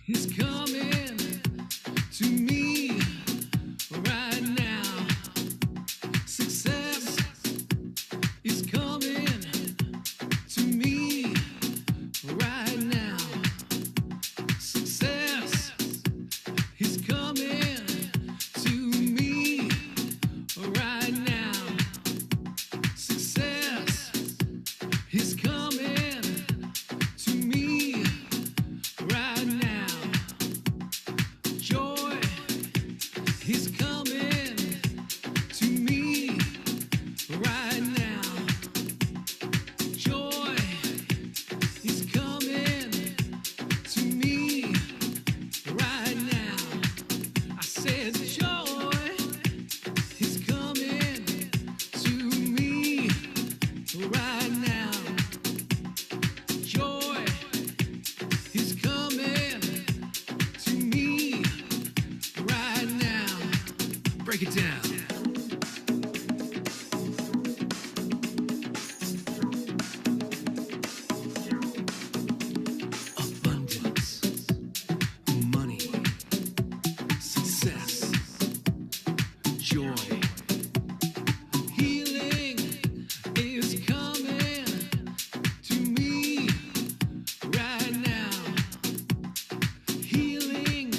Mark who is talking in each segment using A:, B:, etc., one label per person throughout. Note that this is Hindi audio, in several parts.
A: is coming to me right now. Success is coming to me right now. Success is coming to me right now. Success is coming to me right now. Joy is coming to me right now. Joy is coming to me right now. I said joy is coming to me right now. Joy is coming to me right now. Break it down. Abundance, money, success, joy, healing is coming to me right now. Healing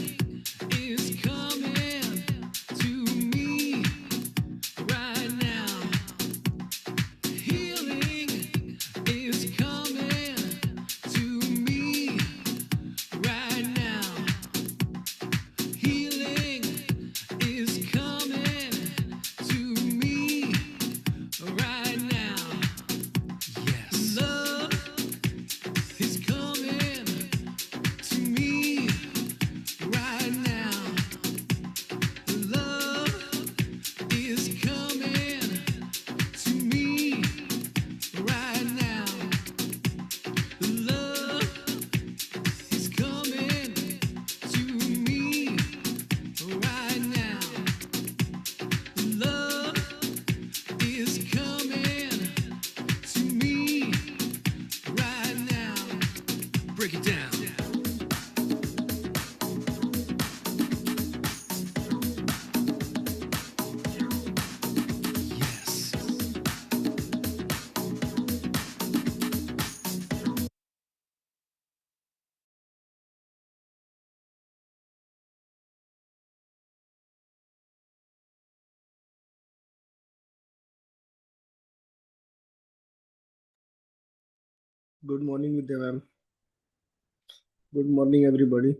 A: is coming to me right now. Healing is coming to me right now. Healing is coming to me right now. Yes. Love is coming to me right now. Love is coming to me right now. Love is coming to me right now. Love is coming to me right now. Break it down. Yes.
B: Good morning Vidya ma'am. Good morning everybody.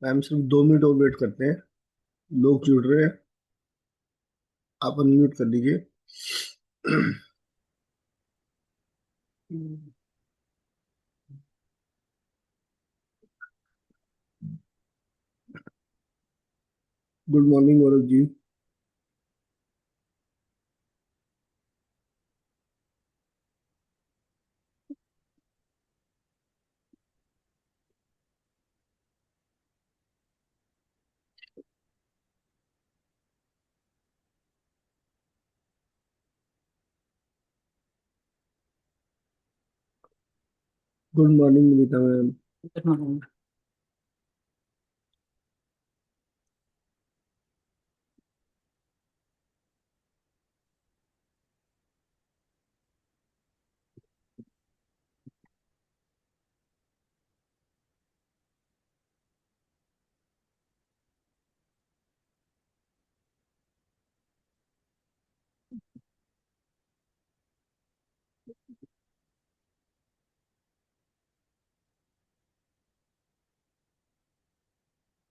B: Ma'am सिर्फ 2 मिनट और वेट करते हैं. लोग जुड़ रहे हैं. आप अनम्यूट कर लीजिए. Good morning Gaurav ji. Good morning Vineeta ma'am.
C: Good morning.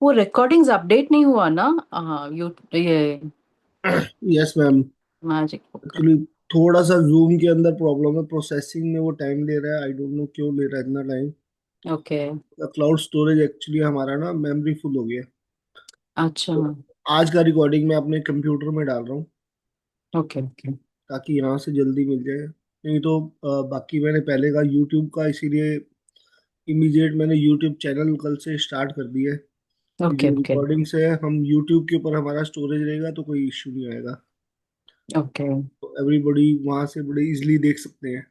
C: वो रिकॉर्डिंग्स अपडेट नहीं हुआ ना? ये
B: यस मैम.
C: मैजिक
B: एक्चुअली थोड़ा सा जूम के अंदर प्रॉब्लम है. प्रोसेसिंग में वो टाइम ले रहा है. आई डोंट नो क्यों ले रहा है इतना time.
C: Okay.
B: Cloud storage actually हमारा ना मेमोरी फुल हो गया.
C: अच्छा.
B: तो आज का रिकॉर्डिंग मैं अपने कंप्यूटर में डाल रहा हूँ
C: ओके ओके.
B: ताकि यहाँ से जल्दी मिल जाए. नहीं तो बाकी मैंने पहले का यूट्यूब का, इसीलिए इमीडिएट मैंने यूट्यूब चैनल कल से स्टार्ट कर दिया है. कि
C: ओके
B: जो
C: ओके
B: रिकॉर्डिंग से हम यूट्यूब के ऊपर हमारा स्टोरेज रहेगा तो कोई इश्यू नहीं आएगा.
C: ओके.
B: तो एवरीबॉडी वहां से बड़े इजीली देख सकते हैं.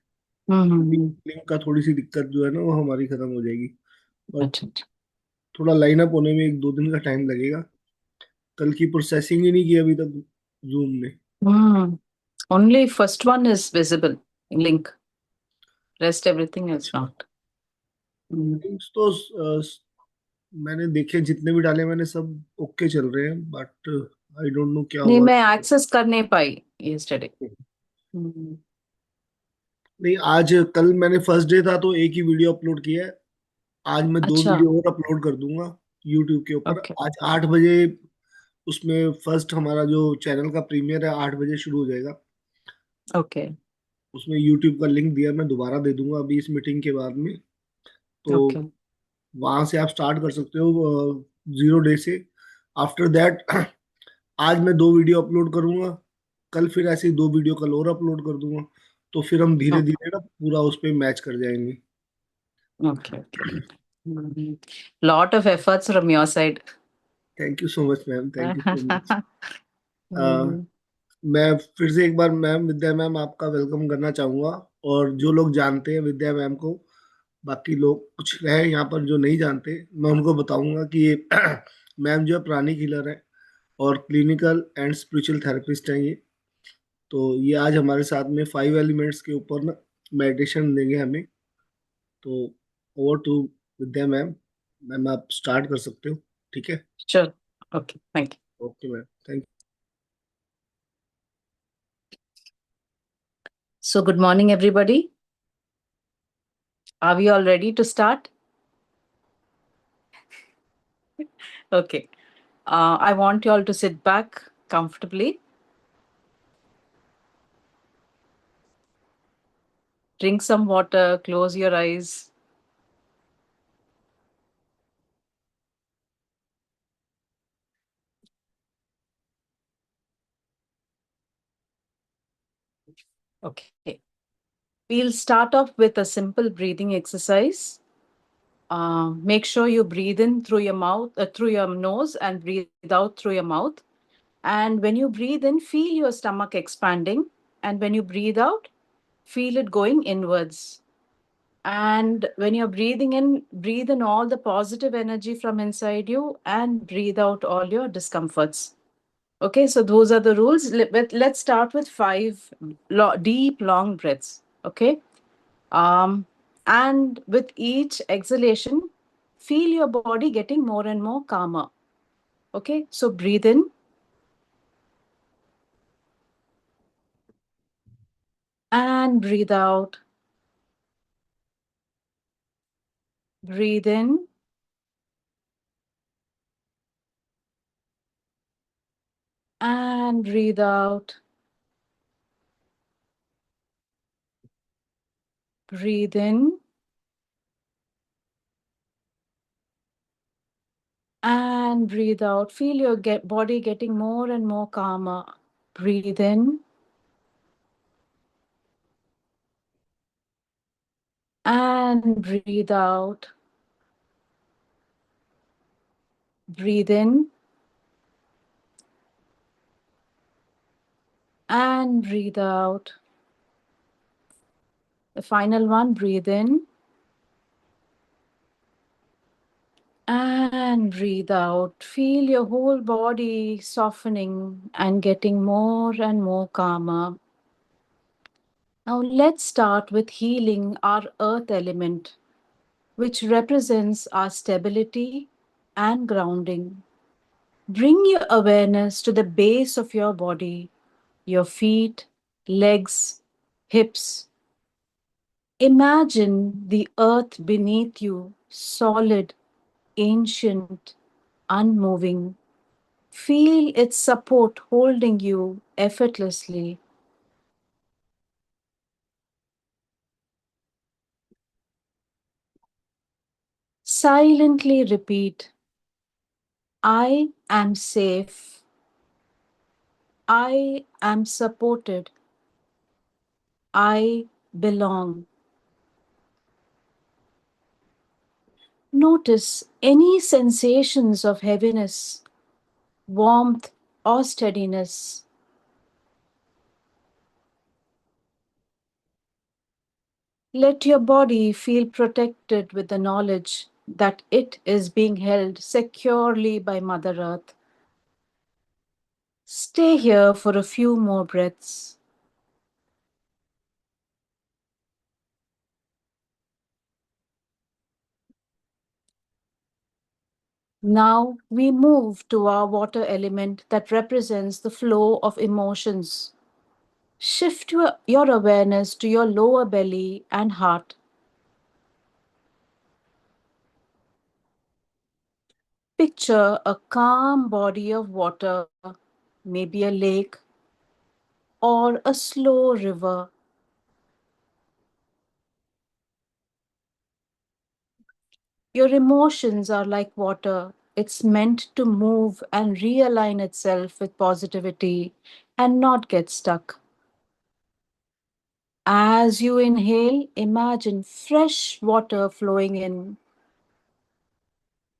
C: हम्म.
B: लिंक का थोड़ी सी दिक्कत जो है ना वो हमारी खत्म हो जाएगी. और
C: अच्छा अच्छा।
B: थोड़ा लाइन अप होने में 1-2 दिन का टाइम लगेगा। कल की प्रोसेसिंग ही नहीं की अभी तक जूम ने।
C: Hmm. Only first one is visible link. Rest everything is
B: अच्छा,
C: not. Hmm.
B: लिंक्स तो मैंने देखे, जितने भी डाले मैंने सब ओके चल रहे हैं, बट आई डोंट नो क्या
C: नहीं,
B: हुआ।
C: मैं एक्सेस कर नहीं पाई yesterday. Hmm.
B: नहीं, आज कल मैंने फर्स्ट डे था तो एक ही वीडियो अपलोड किया है। आज मैं दो
C: अच्छा।
B: वीडियो और अपलोड कर दूंगा यूट्यूब के ऊपर।
C: ओके
B: आज 8 बजे उसमें फर्स्ट हमारा जो चैनल का प्रीमियर है 8 बजे शुरू हो जाएगा।
C: ओके
B: उसमें यूट्यूब का लिंक दिया, मैं दोबारा दे दूंगा अभी इस मीटिंग के बाद में। तो
C: ओके।
B: वहां से आप स्टार्ट कर सकते हो 0 डे से। आफ्टर दैट आज मैं 2 वीडियो अपलोड करूंगा, कल फिर ऐसे ही 2 वीडियो कल और अपलोड कर दूंगा। तो फिर हम धीरे
C: ओके
B: धीरे ना पूरा उस पे मैच कर जाएंगे।
C: Okay okay. Lot of efforts from your side.
B: Thank you so much ma'am, thank you so much.
C: Hmm.
B: मैं फिर से एक बार मैम, विद्या मैम आपका वेलकम करना चाहूंगा। और जो लोग जानते हैं विद्या मैम को, बाकी लोग कुछ है यहाँ पर जो नहीं जानते, मैं उनको बताऊंगा कि ये मैम जो है प्राणिक हीलर है और क्लिनिकल एंड स्पिरिचुअल थेरेपिस्ट हैं ये। तो ये आज हमारे साथ में 5 एलिमेंट्स के ऊपर ना मेडिटेशन देंगे हमें। तो over to Vidya ma'am. Ma'am आप स्टार्ट कर सकते हो, ठीक है?
C: Sure. Okay. Thank you.
B: Okay ma'am, thank
C: So, good morning, everybody. Are we all ready to start? Okay. I want you all to sit back comfortably. Drink some water, close your eyes. Okay. We'll start off with a simple breathing exercise. Make sure you breathe in through your mouth, through your nose, and breathe out through your mouth. And when you breathe in, feel your stomach expanding. And when you breathe out, feel it going inwards. And when you're breathing in, breathe in all the positive energy from inside you and breathe out all your discomforts. Okay, so those are the rules. Let's start with 5 deep, long breaths. Okay. And with each exhalation, feel your body getting more and more calmer. Okay, so breathe in and breathe out. Breathe in and breathe out. Breathe in and breathe out. Feel your body getting more and more calmer. Breathe in and breathe out. Breathe in and breathe out. The final one, breathe in and breathe out. Feel your whole body softening and getting more and more calmer. Now let's start with healing our earth element, which represents our stability and grounding. Bring your awareness to the base of your body, your feet, legs, hips. Imagine the earth beneath you, solid, ancient, unmoving. Feel its support holding you effortlessly. Silently repeat, I am safe. I am supported. I belong. Notice any sensations of heaviness, warmth, or steadiness. Let your body feel protected with the knowledge that it is being held securely by Mother Earth. Stay here for a few more breaths. Now we move to our water element that represents the flow of emotions. Shift your awareness to your lower belly and heart. Picture a calm body of water, maybe a lake or a slow river. Your emotions are like water. It's meant to move and realign itself with positivity and not get stuck. As you inhale, imagine fresh water flowing in.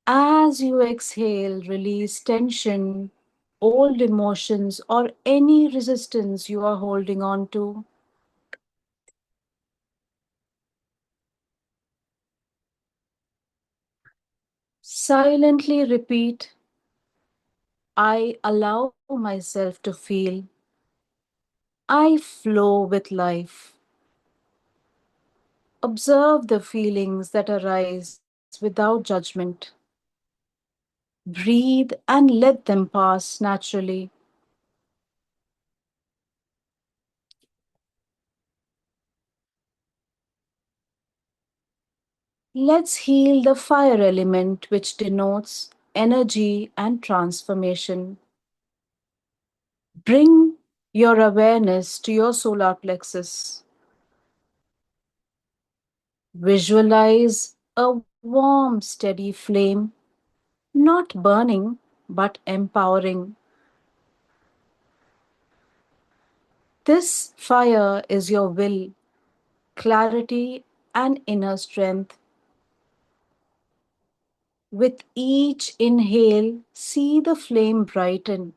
C: As you exhale, release tension, old emotions, or any resistance you are holding on to. Silently repeat, I allow myself to feel. I flow with life. Observe the feelings that arise without judgment. Breathe and let them pass naturally. Let's heal the fire element, which denotes energy and transformation. Bring your awareness to your solar plexus. Visualize a warm, steady flame, not burning, but empowering. This fire is your will, clarity, and inner strength. With each inhale, see the flame brighten.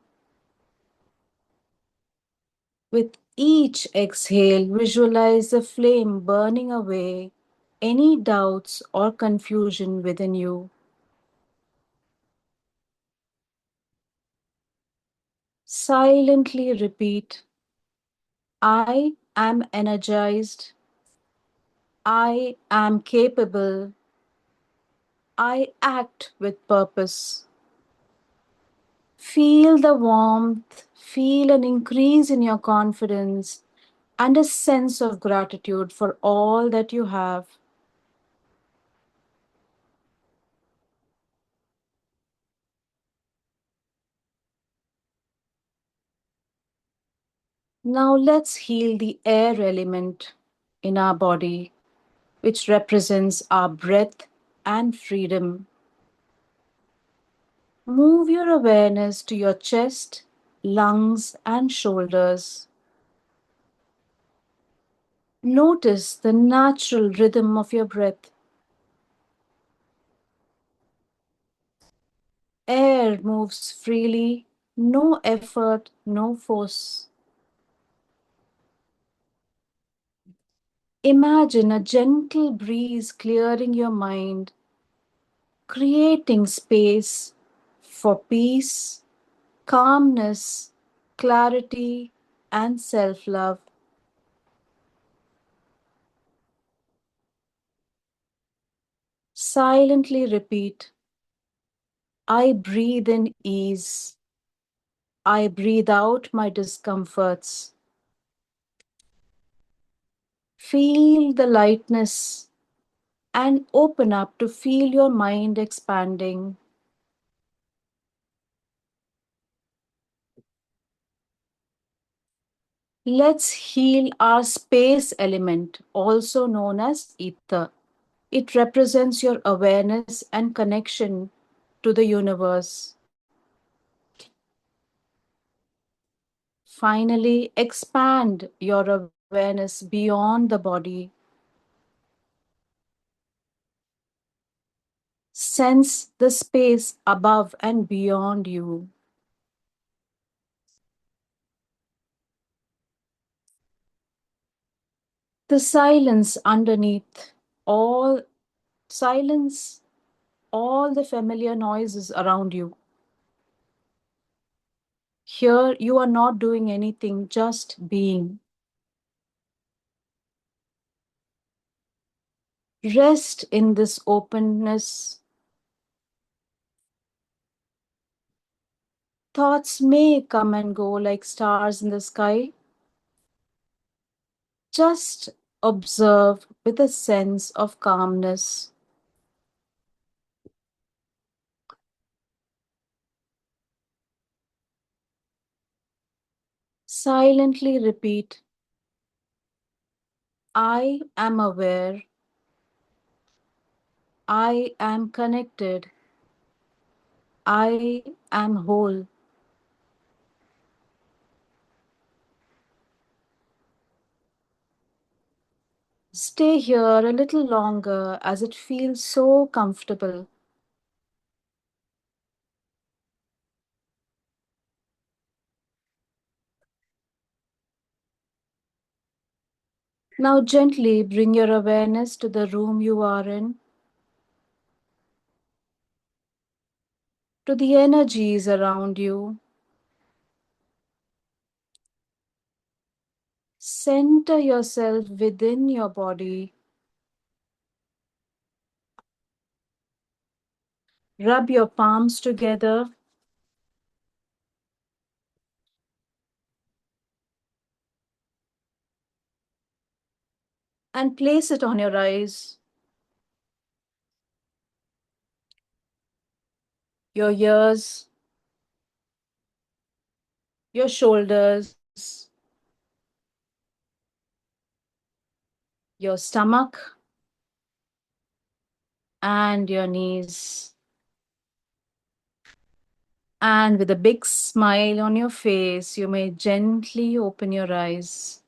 C: With each exhale, visualize the flame burning away any doubts or confusion within you. Silently repeat, I am energized, I am capable, I act with purpose. Feel the warmth, feel an increase in your confidence, and a sense of gratitude for all that you have. Now let's heal the air element in our body, which represents our breath and freedom. Move your awareness to your chest, lungs, and shoulders. Notice the natural rhythm of your breath. Air moves freely, no effort, no force. Imagine a gentle breeze clearing your mind, creating space for peace, calmness, clarity, and self love. Silently repeat, I breathe in ease. I breathe out my discomforts. Feel the lightness and open up to feel your mind expanding. Let's heal our space element, also known as ether. It represents your awareness and connection to the universe. Finally, expand your awareness beyond the body. Sense the space above and beyond you. The silence underneath, all silence all the familiar noises around you. Here, you are not doing anything, just being. Rest in this openness. Thoughts may come and go like stars in the sky. Just observe with a sense of calmness. Silently repeat, I am aware, I am connected, I am whole. Stay here a little longer as it feels so comfortable. Now gently bring your awareness to the room you are in, to the energies around you. Center yourself within your body. Rub your palms together. And place it on your eyes, your ears, your shoulders, your stomach, and your knees. And with a big smile on your face, you may gently open your eyes.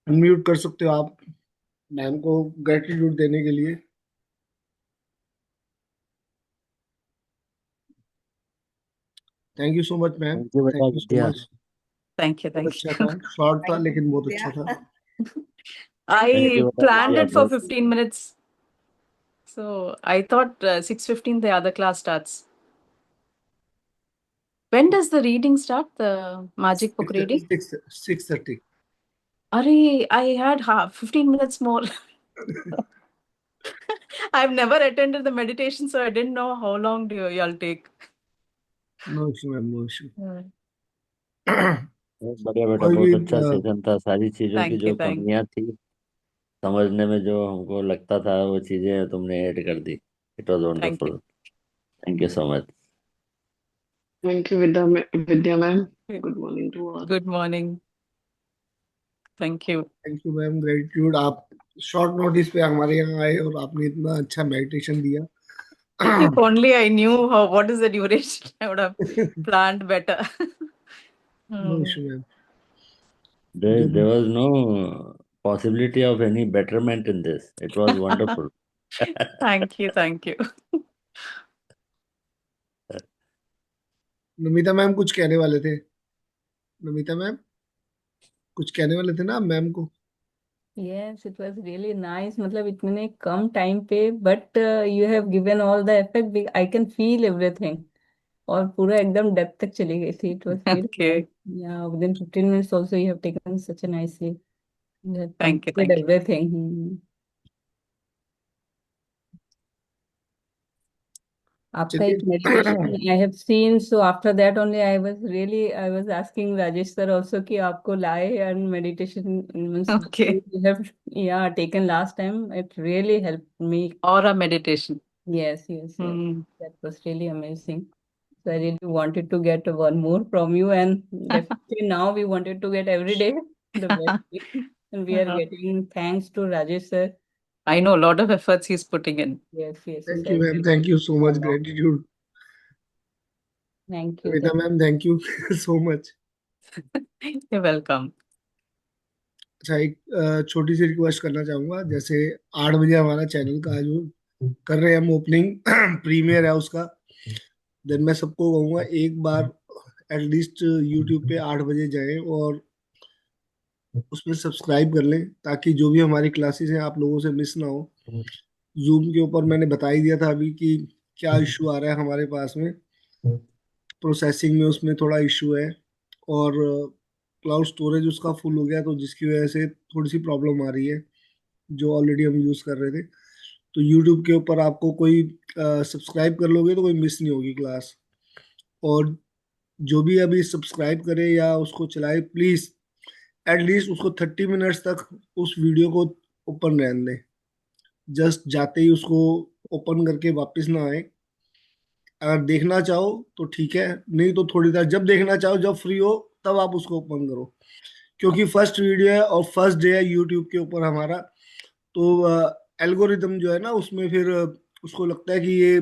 B: Unmute कर सकते हो आप मैम को ग्रेटिट्यूड देने के लिए। Thank you so much ma'am,
D: thank you बेटा
B: thank you so
D: Vidya.
B: Much.
C: Thank you,
B: बहुत
C: thank
B: अच्छा
C: you.
B: था, शॉर्ट था
E: Thank you,
B: लेकिन बहुत अच्छा
E: Vidya.
B: था।
D: थैंक यू
C: I
D: बेटा
C: planned
D: विद्या,
C: it for
D: बहुत
C: 15 minutes. So I thought 6:15 the other class starts. When does the reading start? The magic book reading?
B: 6:30।
C: Arey, I had 15 minutes more. I've never attended the meditation, so I didn't know how long do y'all take.
B: No issue ma'am, no issue.
D: बहुत बढ़िया बेटा,
B: कोई
D: बहुत
B: भी
D: अच्छा सेशन था। सारी चीजों की
C: Thanक
D: जो
C: you, thank you.
D: कमियां थी समझने में, जो हमको लगता था, वो चीजें तुमने ऐड कर दी। It was
C: Thank you.
D: Wonderful. Thank you so much.
E: Thank you, Vidya ma'am. Good morning to all.
C: Good morning. Thank you.
B: Thank you ma'am, gratitude. आप शॉर्ट नोटिस पे हमारे यहाँ आए और आपने इतना अच्छा मेडिटेशन दिया।
C: If only I knew what is the duration, I would have planned better.
B: No issue ma'am.
D: There was no possibility of any betterment in this. It was wonderful.
C: Thank you, thank you.
B: Namita ma'am कुछ कहने वाले थे। नमिता मैम कुछ कहने वाले थे ना मैम को।
F: Yes, it was really nice. मतलब इतने कम टाइम पे, but you have given all the effect. I can feel everything. और पूरा एकदम डेप्थ तक चली गई थी. It was really
C: Okay.
F: nice. Yeah, within 15 minutes also you have taken such a nicely. You have
C: Thank you,
F: completed
C: thank you.
F: everything. आपका
B: चलिए
F: एक meditation I have seen, so after that only I was asking Rajesh sir also कि आपको लाए and meditation means
C: Okay.
F: You have yeah taken last time, it really help me.
C: Aura meditation.
F: Yes, yes, yes.
C: Hmm.
F: That was really amazing. So I really wanted to get one more from you, and definitely now we wanted to get every day the best. And we are getting thanks to Rajesh sir.
C: I know a lot of efforts he's putting in.
F: Yes, yes, yes.
B: Thank you ma'am, thank you so much, gratitude
F: Thank you.
B: Kavita ma'am, थैंk you so much.
C: You're welcome.
B: अच्छा, एक छोटी सी रिक्वेस्ट करना चाहूंगा, जैसे 8 बजे हमारा चैनल का जो कर रहे हैं हम ओपनिंग प्रीमियर है उसका, देन मैं सबको कहूंगा एक बार एटलीस्ट यूट्यूब पे 8 बजे जाएं और उसमें सब्सक्राइब कर लें, ताकि जो भी हमारी क्लासेस हैं आप लोगों से मिस ना हो. जूम के ऊपर मैंने बता ही दिया था अभी कि क्या इशू आ रहा है हमारे पास में, प्रोसेसिंग में उसमें थोड़ा इशू है, और क्लाउड स्टोरेज उसका फुल हो गया, तो जिसकी वजह से थोड़ी सी प्रॉब्लम आ रही है जो ऑलरेडी हम यूज़ कर रहे थे. तो यूट्यूब के ऊपर आपको कोई सब्सक्राइब कर लोगे तो कोई मिस नहीं होगी क्लास. और जो भी अभी सब्सक्राइब करे या उसको चलाए, प्लीज़ एटलीस्ट उसको 30 मिनट्स तक उस वीडियो को ओपन रहने दें. जस्ट जाते ही उसको ओपन करके वापस ना आए. अगर देखना चाहो तो ठीक है, नहीं तो थोड़ी देर जब देखना चाहो, जब फ्री हो तब आप उसको ओपन करो, क्योंकि फर्स्ट वीडियो है और फर्स्ट डे है यूट्यूब के ऊपर हमारा. तो एल्गोरिदम जो है ना उसमें फिर उसको लगता है कि ये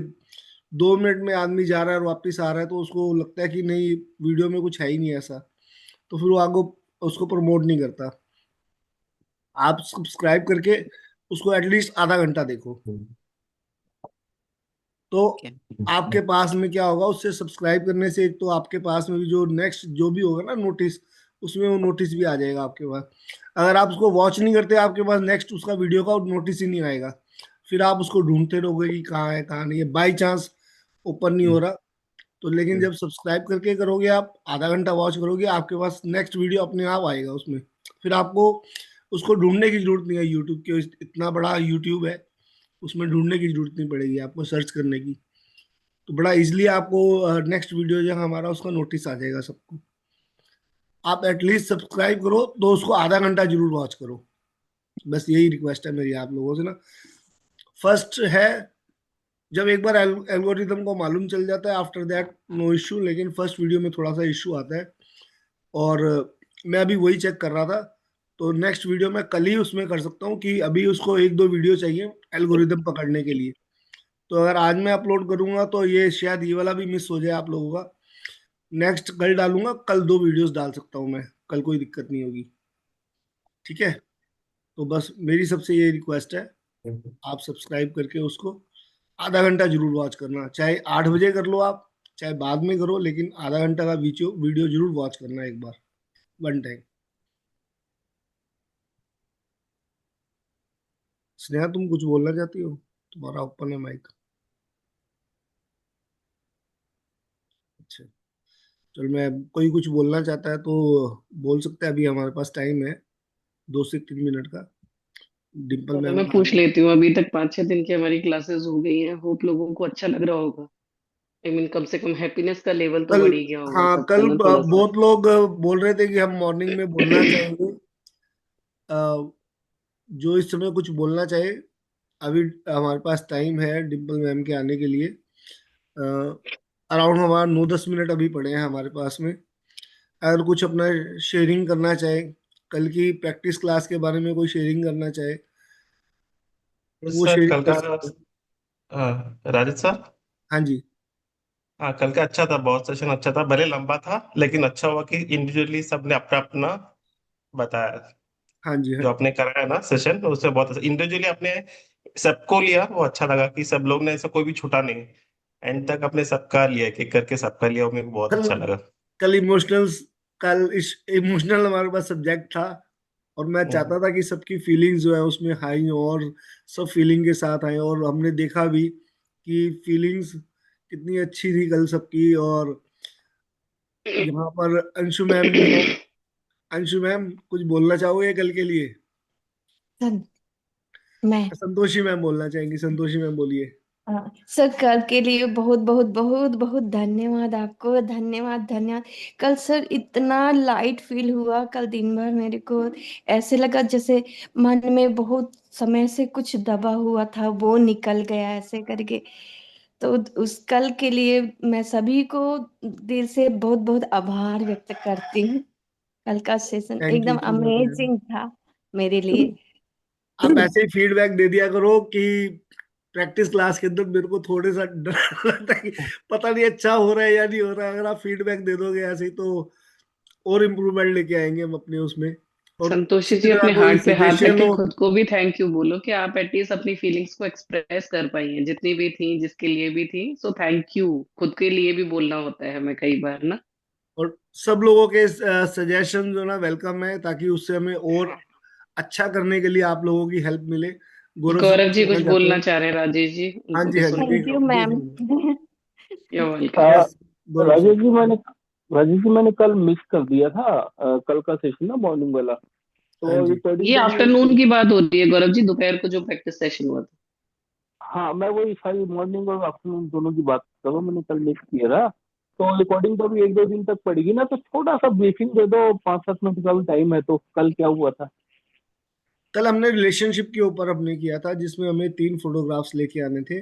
B: 2 मिनट में आदमी जा रहा है और वापस आ रहा है, तो उसको लगता है कि नहीं वीडियो में कुछ है ही नहीं ऐसा, तो फिर वो आगे उसको प्रमोट नहीं करता. आप सब्सक्राइब करके उसको एटलीस्ट आधा घंटा देखो, तो
C: Okay.
B: आपके पास में क्या होगा, उससे सब्सक्राइब करने से एक तो आपके पास में भी जो नेक्स्ट जो भी होगा ना नोटिस, उसमें वो नोटिस भी आ जाएगा आपके पास. अगर आप उसको वॉच नहीं करते, आपके पास नेक्स्ट उसका वीडियो का नोटिस ही नहीं आएगा, फिर आप उसको ढूंढते रहोगे कि कहाँ है कहाँ नहीं है, बाई चांस ओपन नहीं हो रहा. तो लेकिन जब सब्सक्राइब करके करोगे, आप आधा घंटा वॉच करोगे, आपके पास नेक्स्ट वीडियो अपने आप आएगा उसमें, फिर आपको उसको ढूंढने की जरूरत नहीं है. यूट्यूब के इतना बड़ा यूट्यूब है, उसमें ढूंढने की जरूरत नहीं पड़ेगी आपको सर्च करने की. तो बड़ा इजीली आपको नेक्स्ट वीडियो जो हमारा उसका नोटिस आ जाएगा सबको. आप एटलीस्ट सब्सक्राइब करो तो उसको आधा घंटा जरूर वॉच करो. बस यही रिक्वेस्ट है मेरी आप लोगों से ना. फर्स्ट है, जब एक बार एल्गोरिदम को मालूम चल जाता है, आफ्टर दैट नो इश्यू, लेकिन फर्स्ट वीडियो में थोड़ा सा इश्यू आता है. और मैं अभी वही चेक कर रहा था, तो नेक्स्ट वीडियो मैं कल ही उसमें कर सकता हूँ कि अभी उसको 1-2 वीडियो चाहिए एल्गोरिदम पकड़ने के लिए. तो अगर आज मैं अपलोड करूंगा तो ये शायद ये वाला भी मिस हो जाए आप लोगों का. नेक्स्ट कल डालूंगा, कल 2 वीडियोस डाल सकता हूँ मैं, कल कोई दिक्कत नहीं होगी. ठीक है, तो बस मेरी सबसे ये रिक्वेस्ट है, आप सब्सक्राइब करके उसको आधा घंटा जरूर वॉच करना, चाहे 8 बजे कर लो आप, चाहे बाद में करो, लेकिन आधा घंटा का वीडियो वीडियो जरूर वॉच करना एक बार, वन टाइम. स्नेहा, तुम कुछ बोलना चाहती हो? तुम्हारा ओपन है माइक. अच्छा, चल, मैं कोई कुछ बोलना चाहता है तो बोल सकता है, अभी हमारे पास टाइम है 2 से 3 मिनट का. डिम्पल
E: चलो
B: मैम
E: मैं
B: का.
E: पूछ लेती हूँ, अभी तक 5-6 दिन की हमारी क्लासेस हो गई हैं, होप लोगों को अच्छा लग रहा होगा. आई मीन कम से कम हैप्पीनेस का लेवल तो
B: कल,
E: बढ़ ही गया होगा
B: हाँ
E: सबका
B: कल
E: ना थोड़ा सा.
B: बहुत लोग बोल रहे थे कि हम मॉर्निंग में बोलना चाहेंगे. अ, जो इस समय कुछ बोलना चाहे, अभी हमारे पास टाइम है डिम्पल मैम के आने के लिए. अराउंड हमारा 9-10 मिनट अभी पड़े हैं हमारे पास में. अगर कुछ अपना शेयरिंग करना चाहे, कल की प्रैक्टिस क्लास के बारे में कोई शेयरिंग करना चाहे, तो वो
G: सर
B: शेयरिंग
G: कल
B: कर
G: का
B: सकते हैं.
G: राजेश सर,
B: हाँ जी.
G: हाँ कल का अच्छा था, बहुत सेशन अच्छा था, भले लंबा था लेकिन अच्छा हुआ कि इंडिविजुअली सबने अपना अपना बताया.
B: हाँ जी. हाँ
G: जो
B: जी.
G: आपने कराया ना सेशन, उससे बहुत अच्छा इंडिविजुअली आपने सबको लिया, वो अच्छा लगा कि सब लोग ने ऐसा कोई भी छूटा नहीं. एंड तक अपने सबका लिया, एक एक करके सबका लिया, वो मेरे को बहुत
B: कल
G: अच्छा लगा.
B: कल इमोशनल कल इमोशनल हमारे पास सब्जेक्ट था, और मैं
G: हम्म.
B: चाहता था कि सबकी फीलिंग्स जो है उसमें हाई हो, और सब फीलिंग के साथ आए, और हमने देखा भी कि फीलिंग्स कितनी अच्छी थी कल सबकी. और यहाँ पर अंशु मैम भी है. अंशु मैम, कुछ बोलना चाहोगे कल के लिए?
H: सर मैं
B: संतोषी मैम बोलना चाहेंगी, संतोषी मैम बोलिए.
H: हाँ सर, कल के लिए बहुत बहुत बहुत बहुत धन्यवाद आपको, धन्यवाद धन्यवाद। कल सर इतना लाइट फील हुआ, कल दिन भर मेरे को ऐसे लगा जैसे मन में बहुत समय से कुछ दबा हुआ था वो निकल गया ऐसे करके। तो उस कल के लिए मैं सभी को दिल से बहुत बहुत आभार व्यक्त करती हूँ। कल का सेशन
B: थैंक यू
H: एकदम
B: सो मच मैम।
H: अमेजिंग था मेरे लिए।
B: आप ऐसे ही फीडबैक दे दिया करो कि प्रैक्टिस क्लास के अंदर मेरे को थोड़े सा डर लगता है कि पता नहीं अच्छा हो रहा है या नहीं हो रहा है। अगर आप फीडबैक दे दोगे ऐसे ही तो और इम्प्रूवमेंट लेके आएंगे हम अपने उसमें। और
E: संतोषी
B: किसी
E: जी,
B: तरह
E: अपने
B: कोई
E: हार्ट पे हाथ रख
B: सजेशन
E: के
B: हो।
E: खुद को भी थैंक यू बोलो कि आप एटलीस्ट अपनी फीलिंग्स को एक्सप्रेस कर पाई हैं, जितनी भी थी, जिसके लिए भी थी। सो थैंक यू, खुद के लिए भी बोलना होता है हमें कई बार ना।
B: और सब लोगों के सजेशन जो ना वेलकम है, ताकि उससे हमें और अच्छा करने के लिए आप लोगों की हेल्प मिले। गौरव सर
E: गौरव
B: कुछ
E: जी कुछ
B: कहना चाहते
E: बोलना
B: हैं?
E: चाह रहे हैं, राजेश जी,
B: हाँ
E: उनको
B: जी,
E: भी
B: हाँ जी,
E: सुनिए।
H: थैंक
B: देख
H: यू
B: देख
H: मैम।
B: लो।
E: You welcome.
I: हाँ,
B: यस, गौरव सर।
I: राजेश जी मैंने कल मिस कर दिया था कल का सेशन ना, मॉर्निंग वाला।
B: हाँ
I: तो
B: जी,
I: रिकॉर्डिंग
E: ये
I: तो भी
E: आफ्टरनून की बात हो रही है गौरव जी, दोपहर को जो प्रैक्टिस सेशन हुआ था।
I: हाँ, मैं वही सारी मॉर्निंग और आफ्टरनून दोनों की बात कर रहा हूँ, मैंने कल मिस किया था। तो रिकॉर्डिंग तो भी 1-2 दिन तक पड़ेगी ना, तो थोड़ा सा ब्रीफिंग दे दो, 5-7 मिनट का भी टाइम है तो। कल क्या हुआ था?
B: कल हमने रिलेशनशिप के ऊपर हमने किया था, जिसमें हमें 3 फोटोग्राफ्स लेके आने थे।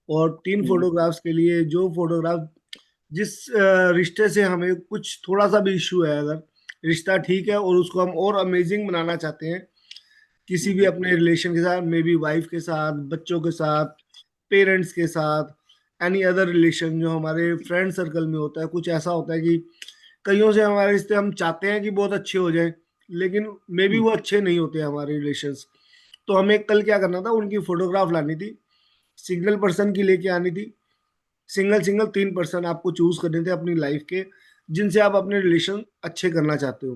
B: और 3 फोटोग्राफ्स के लिए जो फोटोग्राफ जिस रिश्ते से हमें कुछ थोड़ा सा भी इश्यू है, अगर रिश्ता ठीक है और उसको हम और अमेजिंग बनाना चाहते हैं किसी भी अपने रिलेशन के साथ, मे बी वाइफ के साथ, बच्चों के साथ, पेरेंट्स के साथ, एनी अदर रिलेशन जो हमारे फ्रेंड सर्कल में होता है। कुछ ऐसा होता है कि कईयों से हमारे रिश्ते हम चाहते हैं कि बहुत अच्छे हो जाएं, लेकिन मे बी वो अच्छे नहीं होते हमारे रिलेशंस। तो हमें कल क्या करना था, उनकी फोटोग्राफ लानी थी, सिंगल पर्सन की लेके आनी थी। सिंगल सिंगल 3 पर्सन आपको चूज करने थे अपनी लाइफ के, जिनसे आप अपने रिलेशन अच्छे करना चाहते हो।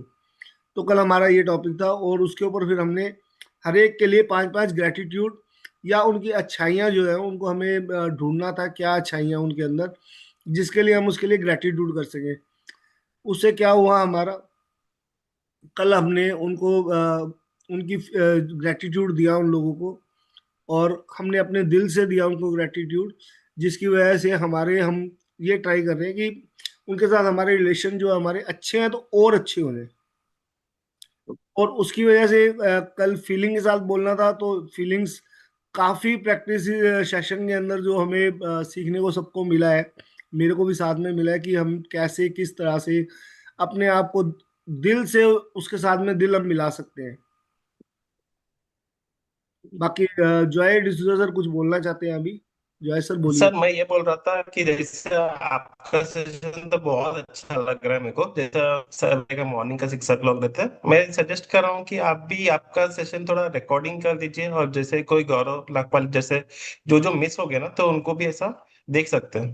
B: तो कल हमारा ये टॉपिक था, और उसके ऊपर फिर हमने हर एक के लिए 5-5 ग्रेटिट्यूड या उनकी अच्छाइयाँ जो है उनको हमें ढूंढना था, क्या अच्छाइयाँ उनके अंदर, जिसके लिए हम उसके लिए ग्रेटिट्यूड कर सकें। उससे क्या हुआ हमारा, कल हमने उनको उनकी ग्रेटिट्यूड दिया उन लोगों को, और हमने अपने दिल से दिया उनको ग्रेटिट्यूड, जिसकी वजह से हम ये ट्राई कर रहे हैं कि उनके साथ हमारे रिलेशन जो हमारे अच्छे हैं तो और अच्छे हो जाए। और उसकी वजह से कल फीलिंग के साथ बोलना था, तो फीलिंग्स काफी प्रैक्टिस सेशन के अंदर जो हमें सीखने को सबको मिला है, मेरे को भी साथ में मिला है कि हम कैसे किस तरह से अपने आप को दिल से उसके साथ में दिल हम मिला सकते हैं। बाकी जॉय डिसूजा सर कुछ बोलना चाहते हैं अभी? जॉय सर बोलिए।
G: सर मैं ये बोल रहा था कि जैसे आपका सेशन तो बहुत अच्छा लग रहा है मेरे को, जैसा सर का मॉर्निंग का 6 o'clock रहता है। मैं सजेस्ट कर रहा हूँ कि आप भी आपका सेशन थोड़ा रिकॉर्डिंग कर दीजिए, और जैसे कोई गौरव लाखपाल जैसे जो जो मिस हो गया ना, तो उनको भी ऐसा देख सकते हैं।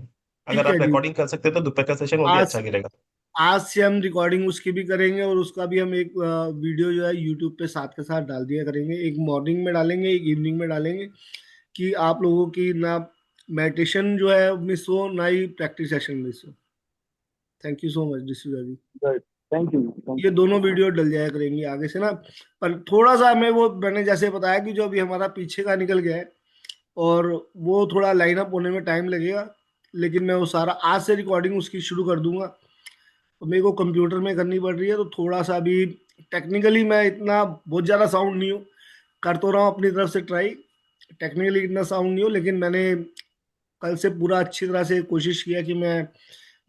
G: अगर
B: ठीक है
G: आप
B: जी।
G: रिकॉर्डिंग कर सकते हैं तो दोपहर का सेशन वो भी
B: आज
G: अच्छा गिरेगा।
B: आज से हम रिकॉर्डिंग उसकी भी करेंगे, और उसका भी हम एक वीडियो जो है यूट्यूब पे साथ के साथ डाल दिया करेंगे। एक मॉर्निंग में डालेंगे, एक इवनिंग में डालेंगे, कि आप लोगों की ना मेडिटेशन जो है मिस हो, ना ही प्रैक्टिस सेशन मिस हो। Thank you so much D'Souza ji.
I: Thank you, thank
B: ये
I: यू।
B: दोनों वीडियो डल जाया करेंगी आगे से ना। पर थोड़ा सा हमें वो मैंने जैसे बताया कि जो अभी हमारा पीछे का निकल गया है, और वो थोड़ा लाइन अप होने में टाइम लगेगा, लेकिन मैं वो सारा आज से रिकॉर्डिंग उसकी शुरू कर दूंगा। तो मेरे को कंप्यूटर में करनी पड़ रही है, तो थोड़ा सा अभी टेक्निकली मैं इतना बहुत ज़्यादा साउंड नहीं हूँ, कर तो रहा हूँ अपनी तरफ से ट्राई। टेक्निकली इतना साउंड नहीं हो, लेकिन मैंने कल से पूरा अच्छी तरह से कोशिश किया कि मैं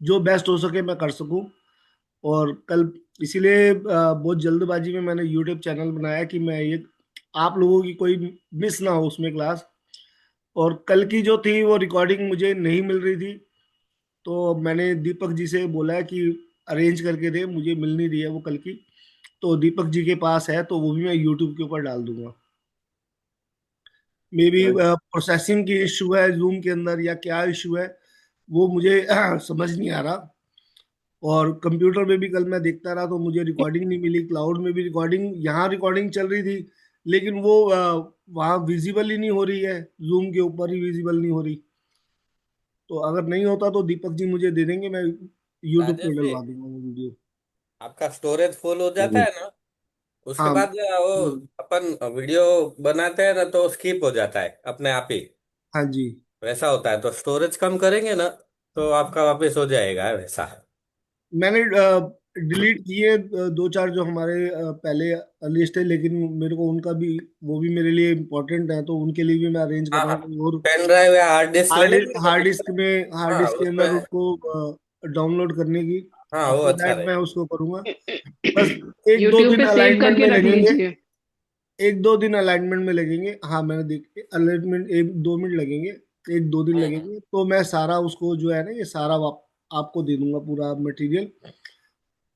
B: जो बेस्ट हो सके मैं कर सकूं। और कल इसीलिए बहुत जल्दबाजी में मैंने यूट्यूब चैनल बनाया कि मैं ये आप लोगों की कोई मिस ना हो उसमें क्लास। और कल की जो थी वो रिकॉर्डिंग मुझे नहीं मिल रही थी, तो मैंने दीपक जी से बोला है कि अरेंज करके दे, मुझे मिल नहीं रही है वो कल की। तो दीपक जी के पास है, तो वो भी मैं यूट्यूब के ऊपर डाल दूंगा। मे बी प्रोसेसिंग की इशू है जूम के अंदर, या क्या इशू है वो मुझे समझ नहीं आ रहा। और कंप्यूटर में भी कल मैं देखता रहा, तो मुझे रिकॉर्डिंग नहीं मिली। क्लाउड में भी रिकॉर्डिंग, यहाँ रिकॉर्डिंग चल रही थी, लेकिन वो वहाँ विजिबल ही नहीं हो रही है, जूम के ऊपर ही विजिबल नहीं हो रही। तो अगर नहीं होता तो दीपक जी मुझे दे देंगे, मैं यूट्यूब पे
J: राजेश जी,
B: डलवा दूंगा वो वीडियो।
J: आपका स्टोरेज फुल हो जाता है ना, उसके
B: हाँ।
J: बाद वो अपन वीडियो बनाते हैं ना तो स्किप हो जाता है अपने आप ही।
B: हाँ जी।
J: वैसा होता है, तो स्टोरेज कम करेंगे ना तो आपका वापस हो जाएगा वैसा।
B: मैंने डिलीट किए दो चार जो हमारे पहले लिस्ट है, लेकिन मेरे को उनका भी, वो भी मेरे लिए इम्पोर्टेंट है, तो उनके लिए भी मैं अरेंज कर रहा
J: हाँ,
B: हूँ कोई और
J: पेन ड्राइव या हार्ड डिस्क ले लेंगे तो
B: हार्ड
J: फिर।
B: डिस्क में, हार्ड
J: हाँ
B: डिस्क के
J: उसमें।
B: अंदर उसको डाउनलोड करने की।
J: हाँ वो
B: आफ्टर
J: अच्छा
B: दैट मैं
J: रहेगा।
B: उसको करूंगा। बस एक दो
E: यूट्यूब
B: दिन
E: पे सेव
B: अलाइनमेंट
E: करके
B: में
E: रख
B: लगेंगे,
E: लीजिए।
B: एक दो दिन अलाइनमेंट में लगेंगे। हाँ मैंने देख अलाइनमेंट, एक दो मिनट लगेंगे, एक दो दिन
J: हम्म।
B: लगेंगे, तो मैं सारा उसको जो है ना, ये सारा आपको दे दूंगा पूरा मटेरियल।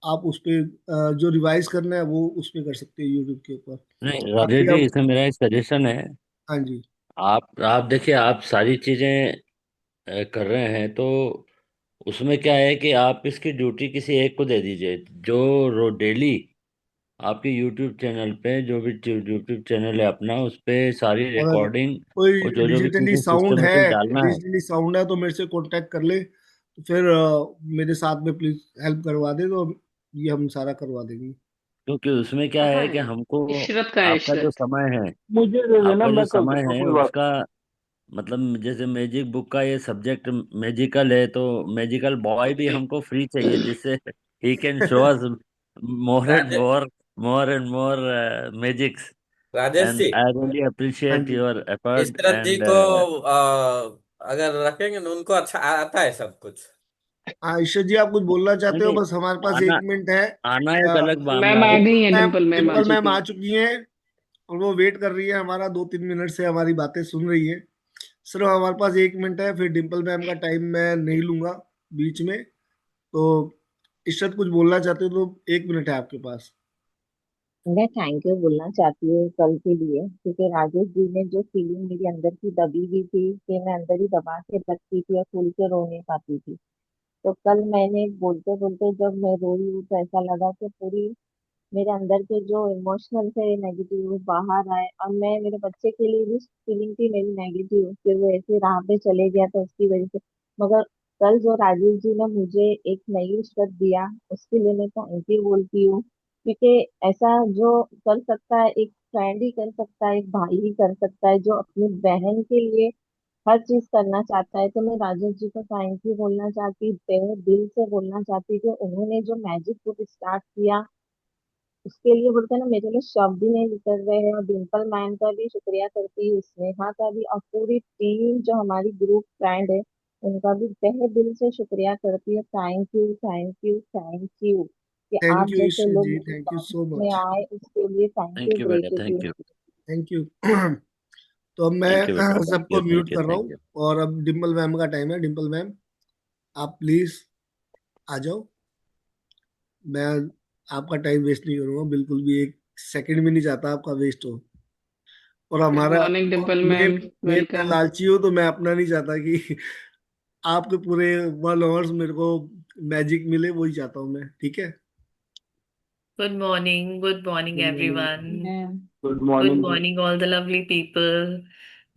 B: आप उस पे जो रिवाइज करना है वो उस पे कर सकते हैं यूट्यूब के ऊपर।
D: नहीं राजेश
B: बाकी
D: जी,
B: अब,
D: इसमें मेरा एक सजेशन है।
B: हाँ जी,
D: आप देखिए, आप सारी चीजें कर रहे हैं, तो उसमें क्या है कि आप इसकी ड्यूटी किसी एक को दे दीजिए, जो डेली आपके यूट्यूब चैनल पे, जो भी यूट्यूब चैनल है अपना, उस पे सारी
B: अगर
D: रिकॉर्डिंग
B: कोई
D: और जो भी
B: डिजिटली
D: चीजें
B: साउंड है,
D: सिस्टमेटिक डालना है।
B: तो मेरे से कांटेक्ट कर ले, तो फिर मेरे साथ में प्लीज हेल्प करवा दे, तो ये हम सारा करवा देंगे।
D: क्योंकि उसमें क्या
E: कहाँ
D: है कि
E: है
D: हमको
E: इशरत? कहाँ है
D: आपका जो
E: इशरत?
D: समय है,
I: मुझे दे देना,
D: आपका जो
I: मैं कर
D: समय
I: दूंगा,
D: है
I: कोई बात
D: उसका, मतलब जैसे मैजिक बुक का ये सब्जेक्ट मैजिकल है, तो मैजिकल बॉय भी हमको फ्री चाहिए, जिससे he can show us more and
J: राजे
D: more, more and more magics.
J: Rajesh
D: and
J: ji,
D: I really
B: हाँ
D: appreciate
B: ji,
D: your effort
J: Ishrat ji
D: and
J: को अगर रखेंगे ना, उनको अच्छा आता है सब कुछ।
B: आयशा जी आप कुछ बोलना चाहते हो?
D: नहीं,
B: बस हमारे पास एक
D: आना
B: मिनट है।
D: आना एक अलग मामला
E: मैम आ
D: है।
E: गई है,
B: मैम,
E: डिम्पल मैम आ
B: डिम्पल मैम
E: चुकी
B: आ
E: है।
B: चुकी हैं, और वो वेट कर रही है हमारा, 2-3 मिनट से हमारी बातें सुन रही है। सिर्फ हमारे पास एक मिनट है, फिर डिम्पल मैम का टाइम मैं नहीं लूंगा बीच में। तो इशरत कुछ बोलना चाहते हो तो 1 मिनट है आपके पास।
K: मैं थैंक यू बोलना चाहती हूँ कल के लिए, क्योंकि राजेश जी ने जो फीलिंग मेरी अंदर की दबी हुई थी कि मैं अंदर ही दबा के रखती थी और खुल के रो नहीं पाती थी, तो कल मैंने बोलते बोलते जब मैं रोई हूँ तो ऐसा लगा कि पूरी मेरे अंदर के जो इमोशनल थे नेगेटिव वो बाहर आए। और मैं मेरे बच्चे के लिए भी फीलिंग थी मेरी नेगेटिव कि वो ऐसे राह पे चले गया था उसकी वजह से। मगर कल जो राजेश जी ने मुझे एक नई शब्द दिया, उसके लिए मैं थैंक यू बोलती हूँ। क्योंकि ऐसा जो कर सकता है एक फ्रेंड ही कर सकता है, एक भाई ही कर सकता है, जो अपनी बहन के लिए हर चीज करना चाहता है। तो मैं राजेश जी को थैंक यू बोलना चाहती, तहे दिल से बोलना चाहती कि उन्होंने जो मैजिक बुक स्टार्ट किया उसके लिए, बोलते हैं ना, मेरे लिए शब्द ही नहीं निकल रहे हैं। और डिम्पल मैम का भी शुक्रिया करती हूँ, स्नेहा का भी, और पूरी टीम जो हमारी ग्रुप फ्रेंड है उनका भी तहे दिल से शुक्रिया करती हूँ। Thank you, thank you, thank you कि
B: थैंक
K: आप
B: यू
K: जैसे
B: इशरत
K: लोग
B: जी,
K: मेरी
B: थैंक यू
K: लाइफ
B: सो
K: में
B: मच।
K: आए उसके लिए थैंक यू,
D: थैंक यू बेटा, thank
K: gratitude.
D: You.
B: Thank you. तो अब मैं
D: थैंक यू बेटा, थैंक
B: सबको
D: यू,
B: म्यूट
D: थैंक यू,
B: कर रहा
D: थैंक
B: हूँ,
D: यू।
B: और अब डिम्पल मैम का टाइम है। डिम्पल मैम, आप प्लीज आ जाओ। मैं आपका टाइम वेस्ट नहीं करूंगा बिल्कुल भी, एक सेकंड भी नहीं चाहता आपका वेस्ट हो। और
E: गुड
B: हमारा,
E: मॉर्निंग डिम्पल
B: मैं
E: मैम,
B: मैं
E: वेलकम।
B: लालची हूँ, तो मैं अपना नहीं चाहता कि आपके पूरे 1 आवर्स मेरे को मैजिक मिले, वही चाहता हूँ मैं। ठीक है।
L: Good morning,
B: good morning.
L: everyone.
I: Good
L: Good
I: morning.
L: morning, all the lovely people.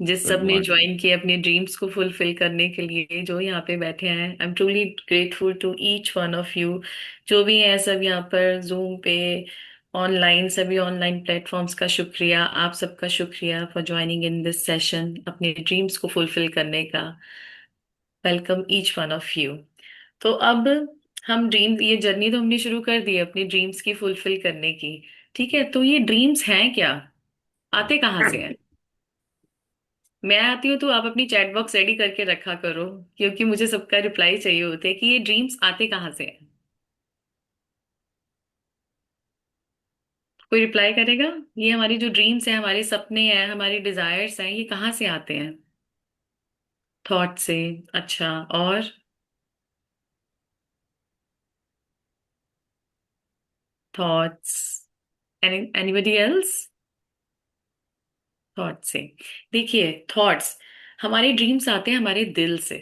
L: जिस
D: गुड
L: सब ने
D: मॉर्निंग।
L: ज्वाइन किए अपने ड्रीम्स को फुलफिल करने के लिए, जो यहाँ पे बैठे हैं, I am truly grateful to each one of you. जो भी हैं सब यहाँ पर जूम पे, ऑनलाइन, सभी ऑनलाइन प्लेटफॉर्म्स का शुक्रिया, आप सबका शुक्रिया for joining in this session अपने ड्रीम्स को फुलफिल करने का। Welcome each one of you. तो अब हम ड्रीम, ये जर्नी तो हमने शुरू कर दी है अपनी ड्रीम्स की फुलफिल करने की। ठीक है, तो ये ड्रीम्स हैं क्या, आते कहाँ से हैं? मैं आती हूँ तो आप अपनी चैट बॉक्स रेडी करके रखा करो, क्योंकि मुझे सबका रिप्लाई चाहिए होते हैं कि ये ड्रीम्स आते कहाँ से हैं। कोई रिप्लाई करेगा? ये हमारी जो ड्रीम्स हैं, हमारे सपने हैं, हमारे डिजायर्स हैं, ये कहाँ से आते हैं? थॉट से। अच्छा, और थॉट्स? Anybody else? थॉट से। देखिए, थॉट्स, हमारे ड्रीम्स आते हैं हमारे दिल से।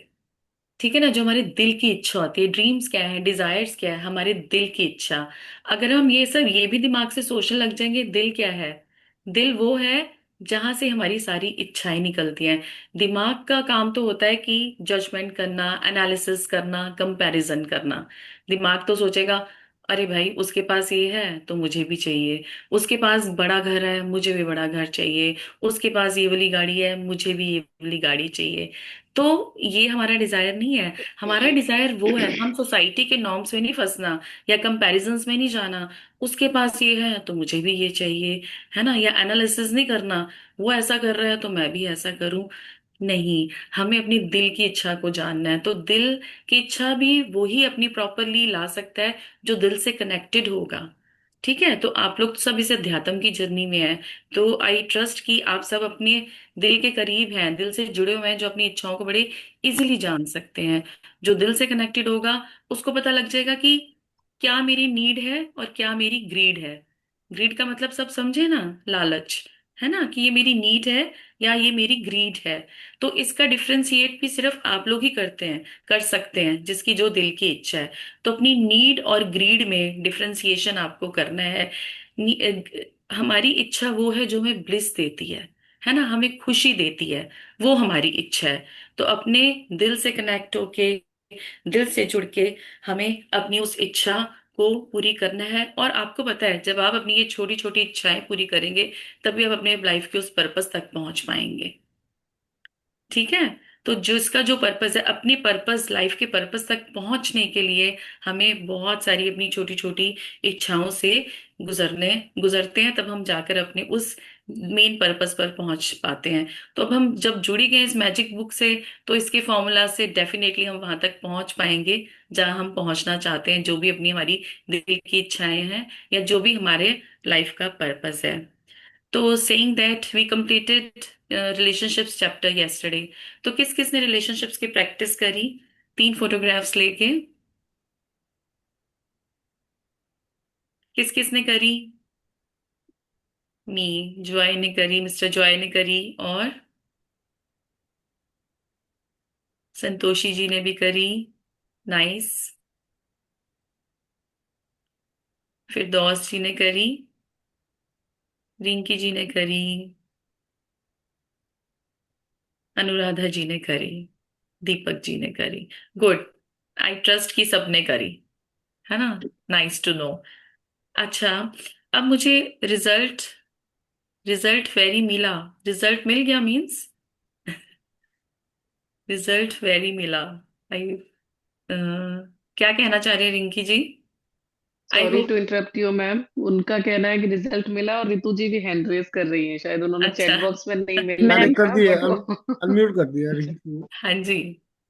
L: ठीक है ना, जो हमारे दिल की इच्छा होती है। ड्रीम्स क्या है, डिजायर्स क्या है? हमारे दिल की इच्छा। अगर हम ये सब ये भी दिमाग से सोचने लग जाएंगे, दिल क्या है? दिल वो है जहां से हमारी सारी इच्छाएं निकलती हैं। दिमाग का काम तो होता है कि जजमेंट करना, एनालिसिस करना, कंपैरिजन करना। दिमाग तो सोचेगा अरे भाई उसके पास ये है तो मुझे भी चाहिए, उसके पास बड़ा घर है मुझे भी बड़ा घर चाहिए, उसके पास ये वाली गाड़ी है मुझे भी ये वाली गाड़ी चाहिए। तो ये हमारा डिजायर नहीं है। हमारा डिजायर वो है, हम सोसाइटी के नॉर्म्स में नहीं फंसना या कंपैरिजंस में नहीं जाना। उसके पास ये है तो मुझे भी ये चाहिए, है ना, या एनालिसिस नहीं करना, वो ऐसा कर रहा है तो मैं भी ऐसा करूं। नहीं, हमें अपनी दिल की इच्छा को जानना है। तो दिल की इच्छा भी वही अपनी प्रॉपरली ला सकता है जो दिल से कनेक्टेड होगा। ठीक है, तो आप लोग तो सब इस अध्यात्म की जर्नी में है, तो आई ट्रस्ट कि आप सब अपने दिल के करीब हैं, दिल से जुड़े हुए हैं, जो अपनी इच्छाओं को बड़े इजीली जान सकते हैं। जो दिल से कनेक्टेड होगा उसको पता लग जाएगा कि क्या मेरी नीड है और क्या मेरी ग्रीड है। ग्रीड का मतलब सब समझे ना, लालच, है ना, कि ये मेरी नीड है या ये मेरी ग्रीड है। तो इसका डिफ्रेंशिएट भी सिर्फ आप लोग ही करते हैं, कर सकते हैं, जिसकी जो दिल की इच्छा है। तो अपनी नीड और ग्रीड में डिफरेंशिएशन आपको करना है। हमारी इच्छा वो है जो हमें ब्लिस देती है ना, हमें खुशी देती है, वो हमारी इच्छा है। तो अपने दिल से कनेक्ट होके, दिल से जुड़ के हमें अपनी उस इच्छा को पूरी करना है। और आपको पता है, जब आप अपनी ये छोटी छोटी इच्छाएं पूरी करेंगे तभी आप अपने लाइफ के उस पर्पस तक पहुंच पाएंगे। ठीक है, तो जो इसका जो पर्पस है, अपनी पर्पस, लाइफ के पर्पस तक पहुंचने के लिए हमें बहुत सारी अपनी छोटी छोटी इच्छाओं से गुजरते हैं, तब हम जाकर अपने उस मेन पर्पस पर पहुंच पाते हैं। तो अब हम जब जुड़ी गए इस मैजिक बुक से, तो इसके फॉर्मूला से डेफिनेटली हम वहां तक पहुंच पाएंगे जहां हम पहुंचना चाहते हैं, जो भी अपनी हमारी दिल की इच्छाएं हैं या जो भी हमारे लाइफ का पर्पस है। तो saying that we completed relationships chapter yesterday। तो किस किस ने रिलेशनशिप्स की प्रैक्टिस करी, 3 फोटोग्राफ्स लेके, किस किस ने करी? मी, जॉय ने करी, मिस्टर जॉय ने करी, और संतोषी जी ने भी करी। नाइस। फिरदौस जी ने करी, रिंकी जी ने करी, अनुराधा जी ने करी, दीपक जी ने करी। गुड, आई ट्रस्ट कि सबने करी, है ना। Nice to know. अच्छा, अब मुझे रिजल्ट रिजल्ट वेरी मिला, रिजल्ट मिल गया मीन्स रिजल्ट वेरी मिला। आई क्या कहना चाह रहे हैं Rinki ji? I
E: sorry
L: hope.
E: To interrupt you ma'am, उनका कहना है कि रिजल्ट मिला, और रितु जी भी हैंड रेज कर रही हैं, शायद उन्होंने
L: अच्छा।
E: चैट बॉक्स में नहीं मिलना
B: मैंने कर
E: लिखा
B: दिया,
E: बट वो
B: अनम्यूट कर दिया रिंकी को।
L: हाँ जी,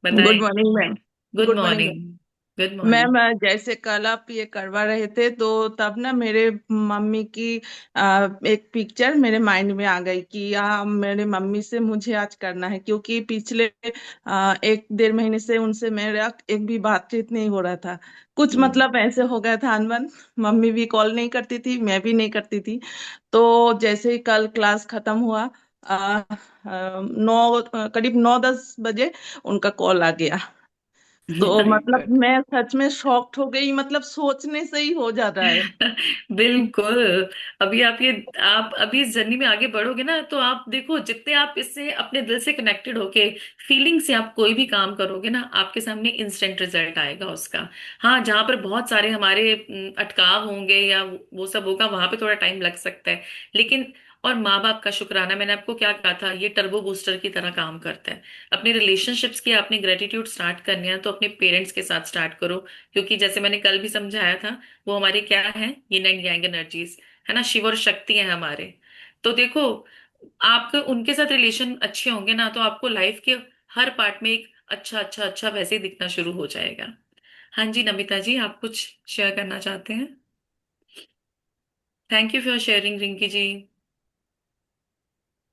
M: गुड
L: बताएं।
M: Morning ma'am.
L: Good
M: good morning
L: morning.
M: Ma'am.
L: Good
M: ma'am
L: morning.
M: जैसे कल आप ये करवा रहे थे तो तब ना मेरे मम्मी की एक पिक्चर मेरे माइंड में आ गई कि मेरे मम्मी से मुझे आज करना है, क्योंकि पिछले 1 1.5 महीने से उनसे मेरा एक भी बातचीत नहीं हो रहा था। कुछ
L: हम्म।
M: मतलब ऐसे हो गया था अनबन। मम्मी भी कॉल नहीं करती थी, मैं भी नहीं करती थी। तो जैसे ही कल क्लास खत्म हुआ, आ, आ, 9 करीब 9 10 बजे उनका कॉल आ गया। तो
L: वेरी
M: मतलब
L: गुड।
M: मैं सच में शॉक्ड हो गई, मतलब सोचने से ही हो जाता है।
L: बिल्कुल। अभी आप अभी इस जर्नी में आगे बढ़ोगे ना, तो आप देखो, जितने आप इससे अपने दिल से कनेक्टेड होके फीलिंग से आप कोई भी काम करोगे ना, आपके सामने इंस्टेंट रिजल्ट आएगा उसका। हाँ, जहां पर बहुत सारे हमारे अटकाव होंगे या वो सब होगा, वहां पे थोड़ा टाइम लग सकता है, लेकिन और माँ बाप का शुक्राना, मैंने आपको क्या कहा था, ये टर्बो बूस्टर की तरह काम करता है। अपने रिलेशनशिप्स की आपने ग्रेटिट्यूड स्टार्ट करनी है तो अपने पेरेंट्स के साथ स्टार्ट करो, क्योंकि जैसे मैंने कल भी समझाया था, वो हमारे क्या है, यिन एंड यांग एनर्जीज, है ना, शिव और शक्ति है हमारे। तो देखो, आपके उनके साथ रिलेशन अच्छे होंगे ना, तो आपको लाइफ के हर पार्ट में एक अच्छा अच्छा अच्छा वैसे ही दिखना शुरू हो जाएगा। हाँ जी, नमिता जी, आप कुछ शेयर करना चाहते हैं? Thank you for sharing Rinki ji.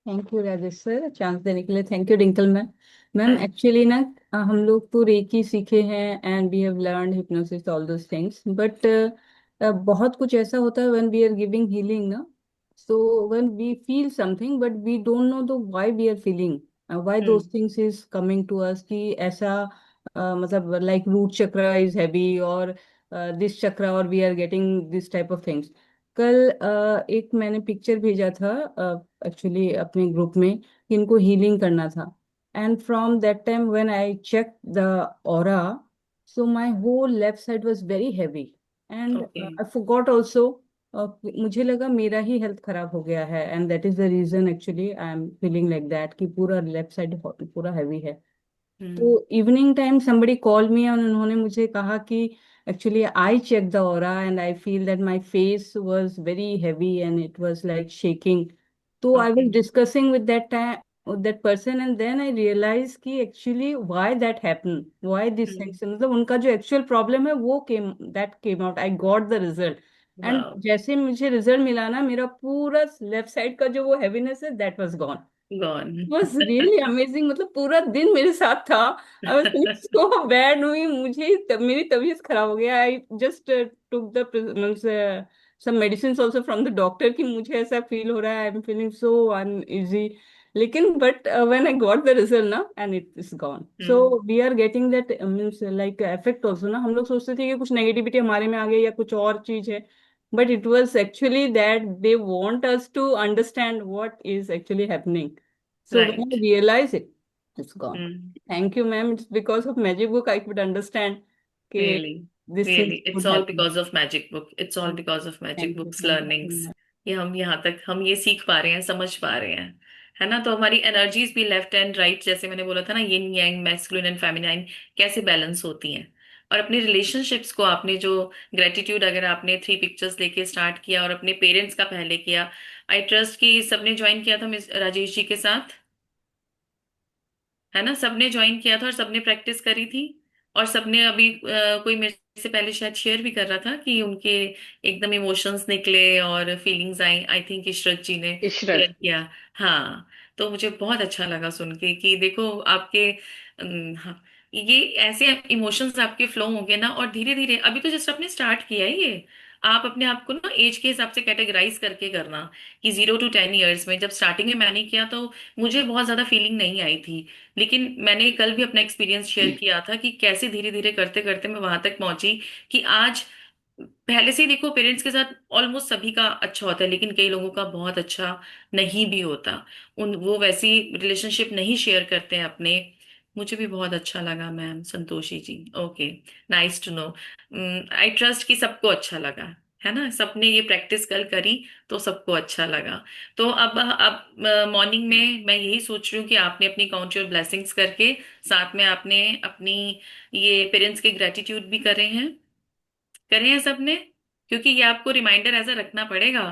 F: Thank you Rajesh sir, chance देने के लिए। Thank you Dinkal ma'am. Ma'am actually ना हम लोग तो रेकी सीखे हैं and we have learned hypnosis all those things, but बहुत कुछ ऐसा होता है when we are giving healing ना, so when we feel something but we don't know the why we are feeling, why
L: hmm.
F: Those things is coming to us, कि ऐसा मतलब like root chakra is heavy और दिस चक्र और we are getting this type of things. कल एक मैंने पिक्चर भेजा था एक्चुअली अपने ग्रुप में कि इनको हीलिंग करना था, and from that time when I check the aura, so my whole left side was very heavy and
L: okay.
F: I forgot also. मुझे लगा मेरा ही हेल्थ खराब हो गया है, and that is the reason actually I am feeling like that कि पूरा लेफ्ट साइड पूरा हैवी है।
L: हम्म।
F: तो evening time somebody called me और उन्होंने मुझे कहा कि actually I checked the aura and I feel that my face was very heavy and it was like shaking. So I
L: okay.
F: was discussing with that time with that person and then I realized कि actually why that happened, why this
L: hmm.
F: section, मतलब उनका जो actual problem है वो came out. I got the result. And
L: wow.
F: जैसे मुझे रिजल्ट मिला ना, मेरा पूरा लेफ्ट साइड का जो वो हैवीनेस है that was gone.
L: Gone.
F: was really amazing, मतलब पूरा दिन मेरे साथ था। I was feeling so bad, हुई मुझे मेरी तबीयत खराब हो गया। I just took the some medicines also from the doctor कि मुझे ऐसा फील हो रहा है, I am feeling so uneasy. लेकिन but when I got the result ना and it is gone, so
L: hmm.
F: we are getting that means like effect also ना। हम लोग सोचते थे कि कुछ नेगेटिविटी हमारे में आ गई या कुछ और चीज है, but it was actually that they want us to understand what is actually happening. So when
L: right.
F: I realized it, it's gone.
L: Hmm.
F: Thank you, ma'am. It's because of Magic Book I could understand that
L: really.
F: these
L: really
F: things
L: it's
F: could
L: all
F: happen.
L: Because of magic book, it's all because of magic
F: Thank you.
L: Books
F: Thank you so
L: learnings.
F: much.
L: ये हम यहाँ तक हम ये सीख पा रहे हैं, समझ पा रहे हैं, है ना। तो हमारी एनर्जीज भी लेफ्ट एंड राइट, जैसे मैंने बोला था ना, यिन यांग, मैस्कुलिन एंड फेमिनाइन, कैसे बैलेंस होती हैं। और अपने रिलेशनशिप्स को आपने जो ग्रेटिट्यूड, अगर आपने 3 पिक्चर्स लेके स्टार्ट किया और अपने पेरेंट्स का पहले किया, आई ट्रस्ट कि सबने ज्वाइन किया था मिस राजेश जी के साथ, है ना। सबने ज्वाइन किया था और सबने प्रैक्टिस करी थी। और सबने अभी कोई मेरे से पहले शायद शेयर भी कर रहा था कि उनके एकदम इमोशंस निकले और फीलिंग्स आई, आई थिंक इशरत जी ने शेयर
E: इशरत।
L: किया। हाँ। तो मुझे बहुत अच्छा लगा सुन के कि देखो आपके हाँ, ये ऐसे इमोशंस आपके फ्लो होंगे ना, और धीरे धीरे अभी तो जस्ट आपने स्टार्ट किया है ये। आप अपने आप को ना एज के हिसाब से कैटेगराइज करके करना कि 0 to 10 years में, जब स्टार्टिंग में मैंने किया तो मुझे बहुत ज्यादा फीलिंग नहीं आई थी। लेकिन मैंने कल भी अपना एक्सपीरियंस शेयर किया था कि कैसे धीरे धीरे करते करते मैं वहां तक पहुंची कि आज, पहले से ही देखो पेरेंट्स के साथ ऑलमोस्ट सभी का अच्छा होता है, लेकिन कई लोगों का बहुत अच्छा नहीं भी होता। उन वो वैसी रिलेशनशिप नहीं शेयर करते हैं अपने। मुझे भी बहुत अच्छा लगा ma'am Santoshi ji. Okay, nice to know. I trust कि सबको अच्छा लगा, है ना। सबने ये प्रैक्टिस कल करी तो सबको अच्छा लगा। तो अब मॉर्निंग में मैं यही सोच रही हूँ कि आपने अपनी काउंट योर ब्लेसिंग्स करके साथ में आपने अपनी ये पेरेंट्स के ग्रेटिट्यूड भी करे हैं सबने। क्योंकि ये आपको रिमाइंडर ऐसा रखना पड़ेगा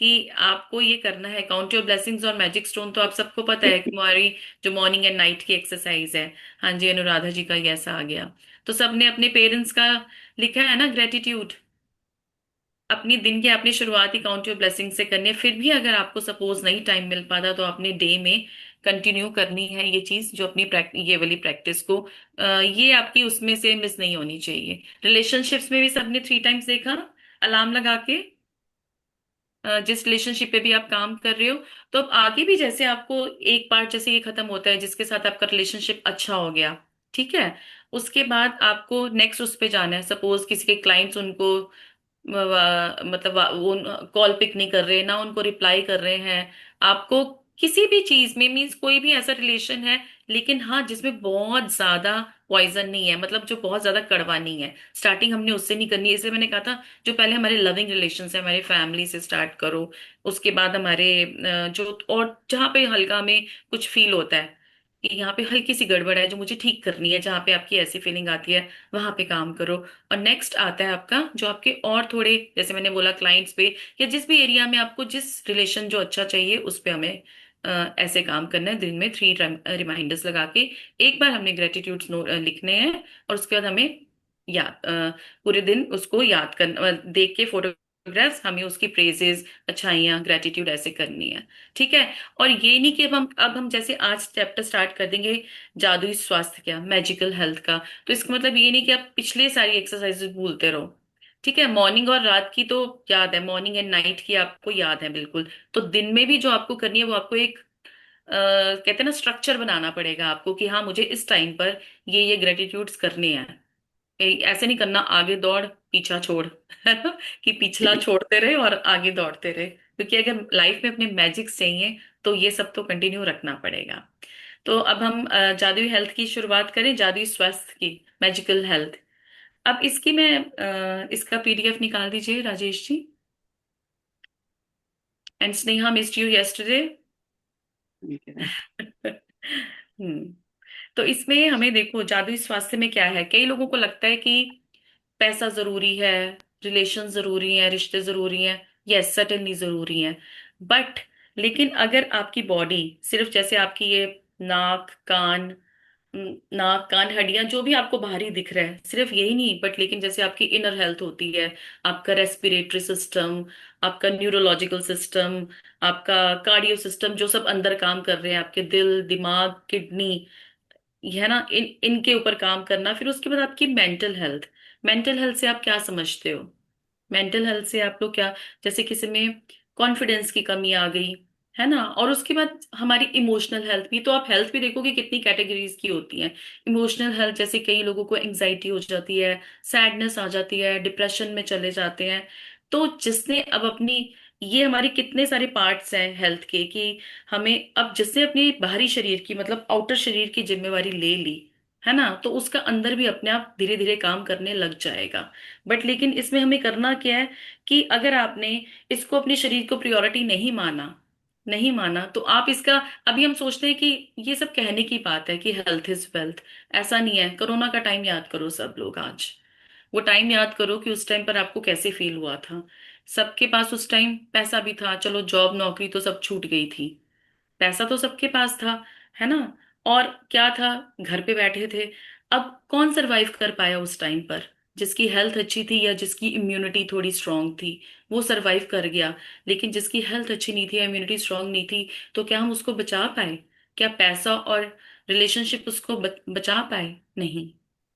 L: कि आपको ये करना है। काउंट योर ब्लेसिंग्स और मैजिक स्टोन तो आप सबको पता है कि हमारी जो मॉर्निंग एंड नाइट की एक्सरसाइज है। हाँ जी, अनुराधा जी का ये ऐसा आ गया। तो सबने अपने पेरेंट्स का लिखा है ना ग्रेटिट्यूड, अपनी दिन की आपने शुरुआत ही काउंट योर ब्लेसिंग से करनी है। फिर भी अगर आपको सपोज नहीं टाइम मिल पाता तो आपने डे में कंटिन्यू करनी है ये चीज, जो अपनी ये वाली प्रैक्टिस को ये आपकी उसमें से मिस नहीं होनी चाहिए। रिलेशनशिप्स में भी सबने 3 times देखा अलार्म लगा के, जिस रिलेशनशिप पे भी आप काम कर रहे हो। तो अब आगे भी जैसे आपको एक पार्ट जैसे ये खत्म होता है जिसके साथ आपका रिलेशनशिप अच्छा हो गया, ठीक है, उसके बाद आपको नेक्स्ट उस पे जाना है। सपोज किसी के क्लाइंट्स उनको मतलब वो कॉल पिक नहीं कर रहे ना, उनको रिप्लाई कर रहे हैं। आपको किसी भी चीज में मीन्स कोई भी ऐसा रिलेशन है, लेकिन हाँ जिसमें बहुत ज्यादा पॉइजन नहीं है, मतलब जो बहुत ज्यादा कड़वा नहीं है, स्टार्टिंग हमने उससे नहीं करनी है। इसलिए मैंने कहा था जो पहले हमारे लविंग रिलेशन है, हमारे फैमिली से स्टार्ट करो। उसके बाद हमारे जो और जहाँ पे हल्का में कुछ फील होता है कि यहाँ पे हल्की सी गड़बड़ है जो मुझे ठीक करनी है, जहाँ पे आपकी ऐसी फीलिंग आती है वहां पे काम करो। और नेक्स्ट आता है आपका जो आपके और थोड़े, जैसे मैंने बोला क्लाइंट्स पे या जिस भी एरिया में आपको जिस रिलेशन जो अच्छा चाहिए उस पे हमें ऐसे काम करना है। दिन में 3 रिमाइंडर्स लगा के एक बार हमने ग्रेटिट्यूड्स लिखने हैं, और उसके बाद हमें याद पूरे दिन उसको याद करना, देख के फोटोग्राफ्स हमें उसकी प्रेजेस, अच्छाइयाँ, ग्रेटिट्यूड ऐसे करनी है। ठीक है। और ये नहीं कि अब हम जैसे आज चैप्टर स्टार्ट कर देंगे जादुई स्वास्थ्य क्या, मैजिकल हेल्थ का, तो इसका मतलब ये नहीं कि आप पिछले सारी एक्सरसाइजेस भूलते रहो। ठीक है। मॉर्निंग और रात की तो याद है, मॉर्निंग एंड नाइट की आपको याद है बिल्कुल। तो दिन में भी जो आपको करनी है वो आपको एक कहते हैं ना स्ट्रक्चर बनाना पड़ेगा आपको कि हाँ मुझे इस टाइम पर ये ग्रेटिट्यूड्स करने हैं। ऐसे नहीं करना आगे दौड़ पीछा छोड़, है ना, कि पिछला छोड़ते रहे और आगे दौड़ते रहे। क्योंकि अगर लाइफ में अपने मैजिक्स चाहिए तो ये सब तो कंटिन्यू रखना पड़ेगा। तो अब हम जादुई हेल्थ की शुरुआत करें, जादुई स्वास्थ्य की, मैजिकल हेल्थ। अब इसकी मैं इसका पीडीएफ निकाल दीजिए Rajesh ji. And Sneha missed you yesterday.
E: ठीक है।
L: हम्म। तो इसमें हमें देखो जादुई स्वास्थ्य में क्या है, कई लोगों को लगता है कि पैसा जरूरी है, रिलेशन जरूरी है, रिश्ते जरूरी हैं। यस सर्टेनली जरूरी हैं। बट लेकिन अगर आपकी बॉडी सिर्फ जैसे आपकी ये नाक कान, नाक कान हड्डियां जो भी आपको बाहरी दिख रहा है सिर्फ यही नहीं, बट लेकिन जैसे आपकी इनर हेल्थ होती है, आपका रेस्पिरेटरी सिस्टम, आपका न्यूरोलॉजिकल सिस्टम, आपका कार्डियो सिस्टम, जो सब अंदर काम कर रहे हैं, आपके दिल दिमाग किडनी, ये है ना, इनके ऊपर काम करना। फिर उसके बाद आपकी मेंटल हेल्थ। मेंटल हेल्थ से आप क्या समझते हो? मेंटल हेल्थ से आप लोग क्या, जैसे किसी में कॉन्फिडेंस की कमी आ गई, है ना। और उसके बाद हमारी इमोशनल हेल्थ भी, तो आप हेल्थ भी देखोगे कितनी कैटेगरीज की होती हैं। इमोशनल हेल्थ जैसे कई लोगों को एंजाइटी हो जाती है, सैडनेस आ जाती है, डिप्रेशन में चले जाते हैं। तो जिसने अब अपनी, ये हमारे कितने सारे पार्ट्स हैं हेल्थ के, कि हमें अब जिसने अपनी बाहरी शरीर की मतलब आउटर शरीर की जिम्मेवारी ले ली, है ना, तो उसका अंदर भी अपने आप धीरे धीरे काम करने लग जाएगा। बट लेकिन इसमें हमें करना क्या है, कि अगर आपने इसको अपने शरीर को प्रायोरिटी नहीं माना, नहीं माना, तो आप इसका, अभी हम सोचते हैं कि ये सब कहने की बात है कि हेल्थ इज वेल्थ। ऐसा नहीं है। कोरोना का टाइम याद करो सब लोग आज, वो टाइम याद करो कि उस टाइम पर आपको कैसे फील हुआ था। सबके पास उस टाइम पैसा भी था, चलो जॉब नौकरी तो सब छूट गई थी, पैसा तो सबके पास था, है ना। और क्या था, घर पे बैठे थे। अब कौन सरवाइव कर पाया उस टाइम पर? जिसकी हेल्थ अच्छी थी या जिसकी इम्यूनिटी थोड़ी स्ट्रांग थी, वो सरवाइव कर गया। लेकिन जिसकी हेल्थ अच्छी नहीं थी या इम्यूनिटी स्ट्रांग नहीं थी, तो क्या हम उसको बचा पाए? क्या पैसा और रिलेशनशिप उसको बचा पाए? नहीं,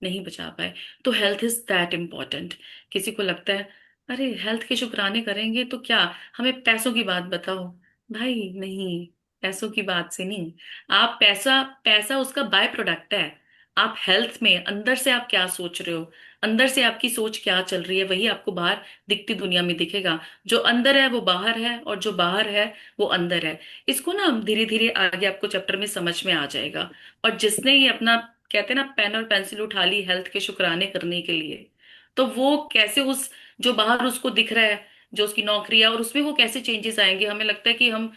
L: नहीं बचा पाए। तो हेल्थ इज दैट इम्पोर्टेंट। किसी को लगता है अरे हेल्थ के शुक्राने करेंगे तो क्या, हमें पैसों की बात बताओ। भाई नहीं, पैसों की बात से नहीं। आप पैसा, पैसा उसका बाय प्रोडक्ट है। आप हेल्थ में अंदर से आप क्या सोच रहे हो, अंदर से आपकी सोच क्या चल रही है, वही आपको बाहर दिखती दुनिया में दिखेगा। जो अंदर है वो बाहर है, और जो बाहर है वो अंदर है। इसको ना धीरे धीरे आगे आपको चैप्टर में समझ में आ जाएगा। और जिसने ये अपना, कहते हैं ना, पेन और पेंसिल उठा ली हेल्थ के शुक्राने करने के लिए, तो वो कैसे उस, जो बाहर उसको दिख रहा है, जो उसकी नौकरी है, और उसमें वो कैसे चेंजेस आएंगे। हमें लगता है कि हम,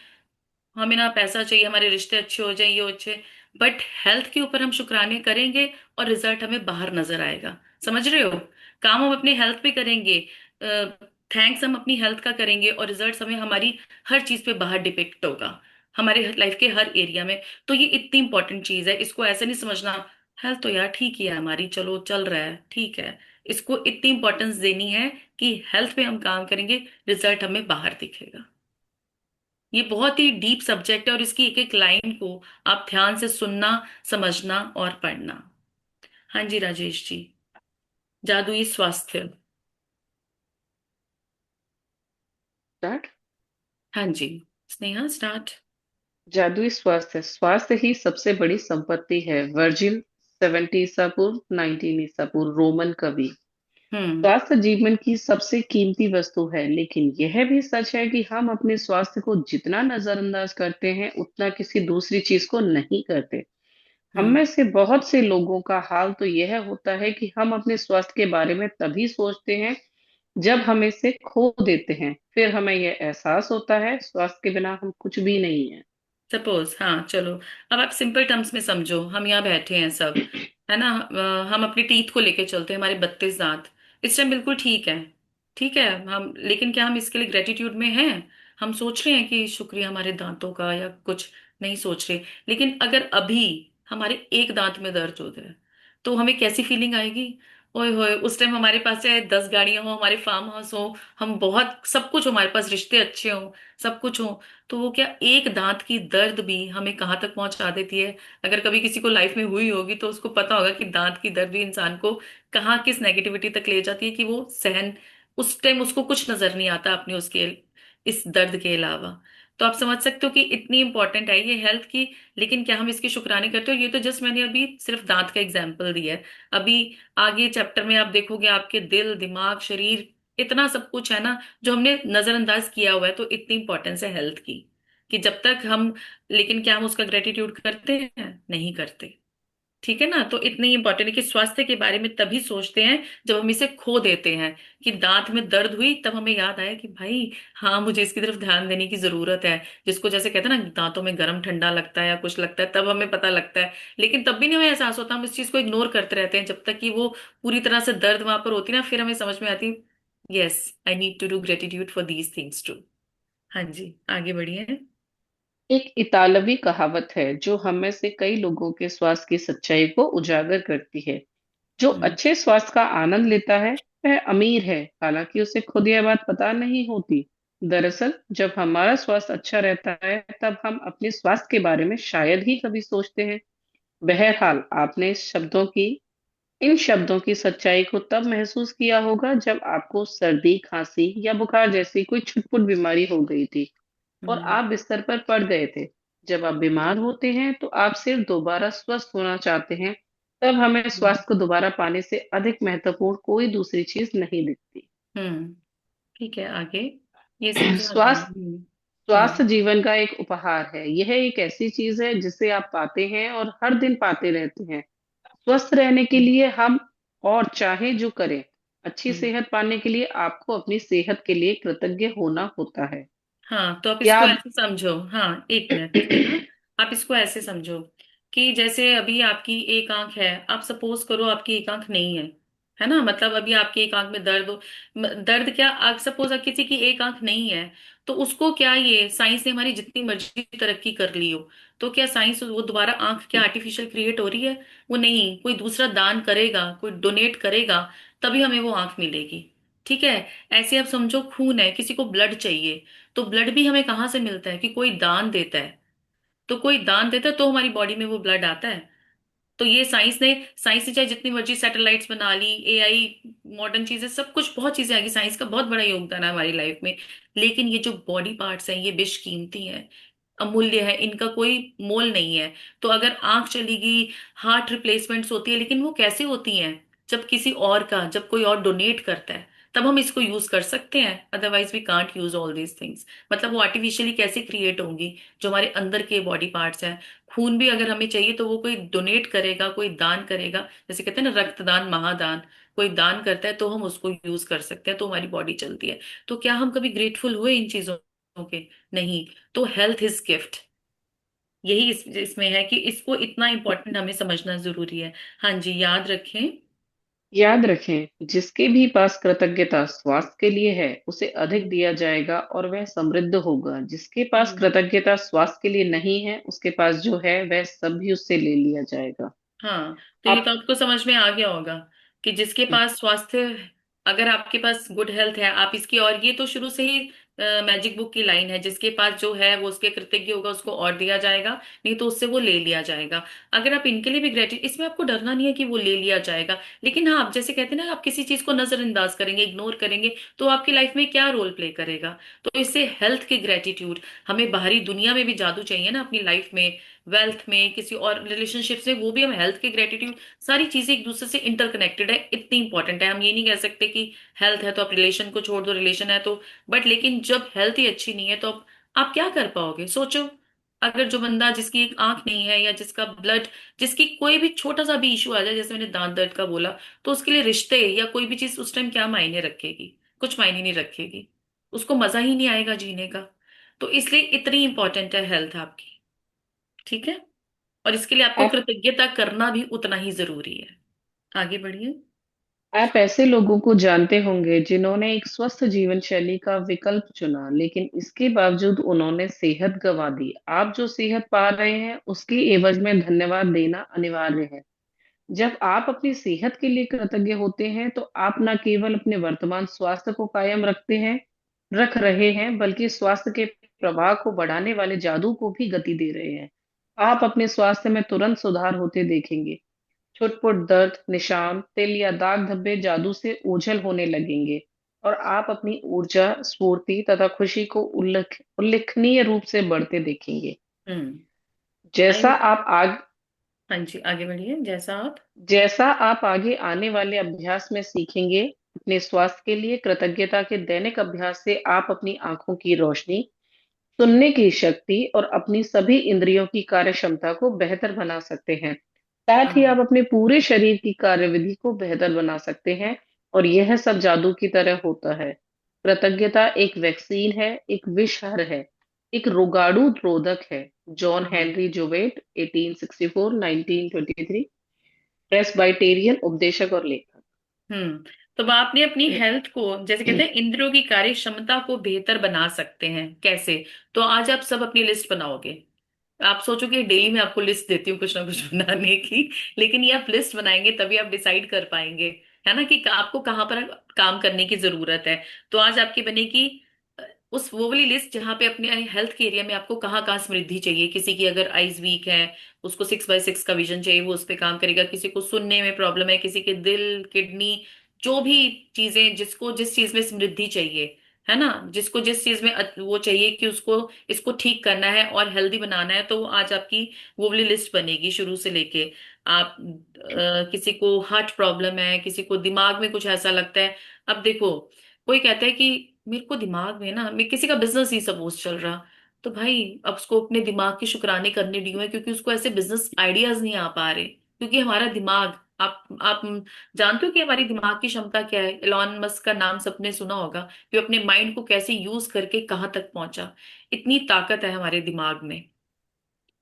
L: हमें ना पैसा चाहिए, हमारे रिश्ते अच्छे हो जाए, ये हो अच्छे, बट हेल्थ के ऊपर हम शुक्राने करेंगे और रिजल्ट हमें बाहर नजर आएगा। समझ रहे हो? काम हम अपने हेल्थ पे करेंगे, थैंक्स हम अपनी हेल्थ का करेंगे, और रिजल्ट हमें हमारी हर चीज पे बाहर डिपिक्ट होगा, हमारे लाइफ के हर एरिया में। तो ये इतनी इंपॉर्टेंट चीज है, इसको ऐसे नहीं समझना हेल्थ तो यार ठीक ही है हमारी, चलो चल रहा है ठीक है। इसको इतनी इंपॉर्टेंस देनी है कि हेल्थ पे हम काम करेंगे, रिजल्ट हमें बाहर दिखेगा। ये बहुत ही डीप सब्जेक्ट है, और इसकी एक एक लाइन को आप ध्यान से सुनना, समझना और पढ़ना। हाँ जी राजेश जी। जादुई स्वास्थ्य।
E: स्टार्ट।
L: हाँ जी, स्नेहा स्टार्ट।
E: जादुई स्वास्थ्य। स्वास्थ्य ही सबसे बड़ी संपत्ति है। वर्जिल 70 ईसा पूर्व 19 ईसा पूर्व, रोमन कवि।
L: हम्म।
E: स्वास्थ्य जीवन की सबसे कीमती वस्तु है, लेकिन यह भी सच है कि हम अपने स्वास्थ्य को जितना नजरअंदाज करते हैं उतना किसी दूसरी चीज को नहीं करते। हम
L: हम्म।
E: में से बहुत से लोगों का हाल तो यह होता है कि हम अपने स्वास्थ्य के बारे में तभी सोचते हैं जब हम इसे खो देते हैं। फिर हमें यह एहसास होता है स्वास्थ्य के बिना हम कुछ भी नहीं है।
L: सपोज, हाँ चलो, अब आप सिंपल टर्म्स में समझो, हम यहाँ बैठे हैं सब, है ना, हम अपनी टीथ को लेके चलते हैं, हमारे 32 दांत इस टाइम बिल्कुल ठीक है, ठीक है हम, लेकिन क्या हम इसके लिए ग्रेटिट्यूड में हैं? हम सोच रहे हैं कि शुक्रिया हमारे दांतों का, या कुछ नहीं सोच रहे। लेकिन अगर अभी हमारे एक दांत में दर्द होता है, तो हमें कैसी फीलिंग आएगी? ओए होए, उस टाइम हमारे पास चाहे 10 गाड़ियां हो, हमारे फार्म हाउस हो, हम बहुत सब कुछ हो, हमारे पास रिश्ते अच्छे हो, सब कुछ हो, तो वो क्या एक दांत की दर्द भी हमें कहाँ तक पहुंचा देती है? अगर कभी किसी को लाइफ में हुई होगी तो उसको पता होगा कि दांत की दर्द भी इंसान को कहाँ किस नेगेटिविटी तक ले जाती है, कि वो सहन, उस टाइम उसको कुछ नजर नहीं आता अपने उसके इस दर्द के अलावा। तो आप समझ सकते हो कि इतनी इंपॉर्टेंट है ये हेल्थ की। लेकिन क्या हम इसके शुक्राने करते हो? ये तो जस्ट मैंने अभी सिर्फ दांत का एग्जाम्पल दिया है। अभी आगे चैप्टर में आप देखोगे आपके दिल दिमाग शरीर, इतना सब कुछ है ना जो हमने नजरअंदाज किया हुआ है। तो इतनी इंपॉर्टेंस है हेल्थ की, कि जब तक हम, लेकिन क्या हम उसका ग्रेटिट्यूड करते हैं? नहीं करते। ठीक है ना। तो इतनी इंपॉर्टेंट है कि स्वास्थ्य के बारे में तभी सोचते हैं जब हम इसे खो देते हैं। कि दांत में दर्द हुई तब हमें याद आया कि भाई हाँ, मुझे इसकी तरफ ध्यान देने की जरूरत है। जिसको जैसे कहते हैं ना, दांतों में गर्म ठंडा लगता है या कुछ लगता है, तब हमें पता लगता है। लेकिन तब भी नहीं हमें एहसास होता, हम इस चीज को इग्नोर करते रहते हैं जब तक कि वो पूरी तरह से दर्द वहां पर होती है ना, फिर हमें समझ में आती। Yes, I need to do gratitude for these things too. हाँ जी, आगे बढ़िए।
E: एक इतालवी कहावत है जो हम में से कई लोगों के स्वास्थ्य की सच्चाई को उजागर करती है। जो
L: हम्म।
E: अच्छे स्वास्थ्य का आनंद लेता है वह अमीर है, हालांकि उसे खुद यह बात पता नहीं होती। दरअसल जब हमारा स्वास्थ्य अच्छा रहता है तब हम अपने स्वास्थ्य के बारे में शायद ही कभी सोचते हैं। बहरहाल आपने इन शब्दों की सच्चाई को तब महसूस किया होगा जब आपको सर्दी, खांसी या बुखार जैसी कोई छुटपुट बीमारी हो गई थी और
L: हम्म।
E: आप बिस्तर पर पड़ गए थे। जब आप बीमार होते हैं तो आप सिर्फ दोबारा स्वस्थ होना चाहते हैं। तब हमें
L: हम्म।
E: स्वास्थ्य को दोबारा पाने से अधिक महत्वपूर्ण कोई दूसरी चीज नहीं दिखती।
L: हम्म। ठीक है, आगे। ये समझा हाँ।
E: स्वास्थ्य स्वास्थ्य जीवन का एक उपहार है। यह एक ऐसी चीज है जिसे आप पाते हैं और हर दिन पाते रहते हैं। स्वस्थ रहने के
L: हम्म।
E: लिए हम और चाहे जो करें, अच्छी
L: हम्म।
E: सेहत पाने के लिए आपको अपनी सेहत के लिए कृतज्ञ होना होता है।
L: हाँ, तो आप इसको
E: याद
L: ऐसे समझो। हाँ, एक मिनट रुकिए ना। आप इसको ऐसे समझो कि जैसे अभी आपकी एक आंख है, आप सपोज करो आपकी एक आंख नहीं है ना। मतलब अभी आपकी एक आंख में दर्द हो, दर्द क्या, आप सपोज किसी की एक आंख नहीं है, तो उसको क्या, ये साइंस ने हमारी जितनी मर्जी तरक्की कर ली हो, तो क्या साइंस वो दोबारा आंख क्या आर्टिफिशियल क्रिएट हो रही है? वो नहीं, कोई दूसरा दान करेगा, कोई डोनेट करेगा, तभी हमें वो आंख मिलेगी। ठीक है। ऐसे आप समझो, खून है, किसी को ब्लड चाहिए, तो ब्लड भी हमें कहाँ से मिलता है? कि कोई दान देता है। तो कोई दान देता है तो हमारी बॉडी में वो ब्लड आता है। तो ये साइंस ने चाहे जितनी मर्जी सैटेलाइट्स बना ली, एआई, मॉडर्न चीजें, सब कुछ बहुत चीजें आ गई, साइंस का बहुत बड़ा योगदान है हमारी लाइफ में। लेकिन ये जो बॉडी पार्ट्स हैं, ये बेशकीमती हैं, अमूल्य है, इनका कोई मोल नहीं है। तो अगर आंख चली गई, हार्ट रिप्लेसमेंट्स होती है, लेकिन वो कैसे होती हैं? जब कोई और डोनेट करता है, तब हम इसको यूज कर सकते हैं, otherwise we can't use all these things. मतलब वो आर्टिफिशियली कैसे क्रिएट होंगी? जो हमारे अंदर के बॉडी पार्ट्स हैं, खून भी अगर हमें चाहिए तो वो कोई डोनेट करेगा, कोई दान करेगा। जैसे कहते हैं ना, रक्तदान महादान, कोई दान करता है तो हम उसको यूज कर सकते हैं, तो हमारी बॉडी चलती है। तो क्या हम कभी ग्रेटफुल हुए इन चीजों के? नहीं। तो हेल्थ इज गिफ्ट, यही इसमें है कि इसको इतना इंपॉर्टेंट हमें समझना जरूरी है। हाँ जी, याद रखें।
E: याद रखें, जिसके भी पास कृतज्ञता स्वास्थ्य के लिए है उसे अधिक
L: हम्म।
E: दिया जाएगा और वह समृद्ध होगा। जिसके पास
L: हम्म।
E: कृतज्ञता स्वास्थ्य के लिए नहीं है उसके पास जो है वह सब भी उससे ले लिया जाएगा।
L: हाँ, तो ये तो
E: आप
L: आपको समझ में आ गया होगा कि जिसके पास स्वास्थ्य, अगर आपके पास गुड हेल्थ है, आप इसकी, और ये तो शुरू से ही मैजिक बुक की लाइन है, जिसके पास जो है वो उसके कृतज्ञ होगा, उसको और दिया जाएगा, नहीं तो उससे वो ले लिया जाएगा। अगर आप इनके लिए भी ग्रेटिट्यूड, इसमें आपको डरना नहीं है कि वो ले लिया जाएगा। लेकिन हाँ, आप जैसे कहते हैं ना, आप किसी चीज को नजरअंदाज करेंगे, इग्नोर करेंगे, तो आपकी लाइफ में क्या रोल प्ले करेगा? तो इससे हेल्थ की ग्रेटिट्यूड, हमें बाहरी दुनिया में भी जादू चाहिए ना अपनी लाइफ में, वेल्थ में, किसी और रिलेशनशिप्स में, वो भी हम हेल्थ के ग्रेटिट्यूड, सारी चीजें एक दूसरे से इंटरकनेक्टेड है, इतनी इंपॉर्टेंट है। हम ये नहीं कह सकते कि हेल्थ है तो आप रिलेशन को छोड़ दो, रिलेशन है तो, बट लेकिन जब हेल्थ ही अच्छी नहीं है तो आप क्या कर पाओगे? सोचो। अगर जो बंदा, जिसकी एक आंख नहीं है, या जिसका ब्लड, जिसकी कोई भी छोटा सा भी इशू आ जाए, जैसे मैंने दांत दर्द का बोला, तो उसके लिए रिश्ते या कोई भी चीज उस टाइम क्या मायने रखेगी? कुछ मायने नहीं रखेगी, उसको मजा ही नहीं आएगा जीने का। तो इसलिए इतनी इंपॉर्टेंट है हेल्थ आपकी। ठीक है। और इसके लिए आपको
E: आप
L: कृतज्ञता करना भी उतना ही जरूरी है। आगे बढ़िए।
E: आप ऐसे लोगों को जानते होंगे जिन्होंने एक स्वस्थ जीवन शैली का विकल्प चुना लेकिन इसके बावजूद उन्होंने सेहत गंवा दी। आप जो सेहत पा रहे हैं उसके एवज में धन्यवाद देना अनिवार्य है। जब आप अपनी सेहत के लिए कृतज्ञ होते हैं तो आप न केवल अपने वर्तमान स्वास्थ्य को कायम रख रहे हैं बल्कि स्वास्थ्य के प्रवाह को बढ़ाने वाले जादू को भी गति दे रहे हैं। आप अपने स्वास्थ्य में तुरंत सुधार होते देखेंगे। छुटपुट दर्द, निशान, तिल या दाग धब्बे जादू से ओझल होने लगेंगे और आप अपनी ऊर्जा, स्फूर्ति तथा खुशी को उल्लेखनीय रूप से बढ़ते देखेंगे।
L: हम्म।
E: जैसा
L: आई।
E: आप आग
L: हाँ जी, आगे बढ़िए।
E: जैसा आप आगे आने वाले अभ्यास में सीखेंगे, अपने स्वास्थ्य के लिए कृतज्ञता के दैनिक अभ्यास से आप अपनी आंखों की रोशनी, सुनने की शक्ति और अपनी सभी इंद्रियों की कार्य क्षमता को बेहतर बना सकते हैं। साथ ही
C: हाँ
E: आप अपने पूरे शरीर की कार्यविधि को बेहतर बना सकते हैं। और यह सब जादू की तरह होता है। कृतज्ञता एक वैक्सीन है, एक विषहर है, एक रोगाणु रोधक है। जॉन
C: हाँ
E: हेनरी जोवेट 1864 1923, प्रेस्बाइटेरियन उपदेशक और लेखक।
L: हम्म। तो आपने अपनी हेल्थ को, जैसे कहते हैं, इंद्रियों की कार्य क्षमता को बेहतर बना सकते हैं कैसे? तो आज आप सब अपनी लिस्ट बनाओगे। आप सोचोगे डेली मैं आपको लिस्ट देती हूँ कुछ ना कुछ बनाने की, लेकिन ये आप लिस्ट बनाएंगे तभी आप डिसाइड कर पाएंगे, है ना, कि आपको कहाँ पर काम करने की जरूरत है। तो आज आपकी बनेगी उस वो वाली लिस्ट जहाँ पे अपने हेल्थ के एरिया में आपको कहाँ कहाँ समृद्धि चाहिए। किसी की अगर आईज वीक है, उसको 6x6 का विजन चाहिए, वो उस पे काम करेगा। किसी को सुनने में प्रॉब्लम है, किसी के दिल, किडनी, जो भी चीजें, जिसको जिस चीज में समृद्धि चाहिए, है ना, जिसको जिस चीज में वो चाहिए कि उसको इसको ठीक करना है और हेल्दी बनाना है, तो वो आज आपकी वो वाली लिस्ट बनेगी शुरू से लेके। आप किसी को हार्ट प्रॉब्लम है, किसी को दिमाग में कुछ ऐसा लगता है। अब देखो, कोई कहता है कि मेरे को दिमाग में ना, मैं किसी का बिजनेस ही सपोज चल रहा, तो भाई अब उसको अपने दिमाग की शुक्राने करने डी है, क्योंकि उसको ऐसे बिजनेस आइडियाज नहीं आ पा रहे, क्योंकि हमारा दिमाग, आप जानते हो कि हमारी दिमाग की क्षमता क्या है? एलॉन मस्क का नाम सबने सुना होगा कि वो अपने माइंड को कैसे यूज करके कहाँ तक पहुंचा। इतनी ताकत है हमारे दिमाग में।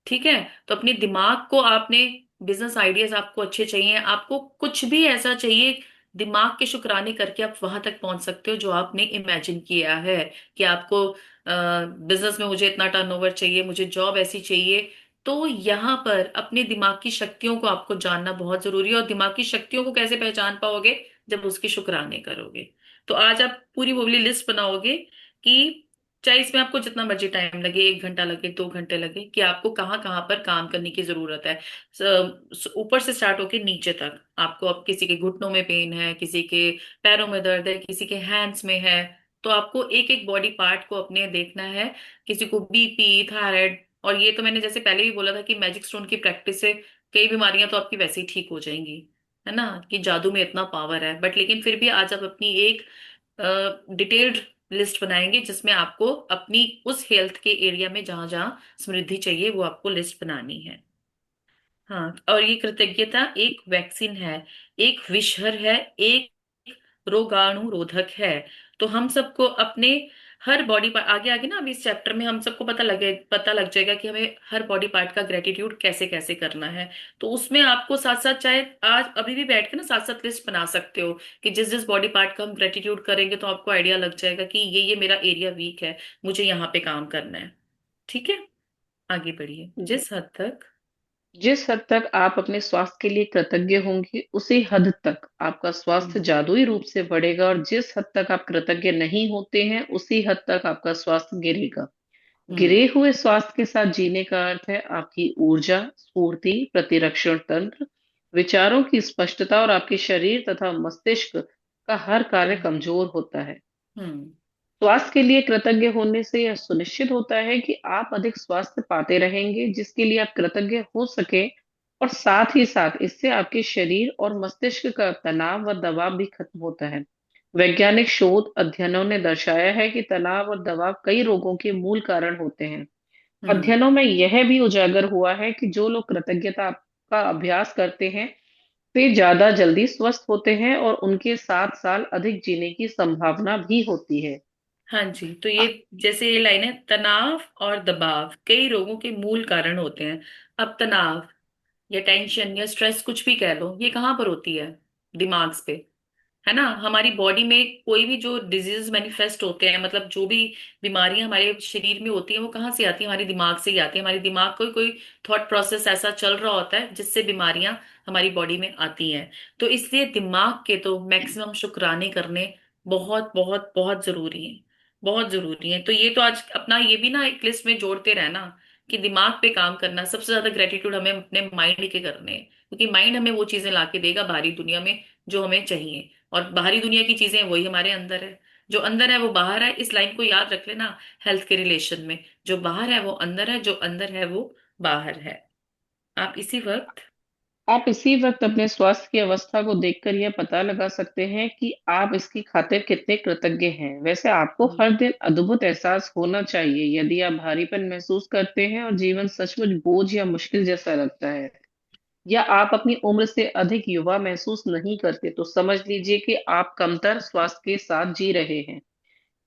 L: ठीक है, तो अपने दिमाग को आपने, बिजनेस आइडियाज आपको अच्छे चाहिए, आपको कुछ भी ऐसा चाहिए, दिमाग के शुक्राने करके आप वहां तक पहुंच सकते हो जो आपने इमेजिन किया है। कि आपको बिजनेस में मुझे इतना टर्नओवर चाहिए, मुझे जॉब ऐसी चाहिए। तो यहाँ पर अपने दिमाग की शक्तियों को आपको जानना बहुत जरूरी है। और दिमाग की शक्तियों को कैसे पहचान पाओगे? जब उसके शुक्राने करोगे। तो आज आप पूरी वो वाली लिस्ट बनाओगे कि चाहे इसमें आपको जितना मर्जी टाइम लगे, 1 घंटा लगे, 2 घंटे लगे, कि आपको कहाँ कहाँ पर काम करने की जरूरत है। ऊपर से स्टार्ट होके नीचे तक आपको, अब किसी के घुटनों में पेन है, किसी के पैरों में दर्द है, किसी के हैंड्स में है, तो आपको एक एक बॉडी पार्ट को अपने देखना है। किसी को बीपी, थायराइड, और ये तो मैंने जैसे पहले भी बोला था कि मैजिक स्टोन की प्रैक्टिस से कई बीमारियां तो आपकी वैसे ही ठीक हो जाएंगी, है ना, कि जादू में इतना पावर है। बट लेकिन फिर भी आज आप अपनी एक डिटेल्ड लिस्ट बनाएंगे जिसमें आपको अपनी उस हेल्थ के एरिया में जहां जहां समृद्धि चाहिए वो आपको लिस्ट बनानी है। हाँ, और ये कृतज्ञता एक वैक्सीन है, एक विषहर है, एक रोगाणु रोधक है। तो हम सबको अपने हर बॉडी पार्ट, आगे आगे ना, अभी इस चैप्टर में हम सबको पता लग जाएगा कि हमें हर बॉडी पार्ट का ग्रेटिट्यूड कैसे कैसे करना है। तो उसमें आपको साथ साथ, चाहे आज अभी भी बैठ के ना साथ साथ लिस्ट बना सकते हो कि जिस जिस बॉडी पार्ट का हम ग्रेटिट्यूड करेंगे तो आपको आइडिया लग जाएगा कि ये मेरा एरिया वीक है, मुझे यहाँ पे काम करना है। ठीक है, आगे बढ़िए।
E: जिस हद तक आप अपने स्वास्थ्य के लिए कृतज्ञ होंगे, उसी हद तक आपका स्वास्थ्य
C: हम्म
E: जादुई रूप से बढ़ेगा। और जिस हद तक आप कृतज्ञ नहीं होते हैं, उसी हद तक आपका स्वास्थ्य गिरेगा। गिरे
C: हम्म
E: हुए स्वास्थ्य के साथ जीने का अर्थ है आपकी ऊर्जा, स्फूर्ति, प्रतिरक्षण तंत्र, विचारों की स्पष्टता, और आपके शरीर तथा मस्तिष्क का हर कार्य
C: हम्म
E: कमजोर होता है।
C: हम्म
E: स्वास्थ्य के लिए कृतज्ञ होने से यह सुनिश्चित होता है कि आप अधिक स्वास्थ्य पाते रहेंगे, जिसके लिए आप कृतज्ञ हो सके। और साथ ही साथ इससे आपके शरीर और मस्तिष्क का तनाव व दबाव भी खत्म होता है। वैज्ञानिक शोध अध्ययनों ने दर्शाया है कि तनाव और दबाव कई रोगों के मूल कारण होते हैं।
C: हम्म
E: अध्ययनों में यह भी उजागर हुआ है कि जो लोग कृतज्ञता का अभ्यास करते हैं, वे ज्यादा जल्दी स्वस्थ होते हैं और उनके 7 साल अधिक जीने की संभावना भी होती है।
L: हाँ जी, तो ये जैसे ये लाइन है, तनाव और दबाव कई रोगों के मूल कारण होते हैं। अब तनाव या टेंशन या स्ट्रेस, कुछ भी कह लो, ये कहाँ पर होती है? दिमाग पे, है ना। हमारी बॉडी में कोई भी जो डिजीज मैनिफेस्ट होते हैं, मतलब जो भी बीमारियां हमारे शरीर में होती हैं, वो कहाँ से आती है? हमारे दिमाग से ही आती है। हमारे दिमाग को कोई थॉट प्रोसेस ऐसा चल रहा होता है जिससे बीमारियां हमारी बॉडी में आती हैं। तो इसलिए दिमाग के तो मैक्सिमम शुक्राने करने बहुत बहुत बहुत जरूरी हैं, बहुत जरूरी है। तो ये तो आज अपना ये भी ना एक लिस्ट में जोड़ते रहना कि दिमाग पे काम करना। सबसे ज्यादा ग्रेटिट्यूड हमें अपने माइंड के करने हैं, क्योंकि माइंड हमें वो चीजें लाके देगा बाहरी दुनिया में जो हमें चाहिए। और बाहरी दुनिया की चीजें वही हमारे अंदर है, जो अंदर है वो बाहर है। इस लाइन को याद रख लेना हेल्थ के रिलेशन में, जो बाहर है वो अंदर है, जो अंदर है वो बाहर है। आप इसी वक्त
E: आप इसी वक्त अपने स्वास्थ्य की अवस्था को देखकर यह पता लगा सकते हैं कि आप इसकी खातिर कितने कृतज्ञ हैं। वैसे आपको
C: हम्म
E: हर दिन अद्भुत एहसास होना चाहिए यदि आप भारीपन महसूस करते हैं और जीवन सचमुच बोझ या मुश्किल जैसा लगता है। या आप अपनी उम्र से अधिक युवा महसूस नहीं करते, तो समझ लीजिए कि आप कमतर स्वास्थ्य के साथ जी रहे हैं।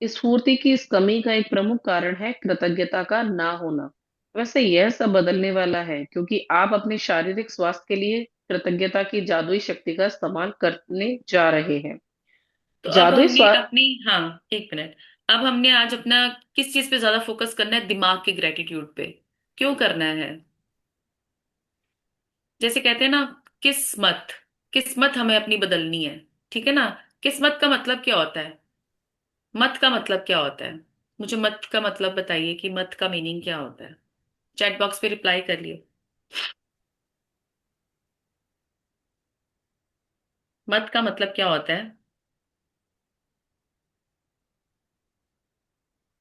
E: स्फूर्ति की इस कमी का एक प्रमुख कारण है कृतज्ञता का ना होना। वैसे यह सब बदलने वाला है, क्योंकि आप अपने शारीरिक स्वास्थ्य के लिए कृतज्ञता की जादुई शक्ति का इस्तेमाल करने जा रहे हैं।
L: तो अब
E: जादुई
L: हमने
E: स्वास्थ्य
L: अपनी, हाँ, एक मिनट। अब हमने आज अपना किस चीज पे ज्यादा फोकस करना है? दिमाग के ग्रेटिट्यूड पे। क्यों करना है? जैसे कहते हैं ना, किस्मत। किस्मत हमें अपनी बदलनी है। ठीक है ना? किस्मत का मतलब क्या होता है? मत का मतलब क्या होता है? मुझे मत का मतलब बताइए कि मत का मीनिंग क्या होता है। चैट बॉक्स पे रिप्लाई कर लिए। मत का मतलब क्या होता है?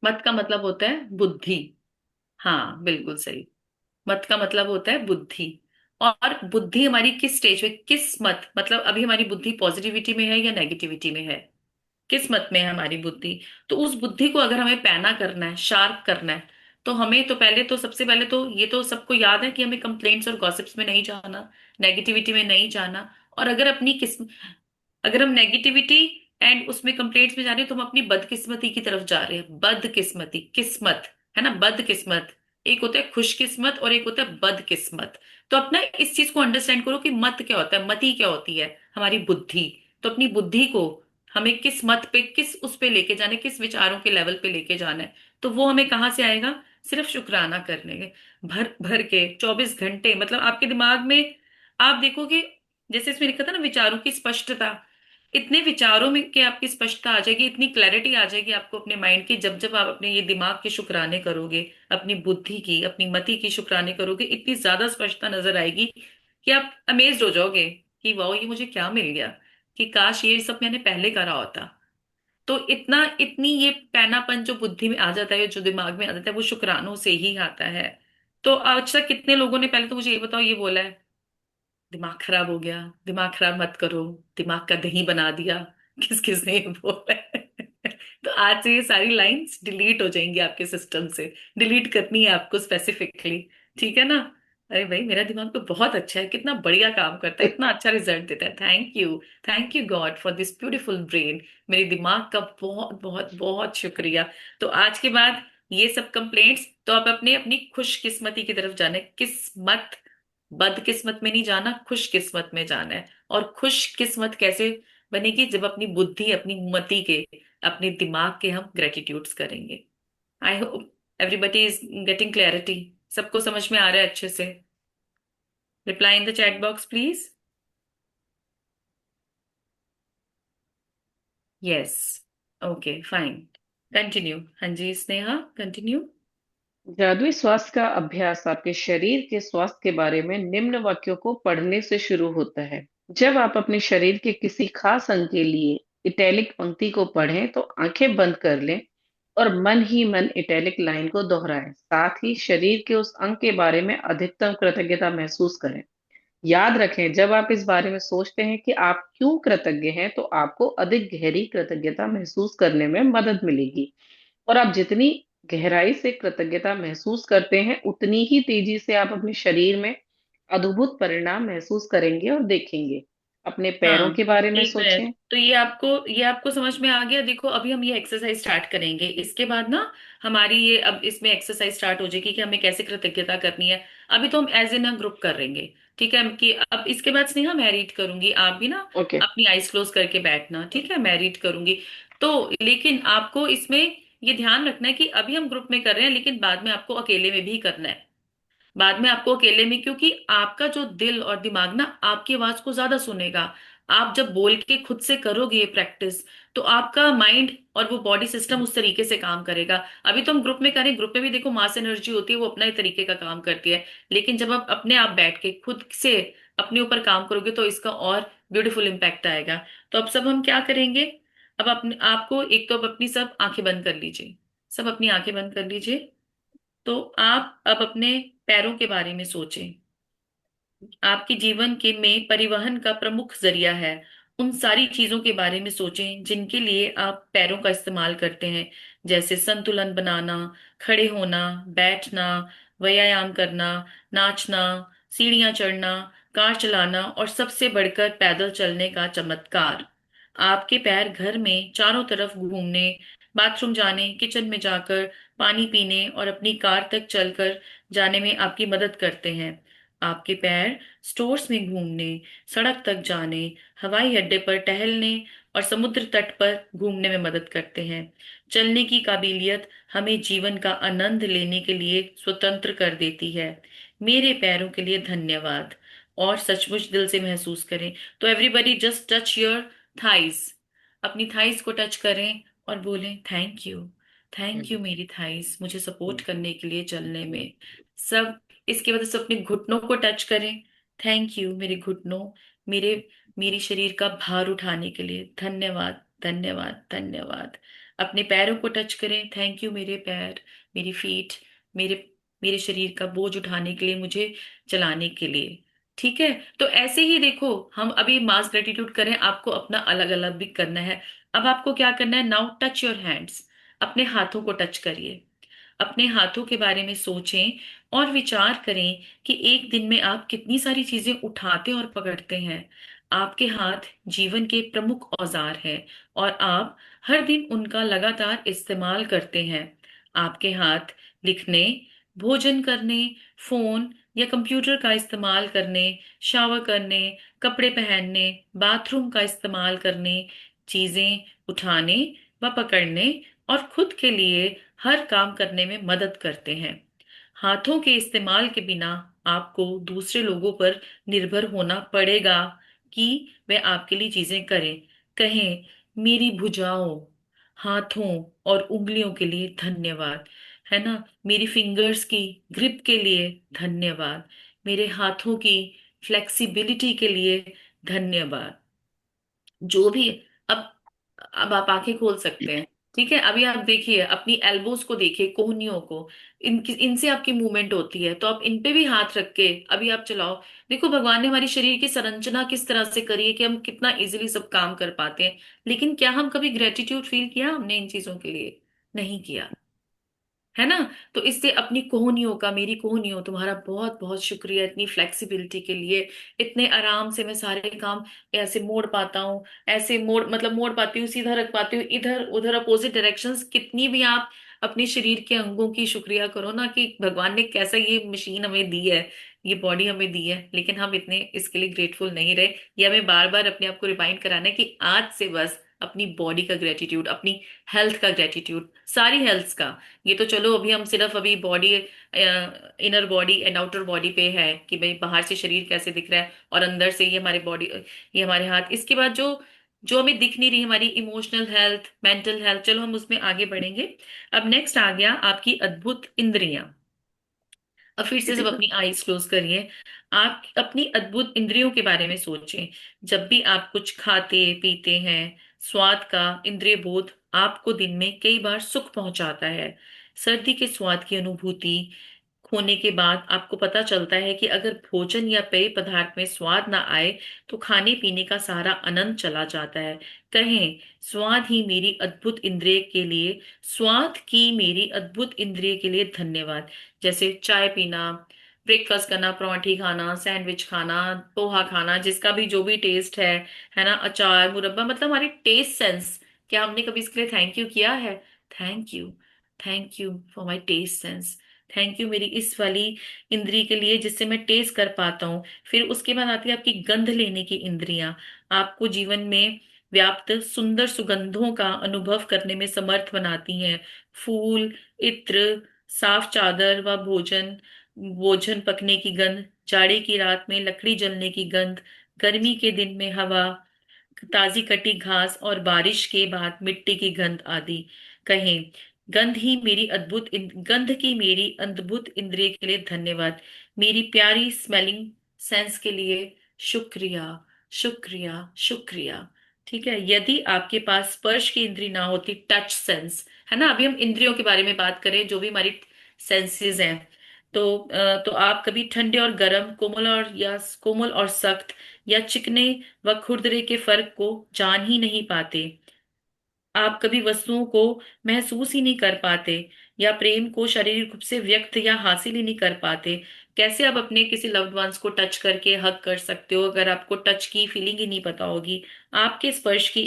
L: मत का मतलब होता है बुद्धि। हाँ, बिल्कुल सही। मत का मतलब होता है बुद्धि। और बुद्धि हमारी किस स्टेज में, किस मत मतलब अभी हमारी बुद्धि पॉजिटिविटी में है या नेगेटिविटी में है? किस मत में है हमारी बुद्धि? तो उस बुद्धि को अगर हमें पैना करना है, शार्प करना है, तो हमें तो पहले तो सबसे पहले तो ये तो सबको याद है कि हमें कंप्लेंट्स और गॉसिप्स में नहीं जाना, नेगेटिविटी में नहीं जाना। और अगर हम नेगेटिविटी एंड उसमें कंप्लेंट्स में जा रहे हैं, तो हम अपनी बदकिस्मती की तरफ जा रहे हैं। बदकिस्मती, किस्मत है ना, बदकिस्मत। एक होता है खुशकिस्मत और एक होता है बदकिस्मत। तो अपना इस चीज को अंडरस्टैंड करो कि मत क्या होता है, मति क्या होती है, हमारी बुद्धि। तो अपनी बुद्धि को हमें किस मत पे, किस उस पे लेके जाना है, किस विचारों के लेवल पे लेके जाना है। तो वो हमें कहाँ से आएगा? सिर्फ शुक्राना करने के, भर भर के 24 घंटे। मतलब आपके दिमाग में आप देखोगे, जैसे इसमें लिखा था ना, विचारों की स्पष्टता। इतने विचारों में कि आपकी स्पष्टता आ जाएगी, इतनी क्लैरिटी आ जाएगी आपको अपने माइंड की, जब जब आप अपने ये दिमाग के शुक्राने करोगे, अपनी बुद्धि की, अपनी मति की शुक्राने करोगे, इतनी ज्यादा स्पष्टता नजर आएगी कि आप अमेज्ड हो जाओगे कि वाह, ये मुझे क्या मिल गया, कि काश ये सब मैंने पहले करा होता। तो इतना इतनी ये पैनापन जो बुद्धि में आ जाता है, जो दिमाग में आ जाता है, वो शुक्रानों से ही आता है। तो आज तक कितने लोगों ने, पहले तो मुझे ये बताओ, ये बोला है दिमाग खराब हो गया, दिमाग खराब मत करो, दिमाग का दही बना दिया? किस किसने ये बोला है? तो आज से ये सारी लाइंस डिलीट हो जाएंगी आपके सिस्टम से। डिलीट करनी है आपको स्पेसिफिकली। ठीक है ना? अरे भाई, मेरा दिमाग तो बहुत अच्छा है, कितना बढ़िया काम करता है, इतना अच्छा रिजल्ट देता है। Thank you. Thank you God for this beautiful brain. मेरे दिमाग का बहुत बहुत बहुत शुक्रिया। तो आज के बाद ये सब कंप्लेंट्स तो आप अपने अपनी खुशकिस्मती की तरफ जाने, किस्मत, बदकिस्मत में नहीं जाना, खुश किस्मत में जाना है। और खुश किस्मत कैसे बनेगी? जब अपनी बुद्धि, अपनी मति के, अपने दिमाग के हम ग्रेटिट्यूड्स करेंगे। I hope everybody is getting clarity. सबको समझ में आ रहा है अच्छे से? Reply in the chat box please. Yes. Okay, fine. Continue. हाँ जी, स्नेहा, कंटिन्यू।
E: जादुई स्वास्थ्य का अभ्यास आपके शरीर के स्वास्थ्य के बारे में निम्न वाक्यों को पढ़ने से शुरू होता है। जब आप अपने शरीर के किसी खास अंग के लिए इटैलिक पंक्ति को पढ़ें, तो आंखें बंद कर लें और मन ही मन इटैलिक लाइन को दोहराएं। साथ ही शरीर के उस अंग के बारे में अधिकतम कृतज्ञता महसूस करें। याद रखें, जब आप इस बारे में सोचते हैं कि आप क्यों कृतज्ञ हैं, तो आपको अधिक गहरी कृतज्ञता महसूस करने में मदद मिलेगी। और आप जितनी गहराई से कृतज्ञता महसूस करते हैं, उतनी ही तेजी से आप अपने शरीर में अद्भुत परिणाम महसूस करेंगे और देखेंगे। अपने पैरों
L: हाँ,
E: के बारे में
L: एक मिनट।
E: सोचें।
L: तो ये आपको समझ में आ गया? देखो, अभी हम ये एक्सरसाइज स्टार्ट करेंगे, इसके बाद ना हमारी ये, अब इसमें एक्सरसाइज स्टार्ट हो जाएगी कि हमें कैसे कृतज्ञता करनी है। अभी तो हम एज इन अ ग्रुप करेंगे। ठीक है? कि अब इसके बाद स्नेहा मैं रीड करूंगी, आप भी ना
E: ओके।
L: अपनी आईज क्लोज करके बैठना। ठीक है? मैं रीड करूंगी। तो लेकिन आपको इसमें ये ध्यान रखना है कि अभी हम ग्रुप में कर रहे हैं, लेकिन बाद में आपको अकेले में भी करना है। बाद में आपको अकेले में, क्योंकि आपका जो दिल और दिमाग ना आपकी आवाज को ज्यादा सुनेगा। आप जब बोल के खुद से करोगे ये प्रैक्टिस, तो आपका माइंड और वो बॉडी सिस्टम उस तरीके से काम करेगा। अभी तो हम ग्रुप में करें, ग्रुप में भी देखो मास एनर्जी होती है, वो अपना ही तरीके का काम करती है। लेकिन जब आप अपने आप बैठ के खुद से अपने ऊपर काम करोगे, तो इसका और ब्यूटीफुल इम्पैक्ट आएगा। तो अब सब हम क्या करेंगे? अब अपने आपको एक तो अब अपनी सब आंखें बंद कर लीजिए। सब अपनी आंखें बंद कर लीजिए। तो आप अब अपने पैरों के बारे में सोचें। आपके जीवन के में परिवहन का प्रमुख जरिया है। उन सारी चीजों के बारे में सोचें जिनके लिए आप पैरों का इस्तेमाल करते हैं, जैसे संतुलन बनाना, खड़े होना, बैठना, व्यायाम करना, नाचना, सीढ़ियां चढ़ना, कार चलाना और सबसे बढ़कर पैदल चलने का चमत्कार। आपके पैर घर में चारों तरफ घूमने, बाथरूम जाने, किचन में जाकर पानी पीने और अपनी कार तक चलकर जाने में आपकी मदद करते हैं। आपके पैर स्टोर्स में घूमने, सड़क तक जाने, हवाई अड्डे पर टहलने और समुद्र तट पर घूमने में मदद करते हैं। चलने की काबिलियत हमें जीवन का आनंद लेने के लिए स्वतंत्र कर देती है। मेरे पैरों के लिए धन्यवाद। और सचमुच दिल से महसूस करें। तो everybody just touch your thighs. अपनी थाइज को टच करें और बोलें थैंक यू। थैंक यू मेरी थाइज, मुझे सपोर्ट करने के लिए चलने में। सब इसके बाद से अपने घुटनों को टच करें। थैंक यू मेरे घुटनों, मेरे मेरी शरीर का भार उठाने के लिए धन्यवाद, धन्यवाद, धन्यवाद। अपने पैरों को टच करें। थैंक यू मेरे पैर, मेरी फीट, मेरे मेरे शरीर का बोझ उठाने के लिए, मुझे चलाने के लिए। ठीक है। तो ऐसे ही देखो, हम अभी मास ग्रेटिट्यूड करें, आपको अपना अलग अलग भी करना है। अब आपको क्या करना है, नाउ टच योर हैंड्स। अपने हाथों को टच करिए। अपने हाथों के बारे में सोचें और विचार करें कि एक दिन में आप कितनी सारी चीजें उठाते और पकड़ते हैं। आपके हाथ जीवन के प्रमुख औजार हैं और आप हर दिन उनका लगातार इस्तेमाल करते हैं। आपके हाथ लिखने, भोजन करने, फोन या कंप्यूटर का इस्तेमाल करने, शावर करने, कपड़े पहनने, बाथरूम का इस्तेमाल करने, चीजें उठाने व पकड़ने और खुद के लिए हर काम करने में मदद करते हैं। हाथों के इस्तेमाल के बिना आपको दूसरे लोगों पर निर्भर होना पड़ेगा कि वे आपके लिए चीजें करें। कहें मेरी भुजाओं, हाथों और उंगलियों के लिए धन्यवाद। है ना। मेरी फिंगर्स की ग्रिप के लिए धन्यवाद। मेरे हाथों की फ्लेक्सिबिलिटी के लिए धन्यवाद। जो भी। अब अब आप आंखें खोल सकते हैं। ठीक है। अभी आप देखिए, अपनी एल्बोज को देखिए, कोहनियों को। इनसे आपकी मूवमेंट होती है, तो आप इन पे भी हाथ रख के अभी आप चलाओ। देखो, भगवान ने हमारी शरीर की संरचना किस तरह से करी है कि हम कितना इजीली सब काम कर पाते हैं। लेकिन क्या हम कभी ग्रेटिट्यूड फील किया हमने इन चीजों के लिए? नहीं किया। है ना। तो इससे अपनी कोहनियों का, मेरी कोहनियों तुम्हारा बहुत बहुत शुक्रिया इतनी फ्लेक्सिबिलिटी के लिए। इतने आराम से मैं सारे काम ऐसे मोड़ पाता हूँ, ऐसे मोड़ मतलब मोड़ पाती हूँ, सीधा रख पाती हूँ, इधर उधर अपोजिट डायरेक्शंस। कितनी भी आप अपने शरीर के अंगों की शुक्रिया करो ना, कि भगवान ने कैसा ये मशीन हमें दी है, ये बॉडी हमें दी है, लेकिन हम इतने इसके लिए ग्रेटफुल नहीं रहे। ये हमें बार बार अपने आप को रिमाइंड कराना है कि आज से बस अपनी बॉडी का ग्रेटिट्यूड, अपनी हेल्थ का ग्रेटिट्यूड, सारी हेल्थ का। ये तो चलो अभी हम सिर्फ अभी body, inner body and outer body पे है कि भाई बाहर से शरीर कैसे दिख रहा है और अंदर से ये हमारे बॉडी, ये हमारे हाथ। इसके बाद जो जो हमें दिख नहीं रही, हमारी इमोशनल हेल्थ, मेंटल हेल्थ, चलो हम उसमें आगे बढ़ेंगे। अब नेक्स्ट आ गया आपकी अद्भुत इंद्रियां। अब फिर से सब अपनी आईज क्लोज करिए। आप अपनी अद्भुत इंद्रियों के बारे में सोचें। जब भी आप कुछ खाते पीते हैं, स्वाद का इंद्रिय बोध आपको दिन में कई बार सुख पहुंचाता है। सर्दी के स्वाद की अनुभूति खोने के बाद आपको पता चलता है कि अगर भोजन या पेय पदार्थ में स्वाद ना आए तो खाने पीने का सारा आनंद चला जाता है। कहें स्वाद ही मेरी अद्भुत इंद्रिय के लिए, स्वाद की मेरी अद्भुत इंद्रिय के लिए धन्यवाद। जैसे चाय पीना, ब्रेकफास्ट करना, परांठी खाना, सैंडविच खाना, पोहा खाना, जिसका भी जो भी टेस्ट है ना, अचार, मुरब्बा, मतलब हमारी टेस्ट सेंस। क्या हमने कभी इसके लिए थैंक यू किया है? Thank you, thank you for my taste sense. Thank you मेरी इस वाली इंद्री के लिए जिससे मैं टेस्ट कर पाता हूँ। फिर उसके बाद आती है आपकी गंध लेने की इंद्रियां। आपको जीवन में व्याप्त सुंदर सुगंधों का अनुभव करने में समर्थ बनाती हैं। फूल, इत्र, साफ चादर व भोजन, भोजन पकने की गंध, जाड़े की रात में लकड़ी जलने की गंध, गर्मी के दिन में हवा, ताजी कटी घास और बारिश के बाद मिट्टी की गंध आदि। कहें गंध की मेरी अद्भुत इंद्रिय के लिए धन्यवाद। मेरी प्यारी स्मेलिंग सेंस के लिए शुक्रिया, शुक्रिया, शुक्रिया। ठीक है। यदि आपके पास स्पर्श की इंद्री ना होती, टच सेंस, है ना, अभी हम इंद्रियों के बारे में बात करें, जो भी हमारी सेंसेस हैं, तो आप कभी ठंडे और गर्म, कोमल और सख्त, या चिकने व खुरदरे के फर्क को जान ही नहीं पाते। आप कभी वस्तुओं को महसूस ही नहीं कर पाते, या प्रेम को शारीरिक रूप से व्यक्त या हासिल ही नहीं कर पाते। कैसे आप अपने किसी लव्ड वंस को टच करके हक कर सकते हो अगर आपको टच की फीलिंग ही नहीं पता होगी। आपके स्पर्श की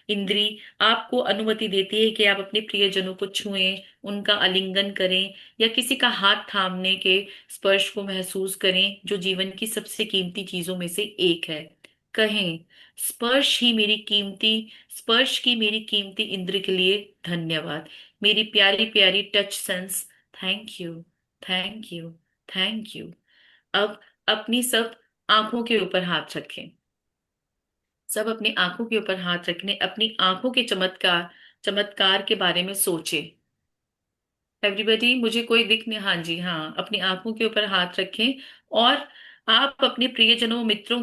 L: इंद्री आपको अनुमति देती है कि आप अपने प्रियजनों को छुएं, उनका आलिंगन करें, या किसी का हाथ थामने के स्पर्श को महसूस करें, जो जीवन की सबसे कीमती चीजों में से एक है। कहें, स्पर्श ही मेरी कीमती स्पर्श की मेरी कीमती इंद्र के लिए धन्यवाद। मेरी प्यारी प्यारी touch sense, thank you, thank you, thank you. अब अपनी सब आंखों के ऊपर हाथ रखें। सब अपनी आंखों के ऊपर हाथ रखने, अपनी आंखों के चमत्कार चमत्कार के बारे में सोचें। एवरीबॉडी, मुझे कोई दिख नहीं, हाँ जी, हाँ, अपनी आंखों के ऊपर हाथ रखें। और आप अपने प्रियजनों, मित्रों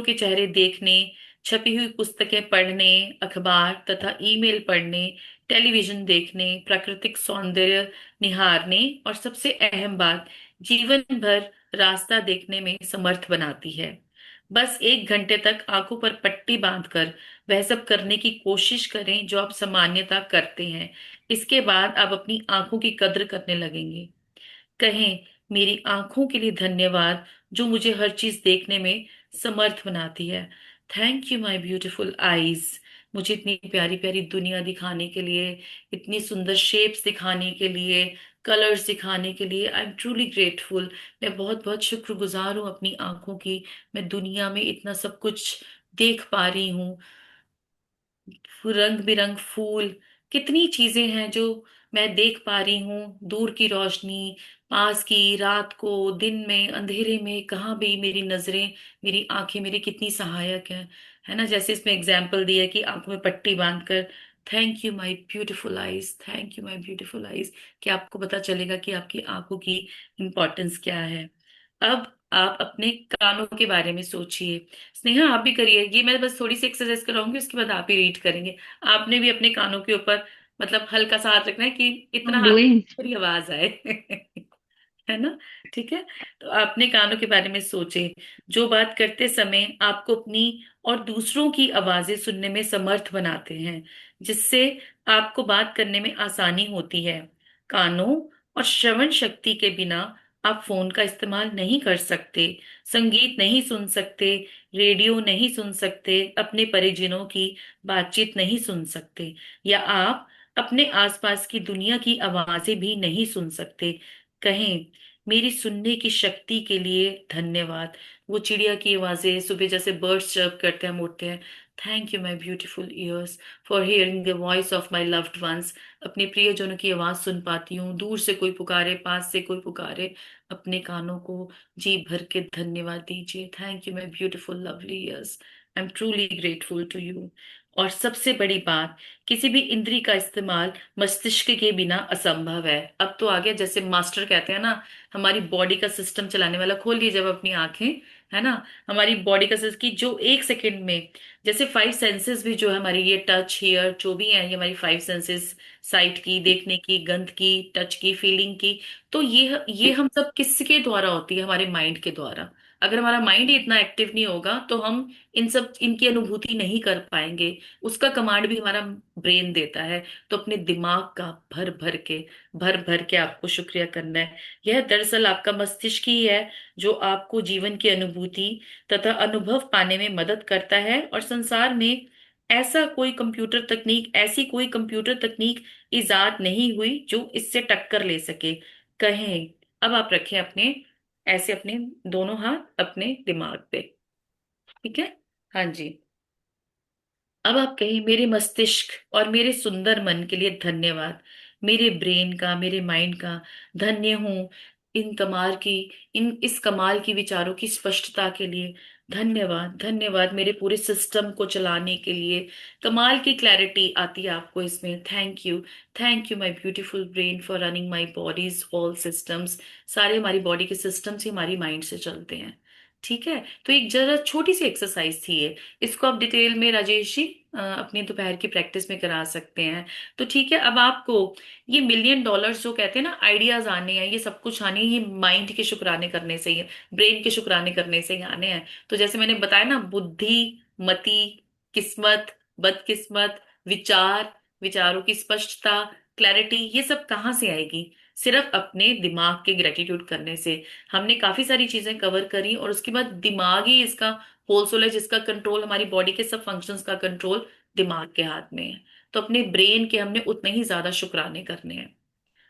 L: के चेहरे देखने, छपी हुई पुस्तकें पढ़ने, अखबार तथा ईमेल पढ़ने, टेलीविजन देखने, प्राकृतिक सौंदर्य निहारने, और सबसे अहम बात, जीवन भर रास्ता देखने में समर्थ बनाती है। बस 1 घंटे तक आंखों पर पट्टी बांधकर वह सब करने की कोशिश करें जो आप सामान्यतः करते हैं। इसके बाद आप अपनी आंखों की कद्र करने लगेंगे। कहें, मेरी आंखों के लिए धन्यवाद जो मुझे हर चीज देखने में समर्थ बनाती है। Thank you my beautiful eyes, मुझे इतनी प्यारी प्यारी दुनिया दिखाने के लिए, इतनी सुंदर शेप्स दिखाने के लिए, कलर्स दिखाने के लिए। आई एम ट्रूली ग्रेटफुल। मैं बहुत बहुत शुक्रगुजार हूँ अपनी आंखों की। मैं दुनिया में इतना सब कुछ देख पा रही हूँ, रंग बिरंग फूल, कितनी चीजें हैं जो मैं देख पा रही हूँ। दूर की रोशनी, पास की, रात को, दिन में, अंधेरे में, कहाँ भी मेरी नजरें, मेरी आंखें मेरी कितनी सहायक हैं। है ना, जैसे इसमें एग्जाम्पल दिया कि आंखों में पट्टी बांधकर, thank you my beautiful eyes, thank you my beautiful eyes, कि आपको पता चलेगा कि आपकी आंखों की इम्पोर्टेंस क्या है। अब आप अपने कानों के बारे में सोचिए। स्नेहा, आप भी करिए, ये मैं बस थोड़ी सी एक्सरसाइज कराऊंगी, उसके बाद आप ही रीड करेंगे। आपने भी अपने कानों के ऊपर मतलब हल्का सा हाथ रखना है कि इतना हाथ
E: डूइंग।
L: पूरी आवाज आए। है ना, ठीक है। तो अपने कानों के बारे में सोचे, जो बात करते समय आपको अपनी और दूसरों की आवाजें सुनने में समर्थ बनाते हैं, जिससे आपको बात करने में आसानी होती है। कानों और श्रवण शक्ति के बिना आप फोन का इस्तेमाल नहीं कर सकते, संगीत नहीं सुन सकते, रेडियो नहीं सुन सकते, अपने परिजनों की बातचीत नहीं सुन सकते, या आप अपने आसपास की दुनिया की आवाजें भी नहीं सुन सकते। कहें, मेरी सुनने की शक्ति के लिए धन्यवाद। वो चिड़िया की आवाजें, सुबह जैसे बर्ड्स चर्प करते हैं, हम उठते हैं, thank you my beautiful years for hearing the voice of my loved ones. अपने प्रियजनों की आवाज सुन पाती हूँ, दूर से कोई पुकारे, पास से कोई पुकारे, अपने कानों को जी भर के धन्यवाद दीजिए। Thank you my beautiful lovely ears, I am truly grateful to you. और सबसे बड़ी बात, किसी भी इंद्री का इस्तेमाल मस्तिष्क के बिना असंभव है। अब तो आ गया, जैसे मास्टर कहते हैं ना, हमारी बॉडी का सिस्टम चलाने वाला। खोल लीजिए जब अपनी आंखें, है ना, हमारी बॉडी का सिस्टम की जो 1 सेकंड में, जैसे 5 सेंसेस भी जो है हमारी, ये टच, हियर, जो भी है, ये हमारी 5 सेंसेस, साइट की, देखने की, गंध की, टच की, फीलिंग की। तो ये हम सब किसके द्वारा होती है? हमारे माइंड के द्वारा। अगर हमारा माइंड ही इतना एक्टिव नहीं होगा तो हम इनकी अनुभूति नहीं कर पाएंगे। उसका कमांड भी हमारा ब्रेन देता है। तो अपने दिमाग का भर भर के आपको शुक्रिया करना है। यह दरअसल आपका मस्तिष्क ही है जो आपको जीवन की अनुभूति तथा अनुभव पाने में मदद करता है। और संसार में ऐसी कोई कंप्यूटर तकनीक इजाद नहीं हुई जो इससे टक्कर ले सके। कहें, अब आप रखें अपने दोनों हाथ अपने दिमाग पे, ठीक है। हाँ जी। अब आप कहें, मेरे मस्तिष्क और मेरे सुंदर मन के लिए धन्यवाद। मेरे ब्रेन का, मेरे माइंड का धन्य हूं। इस कमाल की विचारों की स्पष्टता के लिए धन्यवाद, धन्यवाद। मेरे पूरे सिस्टम को चलाने के लिए कमाल की क्लैरिटी आती है आपको इसमें। Thank you my beautiful brain for running my bodies all systems. सारे हमारी बॉडी के सिस्टम्स ही हमारी माइंड से चलते हैं, ठीक है। तो एक जरा छोटी सी एक्सरसाइज थी ये, इसको आप डिटेल में राजेश जी अपनी दोपहर की प्रैक्टिस में करा सकते हैं। तो ठीक है, अब आपको ये $1,000,000 जो कहते हैं ना, आइडियाज आने हैं, ये सब कुछ आने हैं, ये माइंड के शुक्राने करने से ही, ब्रेन के शुक्राने करने से ही आने हैं। तो जैसे मैंने बताया ना, बुद्धि, मति, किस्मत, बदकिस्मत, विचार, विचारों की स्पष्टता, क्लैरिटी, ये सब कहाँ से आएगी? सिर्फ अपने दिमाग के ग्रेटिट्यूड करने से। हमने काफी सारी चीजें कवर करी और उसके बाद दिमाग ही इसका होल सोल है, जिसका कंट्रोल, हमारी बॉडी के सब फंक्शंस का कंट्रोल दिमाग के हाथ में है। तो अपने ब्रेन के हमने उतने ही ज्यादा शुक्राने करने हैं।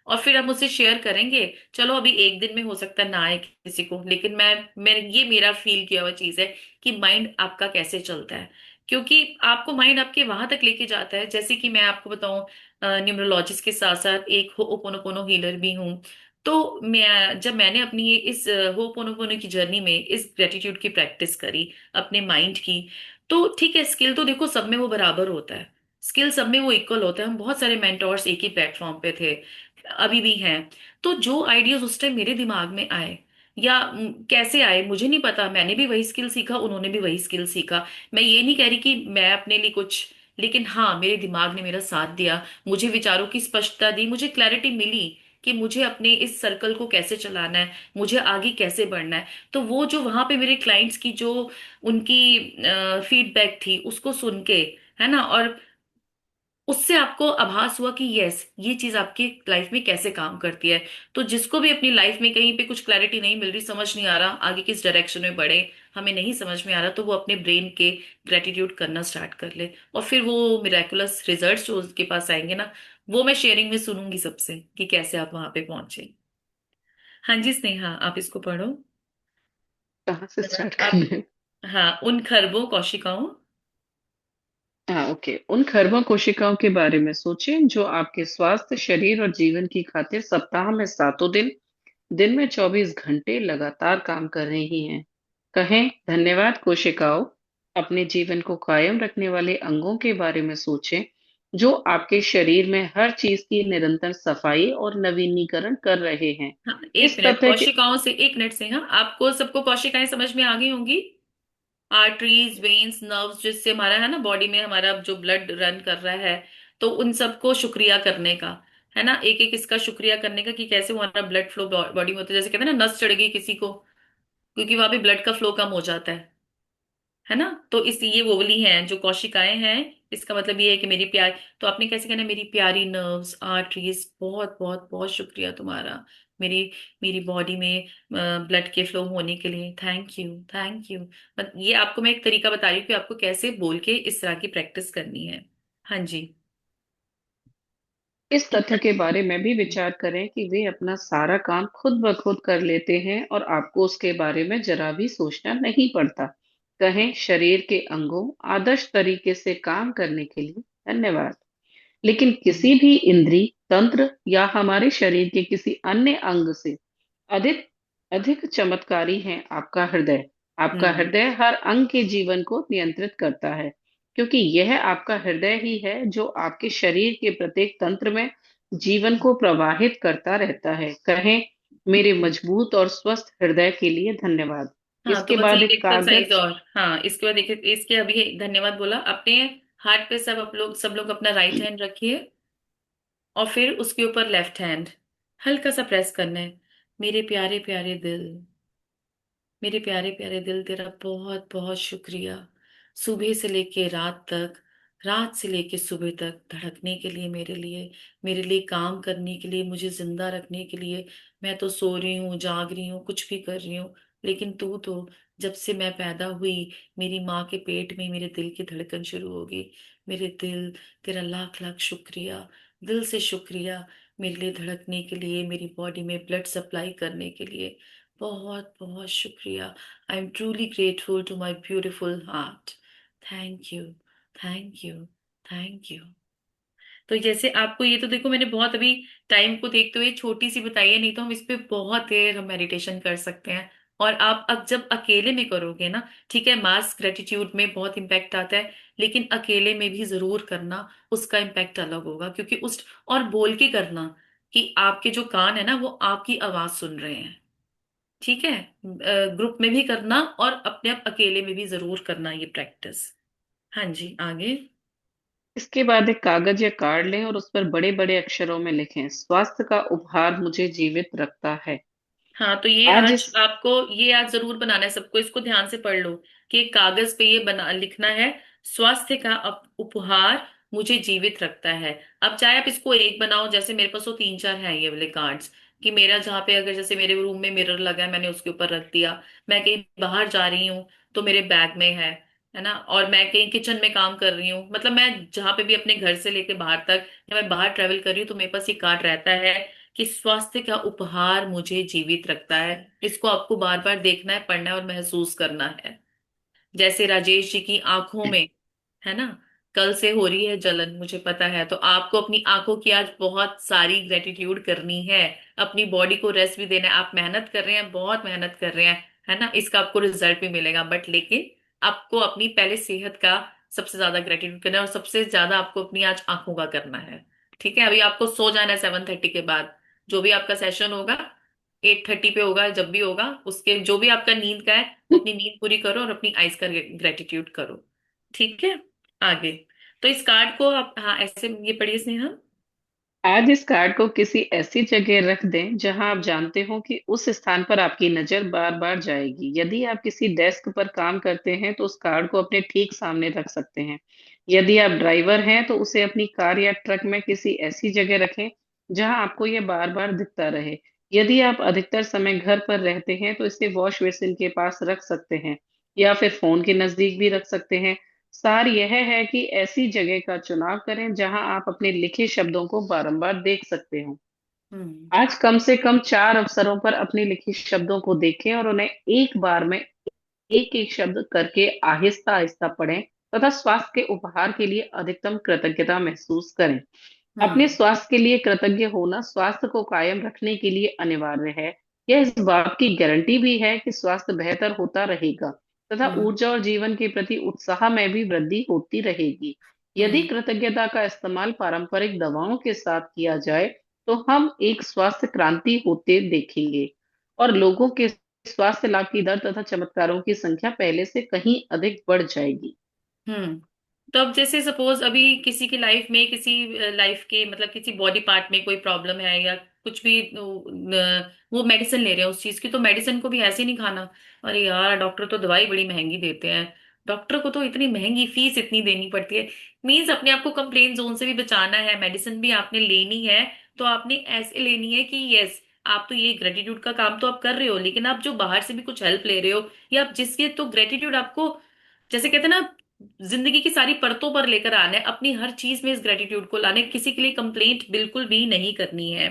L: और फिर हम उससे शेयर करेंगे। चलो अभी एक दिन में हो सकता है ना आए किसी को, लेकिन मैं ये मेरा फील किया हुआ चीज है कि माइंड आपका कैसे चलता है। क्योंकि आपको माइंड आपके वहां तक लेके जाता है। जैसे कि मैं आपको बताऊं, न्यूमरोलॉजिस्ट के साथ साथ एक होपोनोपोनो हीलर भी हूँ। तो मैं जब मैंने अपनी ये इस होपोनोपोनो की जर्नी में इस ग्रेटिट्यूड की प्रैक्टिस करी अपने माइंड की, तो ठीक है, स्किल तो देखो सब में वो बराबर होता है। स्किल सब में वो इक्वल होता है। हम बहुत सारे मेंटोर्स एक ही प्लेटफॉर्म पे थे, अभी भी हैं। तो जो आइडियाज उस टाइम मेरे दिमाग में आए, या कैसे आए मुझे नहीं पता, मैंने भी वही स्किल सीखा, उन्होंने भी वही स्किल सीखा। मैं ये नहीं कह रही कि मैं अपने लिए कुछ, लेकिन हाँ, मेरे दिमाग ने मेरा साथ दिया, मुझे विचारों की स्पष्टता दी, मुझे क्लैरिटी मिली कि मुझे अपने इस सर्कल को कैसे चलाना है, मुझे आगे कैसे बढ़ना है। तो वो जो वहां पे मेरे क्लाइंट्स की जो उनकी फीडबैक थी, उसको सुन के, है ना, और उससे आपको आभास हुआ कि यस, ये चीज आपकी लाइफ में कैसे काम करती है। तो जिसको भी अपनी लाइफ में कहीं पे कुछ क्लैरिटी नहीं मिल रही, समझ नहीं आ रहा आगे किस डायरेक्शन में बढ़े, हमें नहीं समझ में आ रहा, तो वो अपने ब्रेन के ग्रेटिट्यूड करना स्टार्ट कर ले। और फिर वो मिराकुलस रिजल्ट्स जो उसके पास आएंगे ना, वो मैं शेयरिंग में सुनूंगी सबसे कि कैसे आप वहां पे पहुंचे। हाँ जी स्नेहा, आप इसको पढ़ो।
E: कहाँ से स्टार्ट
L: आप,
E: करना है?
L: हाँ, उन खरबों कोशिकाओं।
E: हाँ, ओके। उन खरबों कोशिकाओं के बारे में सोचें जो आपके स्वास्थ्य, शरीर और जीवन की खातिर सप्ताह में सातों दिन, दिन में 24 घंटे लगातार काम कर रही हैं। कहें, धन्यवाद कोशिकाओं। अपने जीवन को कायम रखने वाले अंगों के बारे में सोचें जो आपके शरीर में हर चीज की निरंतर सफाई और नवीनीकरण कर रहे हैं।
L: हाँ, एक
E: इस
L: मिनट,
E: तथ्य के
L: कोशिकाओं से एक मिनट से, हाँ, आपको सबको कोशिकाएं समझ में आ गई होंगी। आर्टरीज, वेन्स, नर्व्स, जिससे हमारा, है ना, बॉडी में हमारा जो ब्लड रन कर रहा है। तो उन सबको शुक्रिया करने का, है ना, एक एक इसका शुक्रिया करने का कि कैसे हमारा ब्लड फ्लो बॉडी में होता है। जैसे कहते हैं ना, नस चढ़ गई किसी को, क्योंकि वहां पे ब्लड का फ्लो कम हो जाता है ना। तो इस ये वो वाली हैं जो कोशिकाएं हैं। इसका मतलब ये है कि मेरी प्यार, तो आपने कैसे कहना, मेरी प्यारी नर्व्स, आर्टरीज, बहुत बहुत बहुत शुक्रिया तुम्हारा, मेरी मेरी बॉडी में ब्लड के फ्लो होने के लिए, थैंक यू, थैंक यू। ये आपको मैं एक तरीका बता रही हूँ कि आपको कैसे बोल के इस तरह की प्रैक्टिस करनी है। हाँ जी।
E: इस तथ्य के बारे में भी विचार करें कि वे अपना सारा काम खुद ब खुद कर लेते हैं और आपको उसके बारे में जरा भी सोचना नहीं पड़ता। कहें, शरीर के अंगों आदर्श तरीके से काम करने के लिए धन्यवाद। लेकिन किसी भी इंद्री तंत्र या हमारे शरीर के किसी अन्य अंग से अधिक अधिक चमत्कारी है आपका हृदय। आपका
L: हम्म।
E: हृदय हर अंग के जीवन को नियंत्रित करता है, क्योंकि यह आपका हृदय ही है जो आपके शरीर के प्रत्येक तंत्र में जीवन को प्रवाहित करता रहता है। कहें, मेरे मजबूत और स्वस्थ हृदय के लिए धन्यवाद।
L: हाँ, तो
E: इसके
L: बस
E: बाद
L: एक
E: एक
L: एक्सरसाइज
E: कागज।
L: और, हाँ, इसके बाद एक, इसके अभी धन्यवाद बोला, अपने हार्ट पे सब लोग अपना राइट हैंड रखिए, और फिर उसके ऊपर लेफ्ट हैंड हल्का सा प्रेस करना है। मेरे प्यारे प्यारे दिल, मेरे प्यारे प्यारे दिल, तेरा बहुत बहुत शुक्रिया, सुबह से लेके रात तक, रात से लेके सुबह तक धड़कने के लिए, मेरे लिए काम करने के लिए, मुझे जिंदा रखने के लिए। मैं तो सो रही हूँ, जाग रही हूँ, कुछ भी कर रही हूँ, लेकिन तू तो, जब से मैं पैदा हुई, मेरी माँ के पेट में मेरे दिल की धड़कन शुरू होगी। मेरे दिल, तेरा लाख लाख शुक्रिया, दिल से शुक्रिया, मेरे लिए धड़कने के लिए, मेरी बॉडी में ब्लड सप्लाई करने के लिए, बहुत बहुत शुक्रिया। I am truly grateful to my beautiful heart. Thank you, thank you, thank you. तो जैसे आपको ये, तो देखो मैंने बहुत अभी टाइम को देखते हुए छोटी सी बताई है, नहीं तो हम इस पे बहुत देर हम मेडिटेशन कर सकते हैं। और आप अब जब अकेले में करोगे ना, ठीक है, मास ग्रेटिट्यूड में बहुत इम्पैक्ट आता है, लेकिन अकेले में भी जरूर करना, उसका इम्पैक्ट अलग होगा, क्योंकि उस, और बोल के करना, कि आपके जो कान है ना, वो आपकी आवाज सुन रहे हैं। ठीक है, ग्रुप में भी करना और अपने आप अकेले में भी जरूर करना ये प्रैक्टिस। हाँ जी, आगे।
E: इसके बाद एक कागज या कार्ड लें और उस पर बड़े बड़े अक्षरों में लिखें, स्वास्थ्य का उपहार मुझे जीवित रखता है।
L: हाँ, तो ये
E: आज
L: आज
E: इस
L: आपको, ये आज जरूर बनाना है सबको, इसको ध्यान से पढ़ लो कि एक कागज पे ये बना लिखना है, स्वास्थ्य का उपहार मुझे जीवित रखता है। अब चाहे आप इसको एक बनाओ, जैसे मेरे पास तो तीन चार हैं ये वाले कार्ड्स, कि मेरा जहाँ पे अगर जैसे मेरे रूम में मिरर लगा है, मैंने उसके ऊपर रख दिया। मैं कहीं बाहर जा रही हूँ तो मेरे बैग में है ना। और मैं कहीं किचन में काम कर रही हूँ, मतलब मैं जहाँ पे भी अपने घर से लेके बाहर तक, या मैं बाहर ट्रेवल कर रही हूँ, तो मेरे पास ये कार्ड रहता है कि स्वास्थ्य का उपहार मुझे जीवित रखता है। इसको आपको बार बार देखना है, पढ़ना है और महसूस करना है। जैसे राजेश जी की आंखों में, है ना, कल से हो रही है जलन, मुझे पता है, तो आपको अपनी आंखों की आज बहुत सारी ग्रेटिट्यूड करनी है। अपनी बॉडी को रेस्ट भी देना है। आप मेहनत कर रहे हैं, बहुत मेहनत कर रहे हैं, है ना, इसका आपको रिजल्ट भी मिलेगा, बट लेकिन आपको अपनी पहले सेहत का सबसे ज्यादा ग्रेटिट्यूड करना है, और सबसे ज्यादा आपको अपनी आज आंखों का करना है। ठीक है, अभी आपको सो जाना है 7:30 के बाद। जो भी आपका सेशन होगा 8:30 पे होगा, जब भी होगा उसके जो भी आपका नींद का है, वो अपनी नींद पूरी करो और अपनी आइज का ग्रेटिट्यूड करो। ठीक है, आगे। तो इस कार्ड को आप, हाँ, ऐसे ये पढ़िए स्नेहा।
E: आज इस कार्ड को किसी ऐसी जगह रख दें जहां आप जानते हो कि उस स्थान पर आपकी नजर बार बार जाएगी। यदि आप किसी डेस्क पर काम करते हैं तो उस कार्ड को अपने ठीक सामने रख सकते हैं। यदि आप ड्राइवर हैं तो उसे अपनी कार या ट्रक में किसी ऐसी जगह रखें जहां आपको यह बार बार दिखता रहे। यदि आप अधिकतर समय घर पर रहते हैं तो इसे वॉश बेसिन के पास रख सकते हैं या फिर फोन के नजदीक भी रख सकते हैं। सार यह है कि ऐसी जगह का चुनाव करें जहां आप अपने लिखे शब्दों को बारंबार देख सकते हो।
L: हम्म।
E: आज कम से कम 4 अवसरों पर अपने लिखे शब्दों को देखें और उन्हें एक बार में एक एक शब्द करके आहिस्ता आहिस्ता पढ़ें तथा स्वास्थ्य के उपहार के लिए अधिकतम कृतज्ञता महसूस करें। अपने
L: हम्म।
E: स्वास्थ्य के लिए कृतज्ञ होना स्वास्थ्य को कायम रखने के लिए अनिवार्य है। यह इस बात की गारंटी भी है कि स्वास्थ्य बेहतर होता रहेगा तथा
L: हम्म।
E: ऊर्जा और जीवन के प्रति उत्साह में भी वृद्धि होती रहेगी। यदि
L: हम्म।
E: कृतज्ञता का इस्तेमाल पारंपरिक दवाओं के साथ किया जाए तो हम एक स्वास्थ्य क्रांति होते देखेंगे और लोगों के स्वास्थ्य लाभ की दर तथा चमत्कारों की संख्या पहले से कहीं अधिक बढ़ जाएगी।
L: हम्म। तो अब जैसे सपोज अभी किसी की लाइफ में, किसी लाइफ के मतलब किसी बॉडी पार्ट में कोई प्रॉब्लम है या कुछ भी, वो मेडिसिन ले रहे हैं उस चीज की, तो मेडिसिन को भी ऐसे नहीं खाना। अरे यार, डॉक्टर तो दवाई बड़ी महंगी देते हैं, डॉक्टर को तो इतनी महंगी फीस इतनी देनी पड़ती है। मीन्स अपने आप को कंप्लेन जोन से भी बचाना है, मेडिसिन भी आपने लेनी है, तो आपने ऐसे लेनी है कि यस, आप तो ये ग्रेटिट्यूड का काम तो आप कर रहे हो, लेकिन आप जो बाहर से भी कुछ हेल्प ले रहे हो, या आप जिसके, तो ग्रेटिट्यूड आपको, जैसे कहते हैं ना, जिंदगी की सारी परतों पर लेकर आना है, अपनी हर चीज में इस ग्रेटिट्यूड को लाने, किसी के लिए कंप्लेंट बिल्कुल भी नहीं करनी है।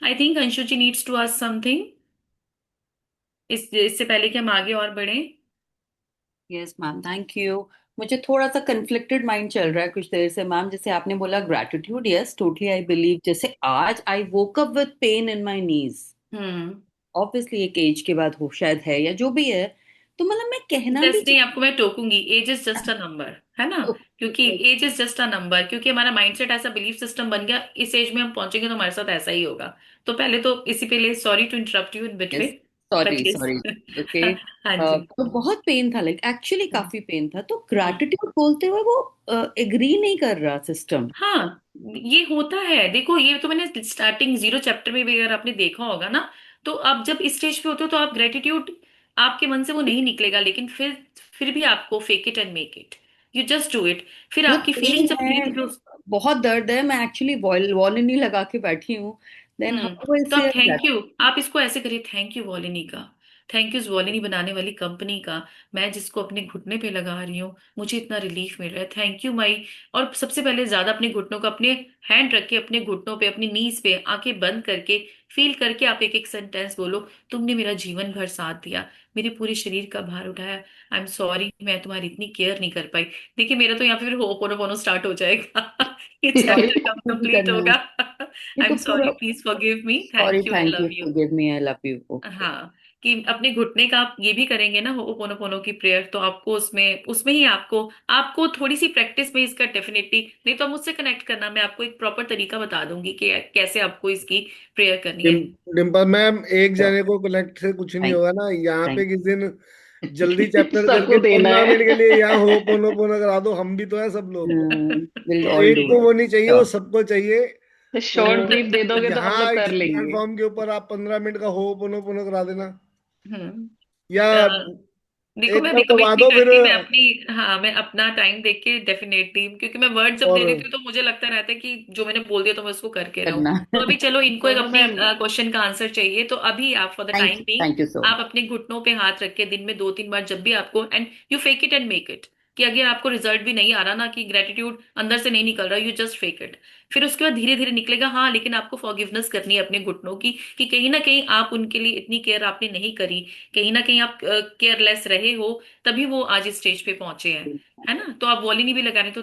L: I think Anshu ji needs to ask something, इससे पहले कि हम आगे और बढ़ें।
N: Yes ma'am, thank you. मुझे थोड़ा सा कन्फ्लिक्टेड माइंड चल रहा है कुछ देर से मैम। जैसे आपने बोला gratitude, yes totally I believe. जैसे आज I woke up with pain in my knees,
L: hmm.
N: Obviously एक एज के बाद हो शायद है या जो भी है, तो मतलब मैं कहना भी
L: जैसे नहीं, आपको मैं टोकूंगी, age is just a number, है ना। क्योंकि
N: चाहती।
L: Age is just a number, क्योंकि हमारा माइंडसेट ऐसा, बिलीफ सिस्टम बन गया, इस एज में हम पहुंचेंगे तो हमारे साथ ऐसा ही होगा। तो पहले तो इसी पे लिए sorry to interrupt you in
N: yes,
L: between,
N: sorry
L: but yes.
N: Sorry. Okay.
L: हाँ जी।
N: तो बहुत पेन था, लाइक एक्चुअली
L: हम्म।
N: काफी पेन था, तो
L: हम्म।
N: ग्रैटिट्यूड बोलते हुए वो एग्री नहीं कर रहा सिस्टम।
L: हाँ, ये होता है। देखो, ये तो मैंने स्टार्टिंग 0 चैप्टर में भी अगर आपने देखा होगा ना, तो आप जब इस स्टेज पे होते हो तो आप ग्रेटिट्यूड, आपके मन से वो नहीं निकलेगा, लेकिन फिर भी आपको fake it and make it, you just do it. फिर
N: वो
L: आपकी
N: पेन
L: फीलिंग जब धीरे
N: है,
L: धीरे।
N: बहुत दर्द है, मैं एक्चुअली वॉलिनी लगा के बैठी हूँ, देन
L: हम्म।
N: हाउ
L: तो
N: से।
L: आप थैंक यू, आप इसको ऐसे करिए, थैंक यू वॉलिनी का, थैंक यू इस वॉलिनी बनाने वाली कंपनी का, मैं जिसको अपने घुटने पे लगा रही हूँ, मुझे इतना रिलीफ मिल रहा है, थैंक यू माई। और सबसे पहले ज्यादा अपने घुटनों को, अपने हैंड रख के अपने घुटनों पे, अपनी नीज पे आंखें बंद करके फील करके आप एक एक सेंटेंस बोलो, तुमने मेरा जीवन भर साथ दिया, मेरे पूरे शरीर का भार उठाया, आई एम सॉरी, मैं तुम्हारी इतनी केयर नहीं कर पाई। देखिए, मेरा तो यहाँ पे फिर होपोनोपोनो स्टार्ट हो जाएगा। ये
N: सॉरी
L: चैप्टर कब
N: नहीं
L: कंप्लीट
N: करना है,
L: होगा?
N: ये
L: आई एम
N: तो
L: सॉरी,
N: पूरा।
L: Please forgive me,
N: sorry,
L: thank you, I
N: thank
L: love
N: you,
L: you.
N: Forgive me, I love you. Okay.
L: हाँ, कि अपने घुटने का आप ये भी करेंगे ना, होपोनोपोनो की प्रेयर, तो आपको उसमें उसमें ही आपको आपको थोड़ी सी प्रैक्टिस में इसका डेफिनेटली, नहीं तो आप मुझसे कनेक्ट करना, मैं आपको एक प्रॉपर तरीका बता दूंगी कि कैसे आपको इसकी प्रेयर करनी है।
B: डिम्पल मैम, एक जने को कनेक्ट से कुछ नहीं
N: थैंक
B: होगा ना, यहाँ पे
N: थैंक
B: किसी दिन जल्दी चैप्टर
E: सबको
B: करके
E: देना
B: 15 मिनट के
E: है।
B: लिए यहाँ हो पोनो पोनो करा दो, हम भी तो है सब लोग।
N: विल
B: तो
N: ऑल
B: एक
N: डू
B: को
N: इट।
B: वो नहीं चाहिए, वो सबको चाहिए।
E: शॉर्ट
B: तो
E: ब्रीफ दे दोगे तो हम लोग
B: यहाँ इस
E: कर लेंगे।
B: प्लेटफॉर्म के ऊपर आप 15 मिनट का हो पोनो पोनो करा देना,
L: हम्म।
B: या
L: अ, देखो
B: एक
L: मैं
B: बार
L: रिकमिट
B: कमा
L: नहीं
B: दो फिर।
L: करती, मैं अपनी, हाँ मैं अपना टाइम देख के डेफिनेटली, क्योंकि मैं वर्ड जब
B: और
L: दे देती हूँ तो मुझे लगता रहता है कि जो मैंने बोल दिया तो मैं उसको करके रहूं।
N: करना।
L: तो अभी चलो इनको एक
N: चलो
L: अपनी
N: मैम,
L: क्वेश्चन का आंसर चाहिए, तो अभी आप for the time being
N: thank you सो
L: आप
N: मच।
L: अपने घुटनों पे हाथ रख के दिन में 2-3 बार जब भी आपको, and you fake it and make it, कि अगर आपको रिजल्ट भी नहीं आ रहा ना, कि ग्रेटिट्यूड अंदर से नहीं निकल रहा, यू जस्ट फेक इट। फिर उसके बाद धीरे धीरे निकलेगा, हाँ, लेकिन आपको फॉरगिवनेस करनी है अपने घुटनों की, कि कहीं ना कहीं आप उनके लिए इतनी केयर आपने नहीं करी, कहीं ना कहीं आप केयरलेस रहे हो, तभी वो आज इस स्टेज पे पहुंचे हैं, है ना। तो आप वॉलिनी भी लगा रहे हैं, तो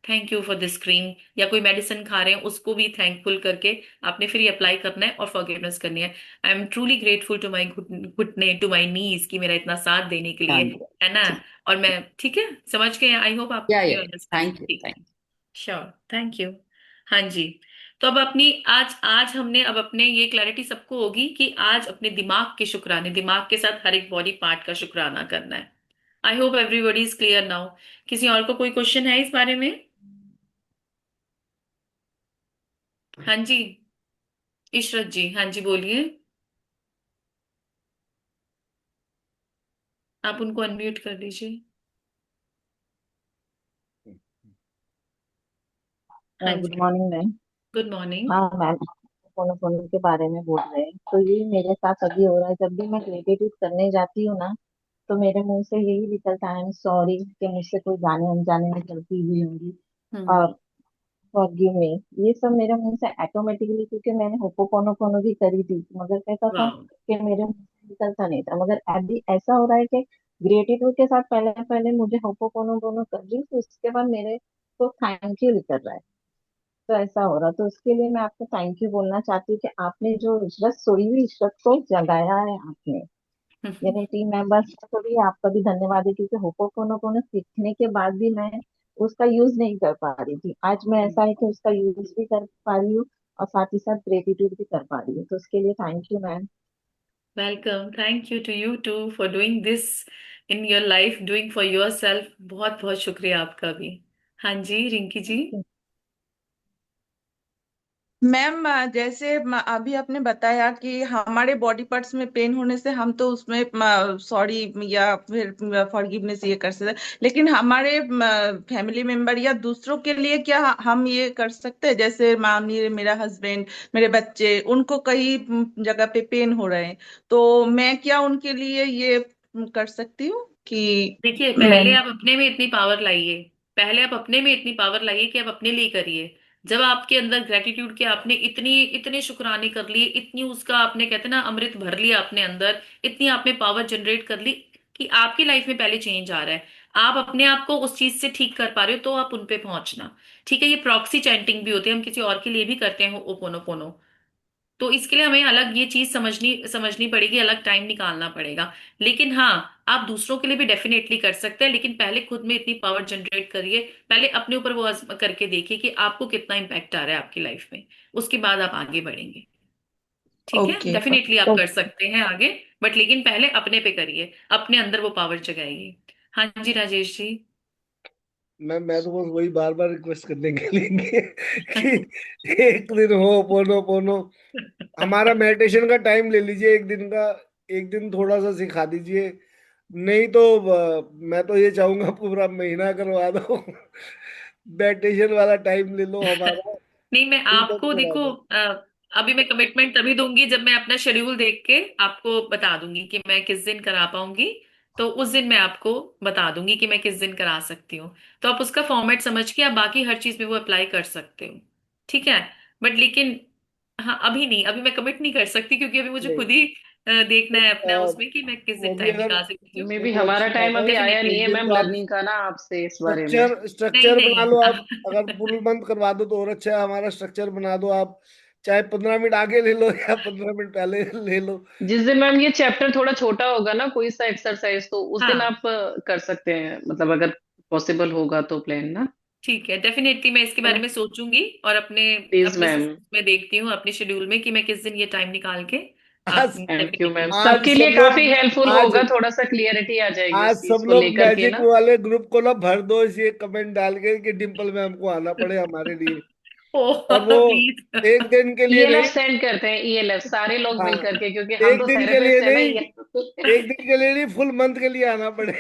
L: thank you for this cream, या कोई मेडिसिन खा रहे हैं उसको भी थैंकफुल करके आपने फिर ये अप्लाई करना है और फॉरगिवनेस करनी है। I am truly grateful to my घुटने, टू माई नीज, की मेरा इतना साथ देने के लिए,
N: ध्यान दो।
L: है ना।
N: ठीक।
L: और मैं, ठीक है, समझ गए, आई होप आप
N: या
L: यू अंडरस्टैंड,
N: थैंक यू,
L: ठीक है।
N: Thank you.
L: Sure, thank you. हाँ जी। तो अब अपनी आज आज हमने अब अपने ये क्लैरिटी सबको होगी कि आज अपने दिमाग के शुक्राने, दिमाग के साथ हर एक बॉडी पार्ट का शुक्राना करना है। I hope everybody is clear now. किसी और को कोई क्वेश्चन है इस बारे में? हाँ जी, इशरत जी, हाँ जी बोलिए। आप उनको अनम्यूट कर दीजिए। हाँ
K: गुड
L: जी,
K: मॉर्निंग मैम।
L: Good morning.
K: हाँ मैम, फोनो फोनो के बारे में बोल रहे हैं तो ये मेरे साथ अभी हो रहा है। जब भी मैं ग्रेटिट्यूड करने जाती हूँ ना, तो मेरे मुंह से यही निकलता है, आई एम सॉरी, कि मुझसे कोई जाने अनजाने में गलती हुई होगी,
L: हम्म।
K: और फॉरगिव मी। ये सब मेरे मुंह से ऑटोमेटिकली, क्योंकि मैंने होपोपोनोपोनो भी करी थी, मगर कहता था
L: वाह।
K: कि मेरे मुंह से निकलता नहीं था। मगर अभी ऐसा हो रहा है कि ग्रेटिट्यूड के साथ पहले पहले मुझे होपोपोनोपोनो कर रही हूँ, तो उसके बाद मेरे को थैंक यू लिख रहा है। तो ऐसा हो रहा, तो उसके लिए मैं आपको थैंक यू बोलना चाहती हूँ कि आपने जो इशरत, सोई हुई इशरत को जगाया है आपने, यानी टीम मेंबर्स को भी आपका भी धन्यवाद है, क्योंकि होपोपोनोपोनो सीखने के बाद भी मैं उसका यूज नहीं कर पा रही थी। आज मैं ऐसा है कि उसका यूज भी कर पा रही हूँ और साथ ही साथ ग्रेटिट्यूड भी कर पा रही हूँ, तो उसके लिए thank you ma'am.
L: Welcome, thank you to you too for doing this in your life, doing for yourself. बहुत बहुत शुक्रिया आपका भी। हाँ जी, रिंकी जी।
M: मैम जैसे अभी आपने बताया कि हमारे बॉडी पार्ट्स में पेन होने से हम तो उसमें सॉरी या फिर फॉरगिवनेस ये कर सकते हैं, लेकिन हमारे फैमिली मेंबर या दूसरों के लिए क्या हम ये कर सकते हैं? जैसे मामी, मेरा हस्बैंड, मेरे बच्चे, उनको कई जगह पे पेन हो रहे हैं, तो मैं क्या उनके लिए ये कर सकती हूँ कि
L: देखिए,
M: मैं।
L: पहले आप अपने में इतनी पावर लाइए, पहले आप अपने में इतनी पावर लाइए कि आप अपने लिए करिए। जब आपके अंदर ग्रेटिट्यूड के आपने इतनी इतने शुक्राने कर लिए, इतनी उसका आपने कहते हैं ना अमृत भर लिया अपने अंदर, इतनी आप में पावर जनरेट कर ली कि आपकी लाइफ में पहले चेंज आ रहा है, आप अपने आप को उस चीज से ठीक कर पा रहे हो, तो आप उन पे पहुंचना। ठीक है, ये प्रॉक्सी चैंटिंग भी होती है, हम किसी और के लिए भी करते हैं ओपोनोपोनो। तो इसके लिए हमें अलग ये चीज समझनी समझनी पड़ेगी, अलग टाइम निकालना पड़ेगा। लेकिन हाँ, आप दूसरों के लिए भी डेफिनेटली कर सकते हैं, लेकिन पहले खुद में इतनी पावर जनरेट करिए, पहले अपने ऊपर वो करके देखिए कि आपको कितना इम्पैक्ट आ रहा है आपकी लाइफ में, उसके बाद आप आगे बढ़ेंगे। ठीक है,
M: ओके।
L: डेफिनेटली आप कर सकते हैं आगे, बट लेकिन पहले अपने पे करिए, अपने अंदर वो पावर जगाइए। हाँ जी, राजेश जी।
B: मैं तो बस वही बार बार रिक्वेस्ट करने के लिए कि एक दिन हो पोनो पोनो, हमारा मेडिटेशन का टाइम ले लीजिए एक दिन का, एक दिन थोड़ा सा सिखा दीजिए। नहीं तो मैं तो ये चाहूंगा पूरा महीना करवा दो मेडिटेशन वाला टाइम ले लो हमारा,
L: नहीं, मैं
B: फुल मंथ
L: आपको
B: करा
L: देखो,
B: दो।
L: अभी मैं कमिटमेंट तभी दूंगी जब मैं अपना शेड्यूल देख के आपको बता दूंगी कि मैं किस दिन करा पाऊंगी। तो उस दिन मैं आपको बता दूंगी कि मैं किस दिन करा सकती हूँ। तो आप उसका फॉर्मेट समझ के आप बाकी हर चीज में वो अप्लाई कर सकते हो। ठीक है, बट लेकिन हाँ, अभी नहीं, अभी मैं कमिट नहीं कर सकती, क्योंकि अभी मुझे
B: नहीं,
L: खुद ही देखना
B: तो
L: है अपना उसमें कि मैं किस दिन
B: वो भी
L: टाइम
B: अगर
L: निकाल सकती हूँ।
E: मे भी
B: देखो
E: हमारा
B: अच्छी बात
E: टाइम
B: है,
E: अभी आया नहीं
B: एक
E: है
L: डेफिनेटली।
B: दिन
E: मैम,
B: तो आप
E: लर्निंग का ना आपसे इस बारे में।
B: स्ट्रक्चर
L: नहीं
B: स्ट्रक्चर बना
L: नहीं।
B: लो आप। अगर फुल मंथ करवा दो तो और अच्छा है, हमारा स्ट्रक्चर बना दो आप, चाहे 15 मिनट आगे ले लो या 15 मिनट पहले ले लो।
E: जिस दिन मैम ये चैप्टर थोड़ा छोटा होगा ना, कोई सा एक्सरसाइज, तो उस दिन
L: हाँ,
E: आप कर सकते हैं, मतलब अगर पॉसिबल होगा तो प्लान ना।
L: ठीक है, डेफिनेटली मैं इसके
E: है
L: बारे
E: ना?
L: में सोचूंगी और अपने
E: प्लीज
L: अपने
E: मैम।
L: सिस्टम में देखती हूँ, अपने शेड्यूल में कि मैं किस दिन ये टाइम निकाल के आप
B: आज
E: थैंक यू मैम,
L: डेफिनेटली।
B: आज
E: सबके लिए
B: सब
E: काफी
B: लोग
E: हेल्पफुल
B: आज
E: होगा, थोड़ा सा क्लियरिटी आ जाएगी
B: आज
E: उस चीज
B: सब
E: को
B: लोग
E: लेकर के
B: मैजिक
E: ना।
B: वाले ग्रुप को ना भर दो, इसे कमेंट डाल के कि डिम्पल मैम को आना पड़े हमारे लिए। और वो
L: प्लीज।
B: एक दिन के लिए
E: ईएलएफ
B: नहीं।
E: सेंड करते हैं, ईएलएफ सारे लोग मिल
B: हाँ,
E: करके, क्योंकि हम
B: एक
E: तो
B: दिन के लिए
E: थेरेपिस्ट है ना
B: नहीं,
E: ये।
B: एक दिन के लिए नहीं, फुल मंथ के लिए आना पड़े।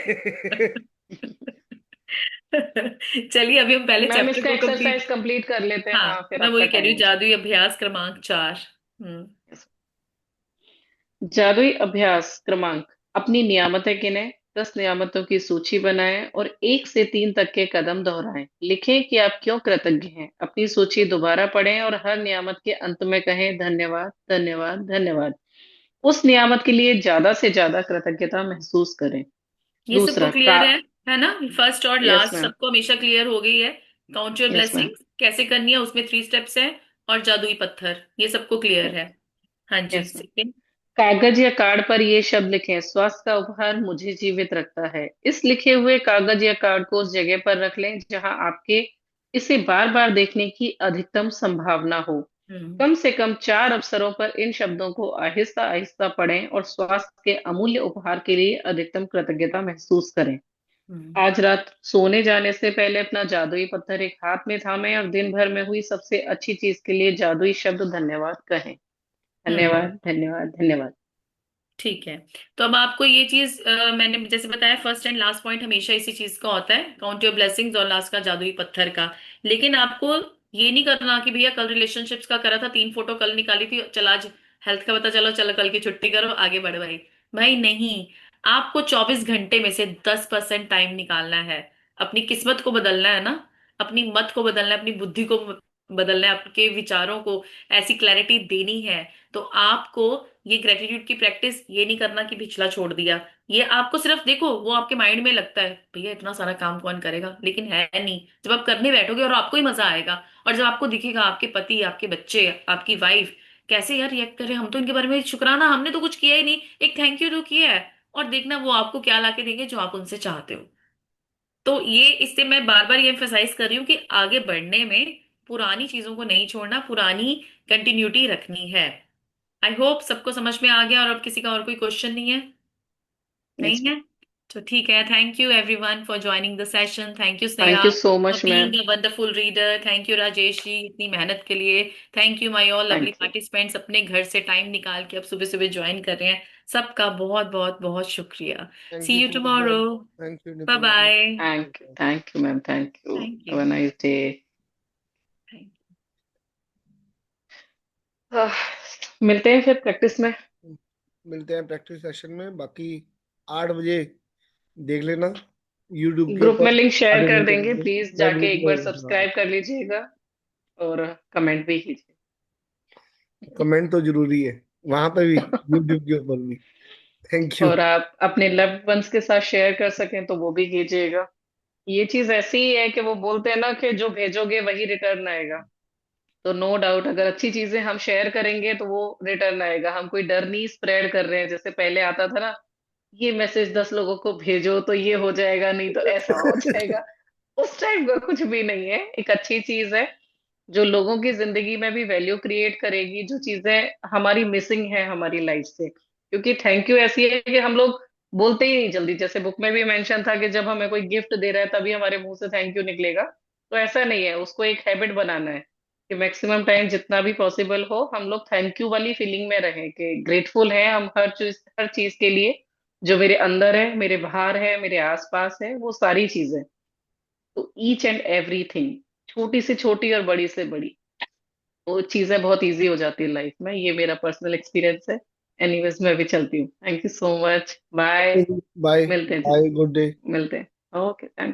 L: चलिए अभी हम पहले
E: मैम
L: चैप्टर
E: इसका
L: को
E: एक्सरसाइज
L: कंप्लीट।
E: कंप्लीट कर लेते हैं,
L: हाँ,
E: हाँ फिर
L: मैं
E: आपका
L: वही कह रही
E: टाइम
L: हूँ,
E: हो
L: जादुई अभ्यास क्रमांक 4। हम्म।
E: जाएगा। जादुई अभ्यास क्रमांक, अपनी नियामतें गिनें, 10 नियामतों की सूची बनाएं और 1 से 3 तक के कदम दोहराएं। लिखें कि आप क्यों कृतज्ञ हैं। अपनी सूची दोबारा पढ़ें और हर नियामत के अंत में कहें धन्यवाद, धन्यवाद, धन्यवाद। उस नियामत के लिए ज्यादा से ज्यादा कृतज्ञता महसूस करें।
L: ये सबको
E: दूसरा
L: क्लियर है ना? फर्स्ट और
E: यस
L: लास्ट
E: मैम,
L: सबको हमेशा क्लियर हो गई है। Count your
E: yes ma'am,
L: blessings कैसे करनी है, उसमें 3 स्टेप्स हैं। और जादुई पत्थर, ये सबको क्लियर है। हाँ जी,
E: यस मैम।
L: सेकंड।
E: कागज या कार्ड पर ये शब्द लिखें, स्वास्थ्य का उपहार मुझे जीवित रखता है। इस लिखे हुए कागज या कार्ड को उस जगह पर रख लें जहां आपके इसे बार बार देखने की अधिकतम संभावना हो।
L: हम्म।
E: कम से कम 4 अवसरों पर इन शब्दों को आहिस्ता आहिस्ता पढ़ें और स्वास्थ्य के अमूल्य उपहार के लिए अधिकतम कृतज्ञता महसूस करें।
L: हम्म।
E: आज रात सोने जाने से पहले अपना जादुई पत्थर एक हाथ में थामें और दिन भर में हुई सबसे अच्छी चीज के लिए जादुई शब्द धन्यवाद कहें।
L: हम्म।
E: धन्यवाद, धन्यवाद, धन्यवाद।
L: ठीक है। तो अब आपको ये चीज मैंने जैसे बताया, फर्स्ट एंड लास्ट पॉइंट हमेशा इसी चीज का होता है, काउंट योर ब्लेसिंग्स, और लास्ट का जादुई पत्थर का। लेकिन आपको ये नहीं करना कि भैया कल रिलेशनशिप्स का करा था, 3 फोटो कल निकाली थी, चल आज हेल्थ का पता चलो, चलो कल की छुट्टी करो, आगे बढ़ भाई। भाई नहीं, आपको 24 घंटे में से 10% टाइम निकालना है। अपनी किस्मत को बदलना है ना, अपनी मत को बदलना है, अपनी बुद्धि को बदलना है, आपके विचारों को ऐसी क्लैरिटी देनी है। तो आपको ये ग्रेटिट्यूड की प्रैक्टिस ये नहीं करना कि पिछला छोड़ दिया। ये आपको सिर्फ देखो, वो आपके माइंड में लगता है भैया इतना सारा काम कौन करेगा, लेकिन है नहीं। जब आप करने बैठोगे और आपको ही मजा आएगा, और जब आपको दिखेगा आपके पति, आपके बच्चे, आपकी वाइफ कैसे यार रिएक्ट करे, हम तो इनके बारे में शुक्राना, हमने तो कुछ किया ही नहीं, एक थैंक यू तो किया है, और देखना वो आपको क्या लाके देंगे जो आप उनसे चाहते हो। तो ये इससे मैं बार बार ये एम्फेसाइज कर रही हूँ कि आगे बढ़ने में पुरानी चीजों को नहीं छोड़ना, पुरानी कंटिन्यूटी रखनी है। आई होप सबको समझ में आ गया, और अब किसी का और कोई क्वेश्चन नहीं है? नहीं
E: यस,
L: है? तो ठीक है, thank you everyone for joining the session. Thank you
E: thank
L: Sneha
E: you so
L: for
E: much ma'am.
L: Being a wonderful reader. Thank you Rajesh ji इतनी मेहनत के लिए। Thank you my all lovely
E: thank you,
L: participants, अपने घर से टाइम निकाल के अब सुबह सुबह ज्वाइन कर रहे हैं। सबका बहुत बहुत बहुत शुक्रिया।
B: Thank
L: see
B: you
L: you
B: so much
L: tomorrow.
B: Ma'am. Thank you
L: bye
B: Nitin ma'am.
L: Bye.
E: Thank you ma'am, thank you.
L: Thank
E: have
L: you.
E: A nice day. मिलते हैं फिर प्रैक्टिस में।
B: मिलते हैं प्रैक्टिस सेशन में। बाकी 8 बजे देख लेना यूट्यूब के
E: ग्रुप में
B: ऊपर,
E: लिंक शेयर
B: आधे
E: कर
B: घंटे
E: देंगे,
B: पहले
E: प्लीज
B: 10 बजे
E: जाके एक बार
B: के। हाँ,
E: सब्सक्राइब कर लीजिएगा और कमेंट भी कीजिए।
B: कमेंट तो जरूरी है वहां पे भी, यूट्यूब के ऊपर भी। Thank you.
E: और आप अपने लव्ड वंस के साथ शेयर कर सकें तो वो भी कीजिएगा। ये चीज ऐसी ही है कि वो बोलते हैं ना कि जो भेजोगे वही रिटर्न आएगा। तो नो डाउट अगर अच्छी चीजें हम शेयर करेंगे तो वो रिटर्न आएगा। हम कोई डर नहीं स्प्रेड कर रहे हैं, जैसे पहले आता था ना, ये मैसेज 10 लोगों को भेजो तो ये हो जाएगा, नहीं तो ऐसा हो जाएगा। उस टाइप का कुछ भी नहीं है। एक अच्छी चीज है जो लोगों की जिंदगी में भी वैल्यू क्रिएट करेगी, जो चीजें हमारी मिसिंग है हमारी लाइफ से। क्योंकि थैंक यू ऐसी है कि हम लोग बोलते ही नहीं जल्दी। जैसे बुक में भी मेंशन था कि जब हमें कोई गिफ्ट दे रहा है तभी हमारे मुंह से थैंक यू निकलेगा। तो ऐसा नहीं है, उसको एक हैबिट बनाना है कि मैक्सिमम टाइम जितना भी पॉसिबल हो हम लोग थैंक यू वाली फीलिंग में रहें कि ग्रेटफुल हैं हम हर चीज के लिए, जो मेरे अंदर है, मेरे बाहर है, मेरे आसपास है, वो सारी चीजें। तो ईच एंड एवरीथिंग, छोटी से छोटी और बड़ी से बड़ी, वो चीजें बहुत इजी हो जाती है लाइफ में। ये मेरा पर्सनल एक्सपीरियंस है। एनीवेज मैं भी चलती हूँ। Thank you so much, bye.
B: Bye
E: मिलते हैं जी,
B: बाय, गुड डे।
E: मिलते हैं। Okay, thank